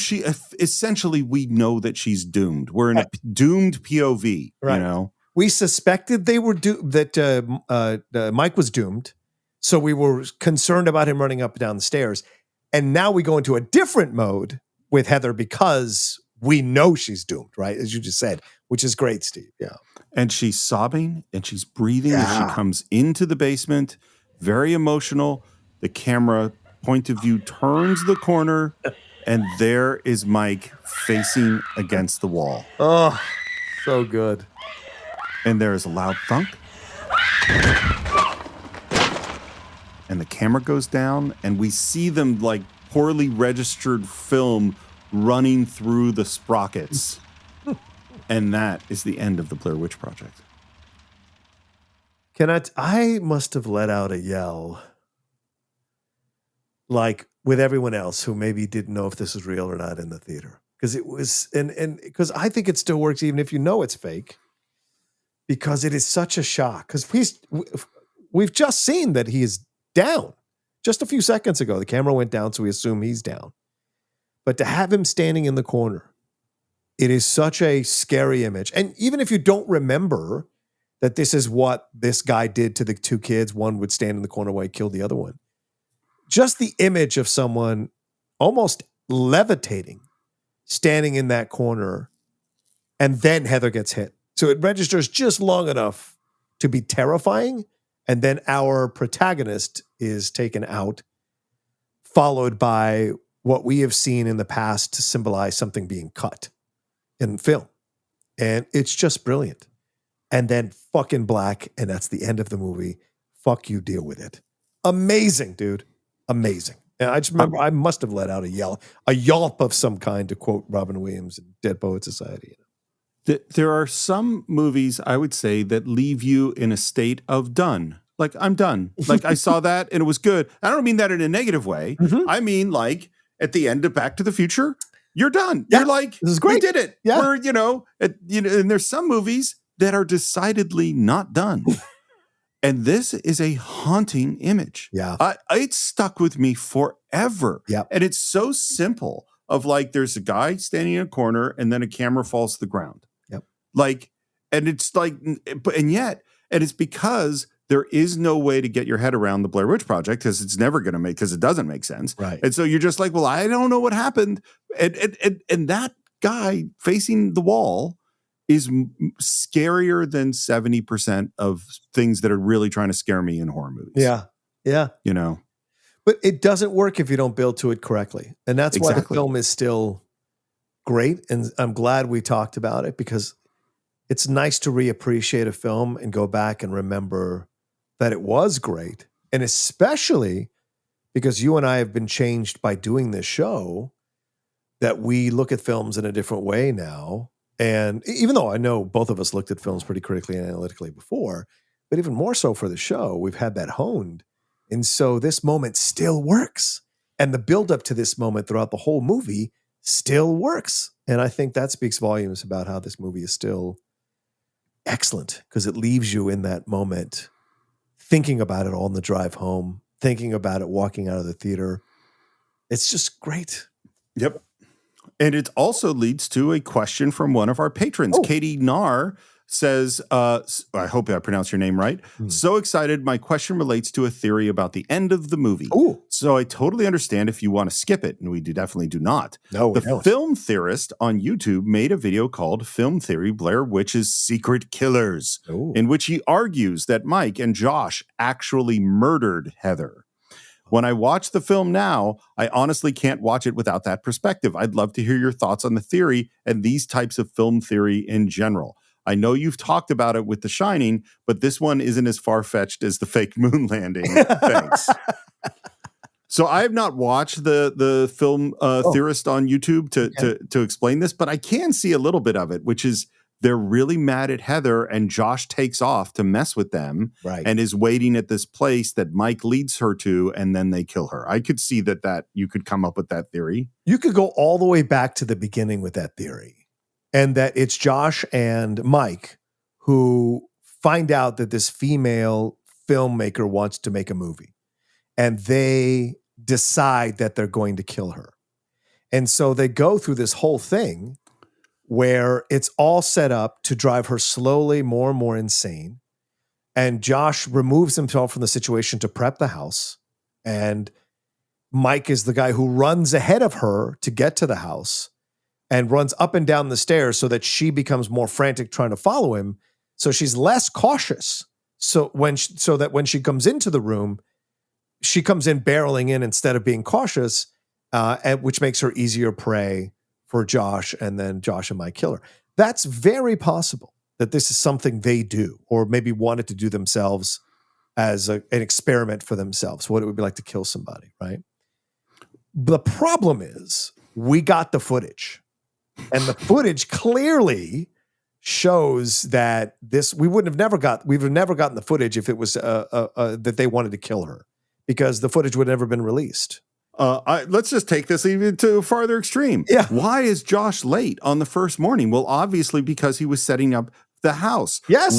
Speaker 2: essentially we know that she's doomed. We're in a doomed POV,
Speaker 3: Right.
Speaker 2: you know?
Speaker 3: We suspected they were that Mike was doomed. So we were concerned about him running up and down the stairs. And now we go into a different mode with Heather because we know she's doomed, right? As you just said, which is great, Steve. Yeah.
Speaker 2: And she's sobbing and she's breathing as she
Speaker 3: Yeah.
Speaker 2: comes into the basement, very emotional. The camera point of view turns the corner, and there is Mike facing against the wall.
Speaker 3: Oh, so good.
Speaker 2: And there is a loud thunk. And the camera goes down, and we see them like poorly registered film running through the sprockets. And that is the end of the Blair Witch Project.
Speaker 3: I must have let out a yell like with everyone else who maybe didn't know if this was real or not in the theater. Because it was, and because I think it still works even if you know it's fake. Because it is such a shock. Because we've just seen that he is down. Just a few seconds ago, the camera went down, so we assume he's down. But to have him standing in the corner, it is such a scary image. And even if you don't remember that this is what this guy did to the two kids, one would stand in the corner while he killed the other one. Just the image of someone almost levitating, standing in that corner, and then Heather gets hit. So it registers just long enough to be terrifying, and then our protagonist is taken out, followed by what we have seen in the past to symbolize something being cut in film. And it's just brilliant. And then fucking black, and that's the end of the movie. Fuck you, deal with it. Amazing, dude. Amazing. And I just remember I must have let out a yelp of some kind, to quote Robin Williams in Dead Poets Society.
Speaker 2: There are some movies, I would say, that leave you in a state of done. Like, I'm done. Like, I saw that and it was good. I don't mean that in a negative way.
Speaker 3: Mm-hmm.
Speaker 2: I mean, like, at the end of Back to the Future, you're done.
Speaker 3: Yeah,
Speaker 2: you're like,
Speaker 3: this is great.
Speaker 2: We did it.
Speaker 3: Yeah.
Speaker 2: We're, and there's some movies that are decidedly not done. And this is a haunting image.
Speaker 3: Yeah.
Speaker 2: It stuck with me forever.
Speaker 3: Yeah.
Speaker 2: And it's so simple of like, there's a guy standing in a corner and then a camera falls to the ground.
Speaker 3: Yep.
Speaker 2: Like, and it's like, and it's because there is no way to get your head around the Blair Witch Project because it's never going to because it doesn't make sense.
Speaker 3: Right.
Speaker 2: And so you're just like, well, I don't know what happened. And that guy facing the wall is scarier than 70% of things that are really trying to scare me in horror movies.
Speaker 3: Yeah. Yeah. But it doesn't work if you don't build to it correctly. And that's why the film is still great. And I'm glad we talked about it because it's nice to reappreciate a film and go back and remember that it was great. And especially because you and I have been changed by doing this show, that we look at films in a different way now. And even though I know both of us looked at films pretty critically and analytically before, but even more so for the show, we've had that honed. And so this moment still works. And the buildup to this moment throughout the whole movie still works. And I think that speaks volumes about how this movie is still excellent because it leaves you in that moment thinking about it all on the drive home, thinking about it walking out of the theater. It's just great.
Speaker 2: Yep. And it also leads to a question from one of our patrons. Katie Nar says, I hope I pronounced your name right. So excited. My question relates to a theory about the end of the movie.
Speaker 3: Ooh.
Speaker 2: So I totally understand if you want to skip it, and we definitely do not.
Speaker 3: No,
Speaker 2: the film theorist on YouTube made a video called Film Theory Blair Witch's Secret Killers, in which he argues that Mike and Josh actually murdered Heather. When I watch the film now, I honestly can't watch it without that perspective. I'd love to hear your thoughts on the theory and these types of film theory in general. I know you've talked about it with The Shining, but this one isn't as far-fetched as the fake moon landing. Thanks. So I have not watched the film theorist on YouTube to explain this, but I can see a little bit of it, which is they're really mad at Heather and Josh takes off to mess with them and is waiting at this place that Mike leads her to, and then they kill her. I could see that you could come up with that theory.
Speaker 3: You could go all the way back to the beginning with that theory, and that it's Josh and Mike who find out that this female filmmaker wants to make a movie, and they decide that they're going to kill her. And so they go through this whole thing where it's all set up to drive her slowly more and more insane. And Josh removes himself from the situation to prep the house. And Mike is the guy who runs ahead of her to get to the house and runs up and down the stairs so that she becomes more frantic trying to follow him. So she's less cautious. So that when she comes into the room, she comes in barreling in instead of being cautious, which makes her easier prey for Josh, and then Josh and Mike kill her. That's very possible that this is something they do, or maybe wanted to do themselves as an experiment for themselves, what it would be like to kill somebody, right? The problem is we got the footage, and the footage clearly shows that we've never gotten the footage if it was that they wanted to kill her, because the footage would have never been released.
Speaker 2: Let's just take this even to a farther extreme.
Speaker 3: Yeah.
Speaker 2: Why is Josh late on the first morning? Well, obviously because he was setting up the house.
Speaker 3: Yes.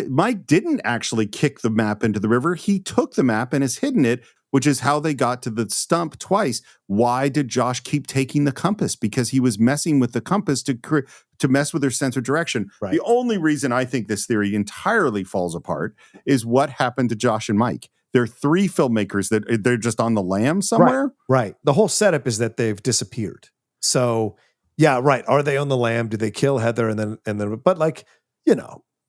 Speaker 2: Mike didn't actually kick the map into the river. He took the map and has hidden it, which is how they got to the stump twice. Why did Josh keep taking the compass? Because he was messing with the compass to mess with their sense of direction. Right. The only reason I think this theory entirely falls apart is what happened to Josh and Mike. There are 3 filmmakers that they're just on the lam somewhere.
Speaker 3: Right. The whole setup is that they've disappeared. So yeah, right. Are they on the lam? Do they kill Heather? And then, but like,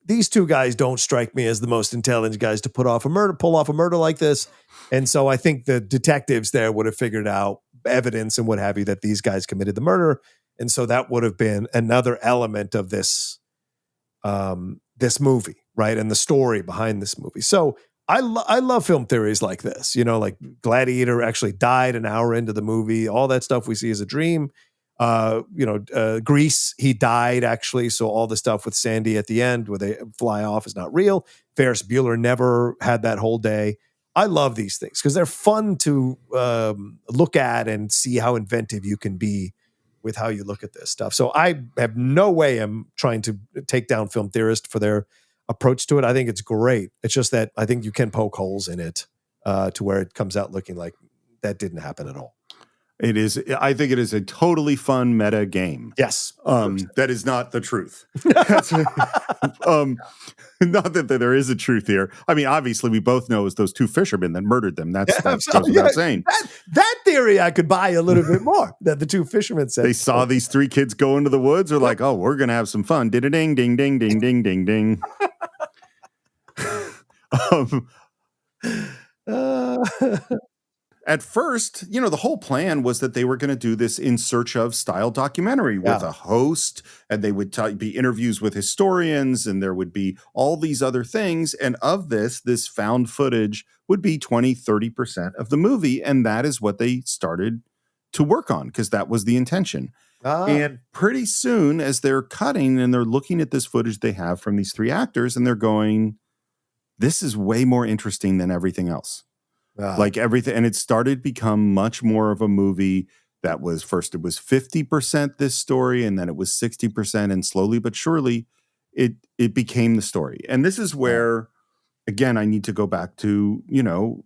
Speaker 3: these 2 guys don't strike me as the most intelligent guys to pull off a murder like this. And so I think the detectives there would have figured out evidence and what have you that these guys committed the murder. And so that would have been another element of this, this movie, right? And the story behind this movie. So I love film theories like this, like Gladiator actually died an hour into the movie. All that stuff we see is a dream. Grease, he died actually. So all the stuff with Sandy at the end where they fly off is not real. Ferris Bueller never had that whole day. I love these things because they're fun to look at and see how inventive you can be with how you look at this stuff. So I have no way I'm trying to take down film theorists for their approach to it. I think it's great. It's just that I think you can poke holes in it to where it comes out looking like that didn't happen at all.
Speaker 2: It is. I think it is a totally fun meta game.
Speaker 3: Yes.
Speaker 2: That is not the truth. Not that there is a truth here. I mean, obviously, we both know it was those 2 fishermen that murdered them. That goes without saying.
Speaker 3: That theory I could buy a little bit more. That the 2 fishermen said.
Speaker 2: They saw these 3 kids go into the woods. They're like, oh, we're going to have some fun. Ding, ding, ding, ding, ding, ding, ding. At first, the whole plan was that they were going to do this in search of style documentary with a host, and they would be interviews with historians, and there would be all these other things. And of this found footage would be 20-30% of the movie. And that is what they started to work on because that was the intention. And pretty soon as they're cutting and they're looking at this footage they have from these 3 actors and they're going, this is way more interesting than everything else. Like everything. And it started to become much more of a movie that was first, it was 50% this story, and then it was 60%. And slowly but surely it became the story. And this is where, again, I need to go back to,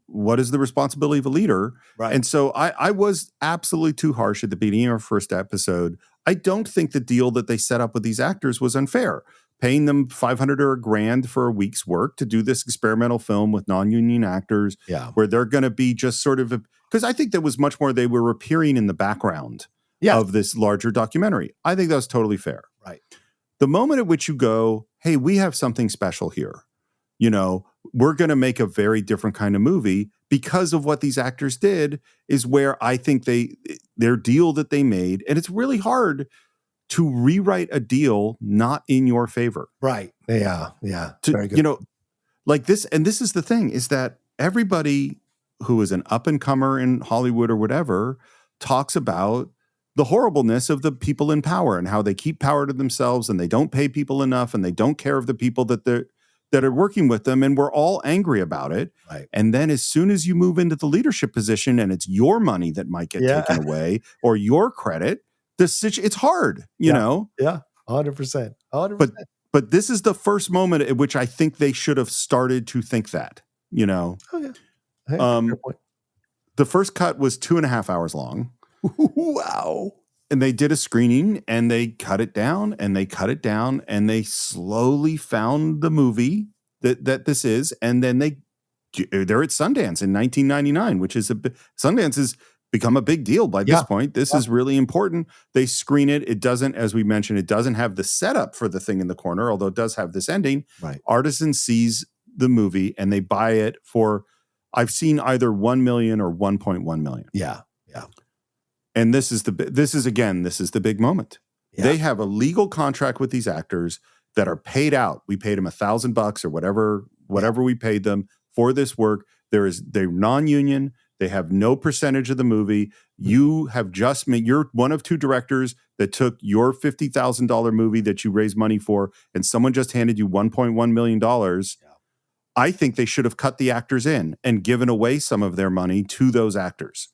Speaker 2: what is the responsibility of a leader? Right. And so I was absolutely too harsh at the beginning of our first episode. I don't think the deal that they set up with these actors was unfair. Paying them $500 or $1,000 for a week's work to do this experimental film with non-union actors, where they're going to be just sort of because I think there was much more they were appearing in the background of this larger documentary. I think that was totally fair.
Speaker 3: Right.
Speaker 2: The moment at which you go, hey, we have something special here. We're going to make a very different kind of movie because of what these actors did is where I think their deal that they made, and it's really hard to rewrite a deal not in your favor.
Speaker 3: Right. Yeah.
Speaker 2: Very good. Like this, and this is the thing, is that everybody who is an up-and-comer in Hollywood or whatever talks about the horribleness of the people in power and how they keep power to themselves and they don't pay people enough and they don't care of the people that are working with them, and we're all angry about it.
Speaker 3: Right.
Speaker 2: And then as soon as you move into the leadership position and it's your money that might get taken away or your credit, it's hard, you know?
Speaker 3: Yeah, 100%.
Speaker 2: But this is the first moment at which I think they should have started to think that,
Speaker 3: Oh, yeah. Hey,
Speaker 2: the first cut was 2.5 hours long.
Speaker 3: Wow.
Speaker 2: And they did a screening and they cut it down and they cut it down and they slowly found the movie that this is. And then they're at Sundance in 1999, which is Sundance has become a big deal by this point. This is really important. They screen it. It doesn't, as we mentioned, it doesn't have the setup for the thing in the corner, although it does have this ending.
Speaker 3: Right.
Speaker 2: Artisan sees the movie and they buy it for, I've seen either 1 million or 1.1 million.
Speaker 3: Yeah. Yeah.
Speaker 2: And this is the big moment. Yeah. They have a legal contract with these actors that are paid out. We paid them $1,000 or whatever we paid them for this work. They're non-union. They have no percentage of the movie. You have just made, you're one of two directors that took your $50,000 movie that you raised money for, and someone just handed you $1.1 million. Yeah. I think they should have cut the actors in and given away some of their money to those actors.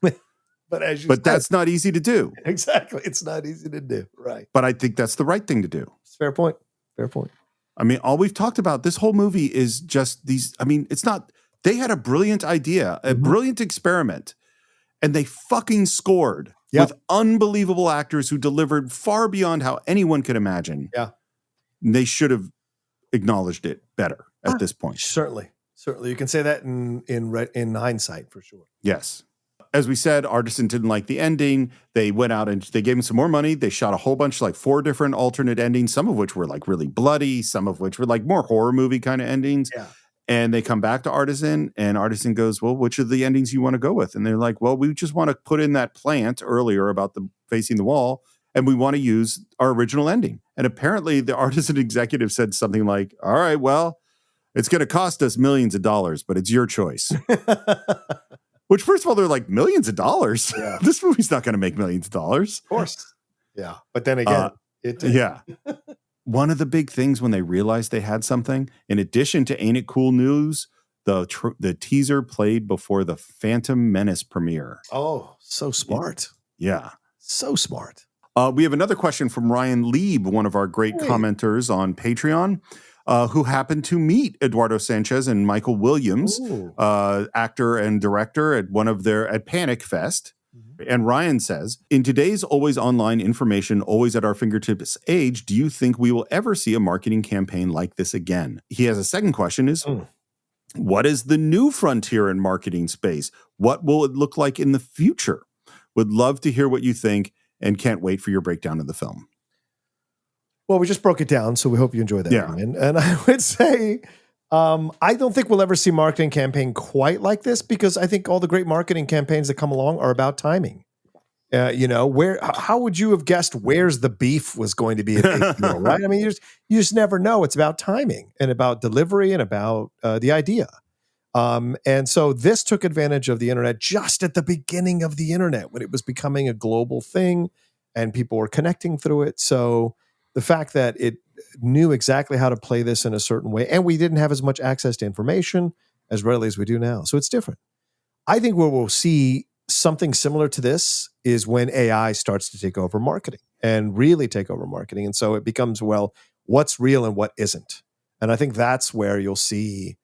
Speaker 2: But that's not easy to do.
Speaker 3: Exactly. It's not easy to do. Right.
Speaker 2: But I think that's the right thing to do.
Speaker 3: Fair point. Fair point.
Speaker 2: I mean, all we've talked about, this whole movie is just these, I mean, it's not, they had a brilliant idea, a brilliant experiment, and they fucking scored with unbelievable actors who delivered far beyond how anyone could imagine.
Speaker 3: Yeah.
Speaker 2: They should have acknowledged it better at this point.
Speaker 3: Certainly. You can say that in hindsight for sure.
Speaker 2: Yes. As we said, Artisan didn't like the ending. They went out and they gave him some more money. They shot a whole bunch, like 4 different alternate endings, some of which were like really bloody, some of which were like more horror movie kind of endings.
Speaker 3: Yeah.
Speaker 2: And they come back to Artisan and Artisan goes, well, which of the endings you want to go with? And they're like, well, we just want to put in that plant earlier about the facing the wall. And we want to use our original ending. And apparently the Artisan executive said something like, all right, well, it's going to cost us millions of dollars, but it's your choice. Which, first of all, they're like, millions of dollars? Yeah. This movie's not going to make millions of dollars.
Speaker 3: Of course. Yeah. But then again, it did.
Speaker 2: Yeah. One of the big things when they realized they had something, in addition to Ain't It Cool News, the teaser played before the Phantom Menace premiere.
Speaker 3: Oh, so smart.
Speaker 2: Yeah.
Speaker 3: So smart.
Speaker 2: We have another question from Ryan Lieb, one of our great commenters on Patreon. Who happened to meet Eduardo Sánchez and Michael Williams, actor and director at Panic Fest. Mm-hmm. And Ryan says, in today's always online information, always at our fingertips age, do you think we will ever see a marketing campaign like this again? He has a second question is, what is the new frontier in marketing space? What will it look like in the future? Would love to hear what you think and can't wait for your breakdown of the film.
Speaker 3: Well, we just broke it down, so we hope you enjoyed that. Yeah. And I would say, I don't think we'll ever see a marketing campaign quite like this because I think all the great marketing campaigns that come along are about timing. How would you have guessed Where's the Beef was going to be a big deal, right? I mean, you just never know. It's about timing and about delivery and about the idea. And so this took advantage of the internet just at the beginning of the internet when it was becoming a global thing and people were connecting through it. So the fact that it knew exactly how to play this in a certain way, and we didn't have as much access to information as readily as we do now. So it's different. I think where we'll see something similar to this is when AI starts to take over marketing and really take over marketing. And so it becomes, well, what's real and what isn't? And I think that's where you'll see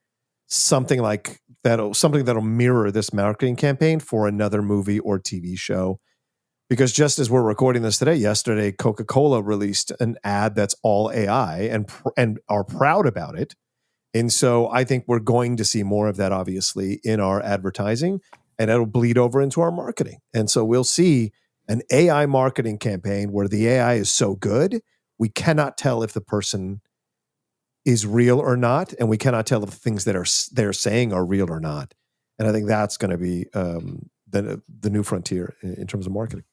Speaker 3: something like that'll mirror this marketing campaign for another movie or TV show. Because just as we're recording this today, yesterday, Coca-Cola released an ad that's all AI and are proud about it. And so I think we're going to see more of that, obviously, in our advertising, and that'll bleed over into our marketing. And so we'll see an AI marketing campaign where the AI is so good, we cannot tell if the person is real or not, and we cannot tell if the things that they're saying are real or not. And I think that's going to be the new frontier in terms of marketing.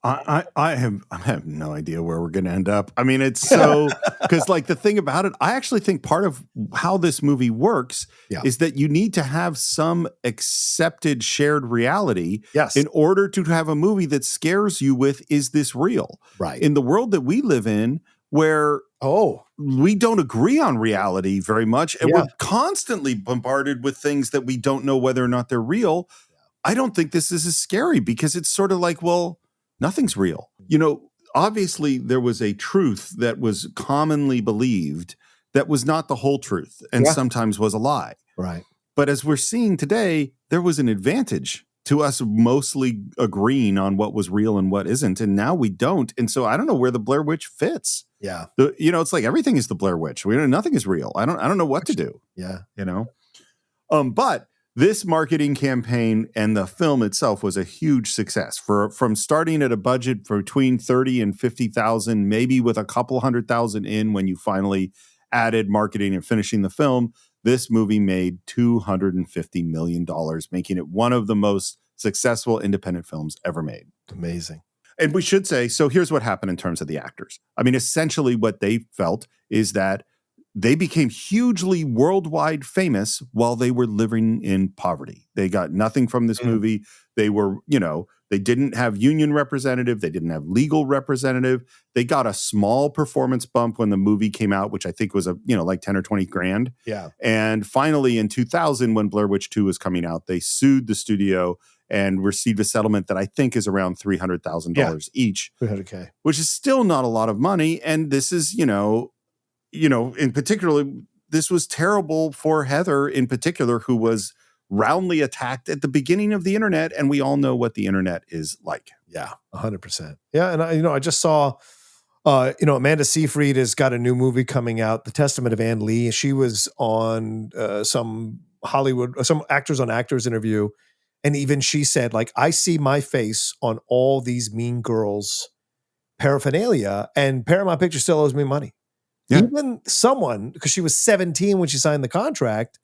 Speaker 2: I have no idea where we're going to end up. I mean, it's so because like the thing about it, I actually think part of how this movie works is that you need to have some accepted shared reality in order to have a movie that scares you with, is this real?
Speaker 3: Right.
Speaker 2: In the world that we live in, where we don't agree on reality very much, and we're constantly bombarded with things that we don't know whether or not they're real. I don't think this is as scary because it's sort of like, well, nothing's real. You know, obviously there was a truth that was commonly believed that was not the whole truth and sometimes was a lie.
Speaker 3: Right.
Speaker 2: But as we're seeing today, there was an advantage to us mostly agreeing on what was real and what isn't. And now we don't. And so I don't know where the Blair Witch fits.
Speaker 3: Yeah.
Speaker 2: It's like everything is the Blair Witch. Nothing is real. I don't know what to do.
Speaker 3: Yeah.
Speaker 2: But this marketing campaign and the film itself was a huge success. From starting at a budget for between 30 and 50,000, maybe with a couple $100,000 in when you finally added marketing and finishing the film, this movie made $250 million, making it one of the most successful independent films ever made.
Speaker 3: Amazing.
Speaker 2: And we should say, so here's what happened in terms of the actors. I mean, essentially what they felt is that they became hugely worldwide famous while they were living in poverty. They got nothing from this movie. They were, they didn't have union representative. They didn't have legal representative. They got a small performance bump when the movie came out, which I think was like 10 or 20 grand.
Speaker 3: Yeah.
Speaker 2: And finally in 2000, when Blair Witch 2 was coming out, they sued the studio and received a settlement that I think is around $300,000 each.
Speaker 3: $300K.
Speaker 2: Which is still not a lot of money. And this is, in particular, this was terrible for Heather in particular, who was roundly attacked at the beginning of the internet. And we all know what the internet is like.
Speaker 3: Yeah, 100%. Yeah. And I just saw, Amanda Seyfried has got a new movie coming out, The Testament of Ann Lee. She was on some Actors on Actors interview. And even she said, like, I see my face on all these Mean Girls paraphernalia, and Paramount Pictures still owes me money. Yeah. Even someone, because she was 17 when she signed the contract,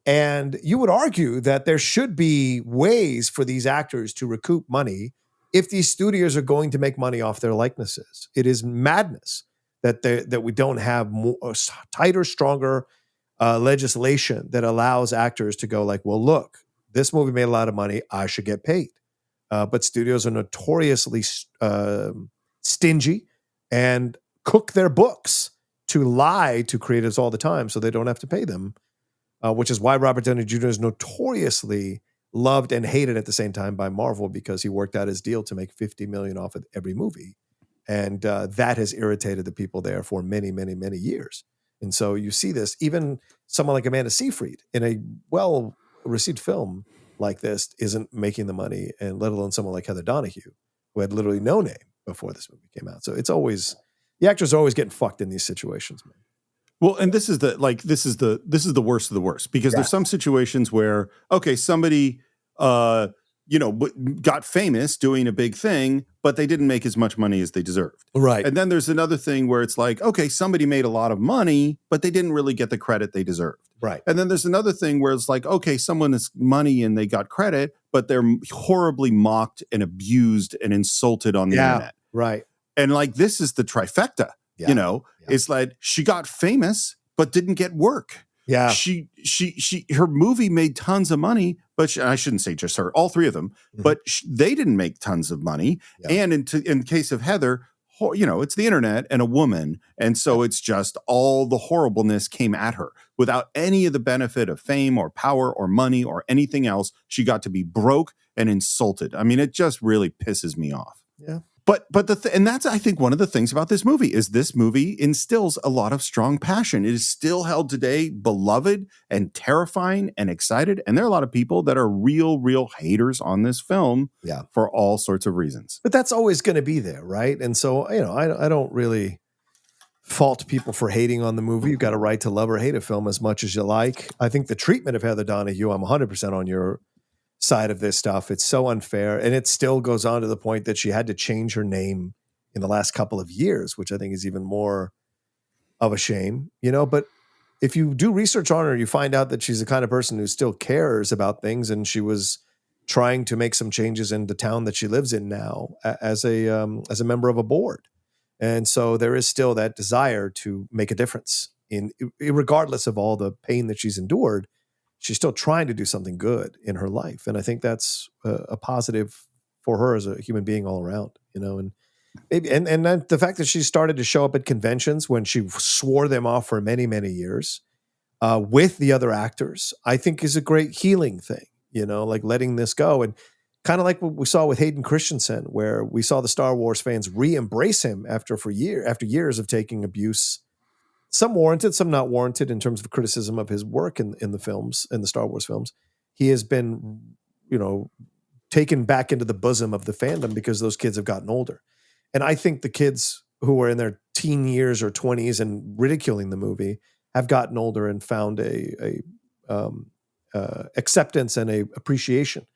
Speaker 3: and you would argue that there should be ways for these actors to recoup money if these studios are going to make money off their likenesses. It is madness that we don't have more tighter, stronger legislation that allows actors to go like, well, look, this movie made a lot of money, I should get paid. But studios are notoriously stingy and cook their books to lie to creatives all the time so they don't have to pay them, which is why Robert Downey Jr. is notoriously loved and hated at the same time by Marvel, because he worked out his deal to make $50 million off of every movie. And that has irritated the people there for many, many, many years. And so you see this, even someone like Amanda Seyfried in a well-received film like this isn't making the money, and let alone someone like Heather Donahue, who had literally no name before this movie came out. So it's always, the actors are always getting fucked in these situations, man.
Speaker 2: Well, and this is the worst of the worst, because there's some situations where, okay, somebody, got famous doing a big thing, but they didn't make as much money as they deserved.
Speaker 3: Right.
Speaker 2: And then there's another thing where it's like, okay, somebody made a lot of money, but they didn't really get the credit they deserved.
Speaker 3: Right.
Speaker 2: And then there's another thing where it's like, okay, someone has money and they got credit, but they're horribly mocked and abused and insulted on the internet.
Speaker 3: Right.
Speaker 2: And like, this is the trifecta, it's like she got famous, but didn't get work.
Speaker 3: Yeah.
Speaker 2: Her movie made tons of money, but I shouldn't say just her, all three of them, but they didn't make tons of money. Yeah. And in the case of Heather, it's the internet and a woman. And so it's just all the horribleness came at her without any of the benefit of fame or power or money or anything else. She got to be broke and insulted. I mean, it just really pisses me off.
Speaker 3: Yeah.
Speaker 2: But and that's, I think, one of the things about this movie is this movie instills a lot of strong passion. It is still held today, beloved and terrifying and excited. And there are a lot of people that are real haters on this film for all sorts of reasons.
Speaker 3: But that's always going to be there, right? And so, I don't really fault people for hating on the movie. You've got a right to love or hate a film as much as you like. I think the treatment of Heather Donahue, I'm 100% on your side of this stuff. It's so unfair. And it still goes on to the point that she had to change her name in the last couple of years, which I think is even more of a shame, but if you do research on her, you find out that she's the kind of person who still cares about things. And she was trying to make some changes in the town that she lives in now as a member of a board. And so there is still that desire to make a difference regardless of all the pain that she's endured. She's still trying to do something good in her life. And I think that's a positive for her as a human being all around, and then the fact that she started to show up at conventions when she swore them off for many, many years with the other actors, I think is a great healing thing, like letting this go. And kind of like what we saw with Hayden Christensen, where we saw the Star Wars fans re-embrace him after years of taking abuse. Some warranted, some not warranted in terms of criticism of his work in the films, in the Star Wars films. He has been, taken back into the bosom of the fandom because those kids have gotten older. And I think the kids who were in their teen years or 20s and ridiculing the movie have gotten older and found a acceptance and a appreciation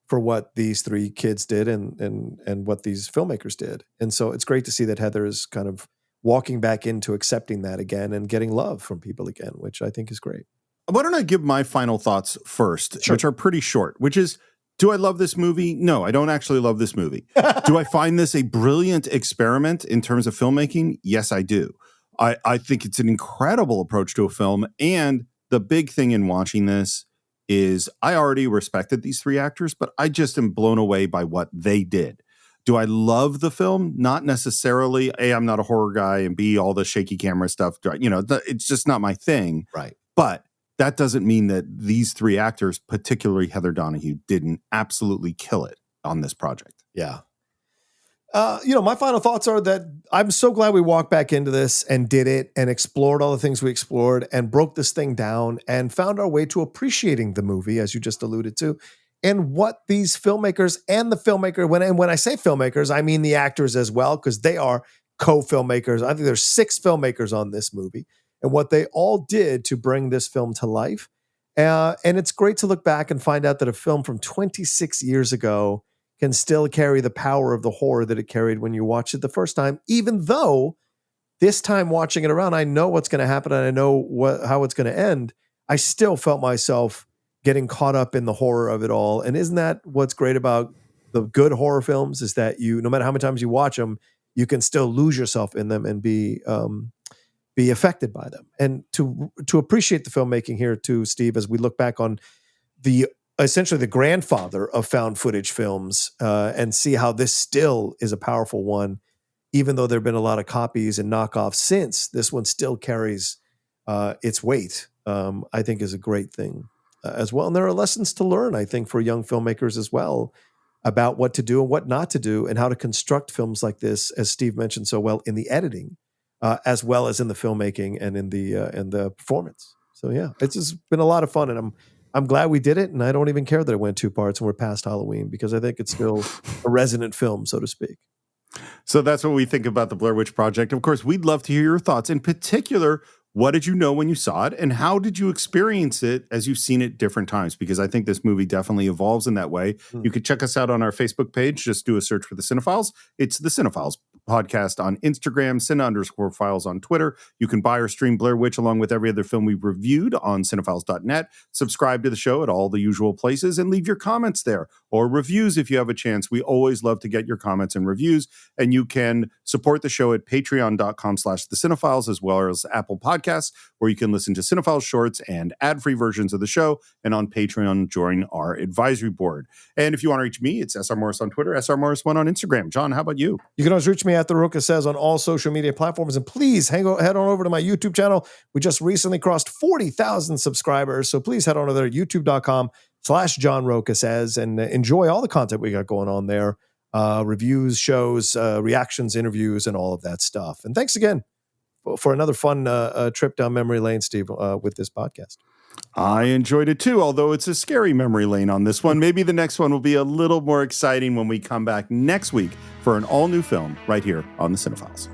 Speaker 3: for what these three kids did and what these filmmakers did. And so it's great to see that Heather is kind of walking back into accepting that again and getting love from people again, which I think is great.
Speaker 2: Why don't I give my final thoughts first, which are pretty short, which is, do I love this movie? No, I don't actually love this movie. Do I find this a brilliant experiment in terms of filmmaking? Yes, I do. I think it's an incredible approach to a film. And the big thing in watching this is I already respected these three actors, but I just am blown away by what they did. Do I love the film? Not necessarily. A, I'm not a horror guy, and B, all the shaky camera stuff. It's just not my thing.
Speaker 3: Right.
Speaker 2: But that doesn't mean that these three actors, particularly Heather Donahue, didn't absolutely kill it on this project.
Speaker 3: Yeah. My final thoughts are that I'm so glad we walked back into this and did it and explored all the things we explored and broke this thing down and found our way to appreciating the movie, as you just alluded to, and what these filmmakers and the filmmaker, when I say filmmakers, I mean the actors as well, because they are co-filmmakers. I think there's 6 filmmakers on this movie and what they all did to bring this film to life. And it's great to look back and find out that a film from 26 years ago can still carry the power of the horror that it carried when you watched it the first time, even though this time watching it around, I know what's going to happen and I know how it's going to end. I still felt myself getting caught up in the horror of it all. And isn't that what's great about the good horror films, is that no matter how many times you watch them, you can still lose yourself in them and be affected by them. And to appreciate the filmmaking here too, Steve, as we look back on essentially the grandfather of found footage films, and see how this still is a powerful one, even though there have been a lot of copies and knockoffs since, this one still carries its weight, I think is a great thing as well. And there are lessons to learn, I think, for young filmmakers as well, about what to do and what not to do and how to construct films like this, as Steve mentioned so well, in the editing, as well as in the filmmaking and in the performance. So yeah, it's just been a lot of fun, and I'm glad we did it, and I don't even care that it went 2 parts and we're past Halloween, because I think it's still a resonant film, so to speak.
Speaker 2: So that's what we think about the Blair Witch Project. Of course, we'd love to hear your thoughts. In particular, what did you know when you saw it, and how did you experience it as you've seen it different times? Because I think this movie definitely evolves in that way. You could check us out on our Facebook page. Just do a search for the Cine-Files. It's the Cine-Files podcast on Instagram, Cine_Files on Twitter. You can buy or stream Blair Witch along with every other film we've reviewed on Cine-Files.net. Subscribe to the show at all the usual places and leave your comments there, or reviews if you have a chance. We always love to get your comments and reviews. And you can support the show at patreon.com/the Cine-Files, as well as Apple Podcasts, where you can listen to Cine-Files shorts and ad-free versions of the show. And on Patreon, join our advisory board. And if you want to reach me, it's SR Morris on Twitter, SR Morris1 on Instagram. John, how about you?
Speaker 3: You can always reach me at The Rocha Says on all social media platforms. And please head on over to my YouTube channel. We just recently crossed 40,000 subscribers. So please head on over there, youtube.com/John Rocha Says, and enjoy all the content we got going on there. Reviews, shows, reactions, interviews, and all of that stuff. And thanks again for another fun trip down memory lane, Steve, with this podcast.
Speaker 2: I enjoyed it too, although it's a scary memory lane on this one. Maybe the next one will be a little more exciting when we come back next week for an all-new film right here on the Cine-Files.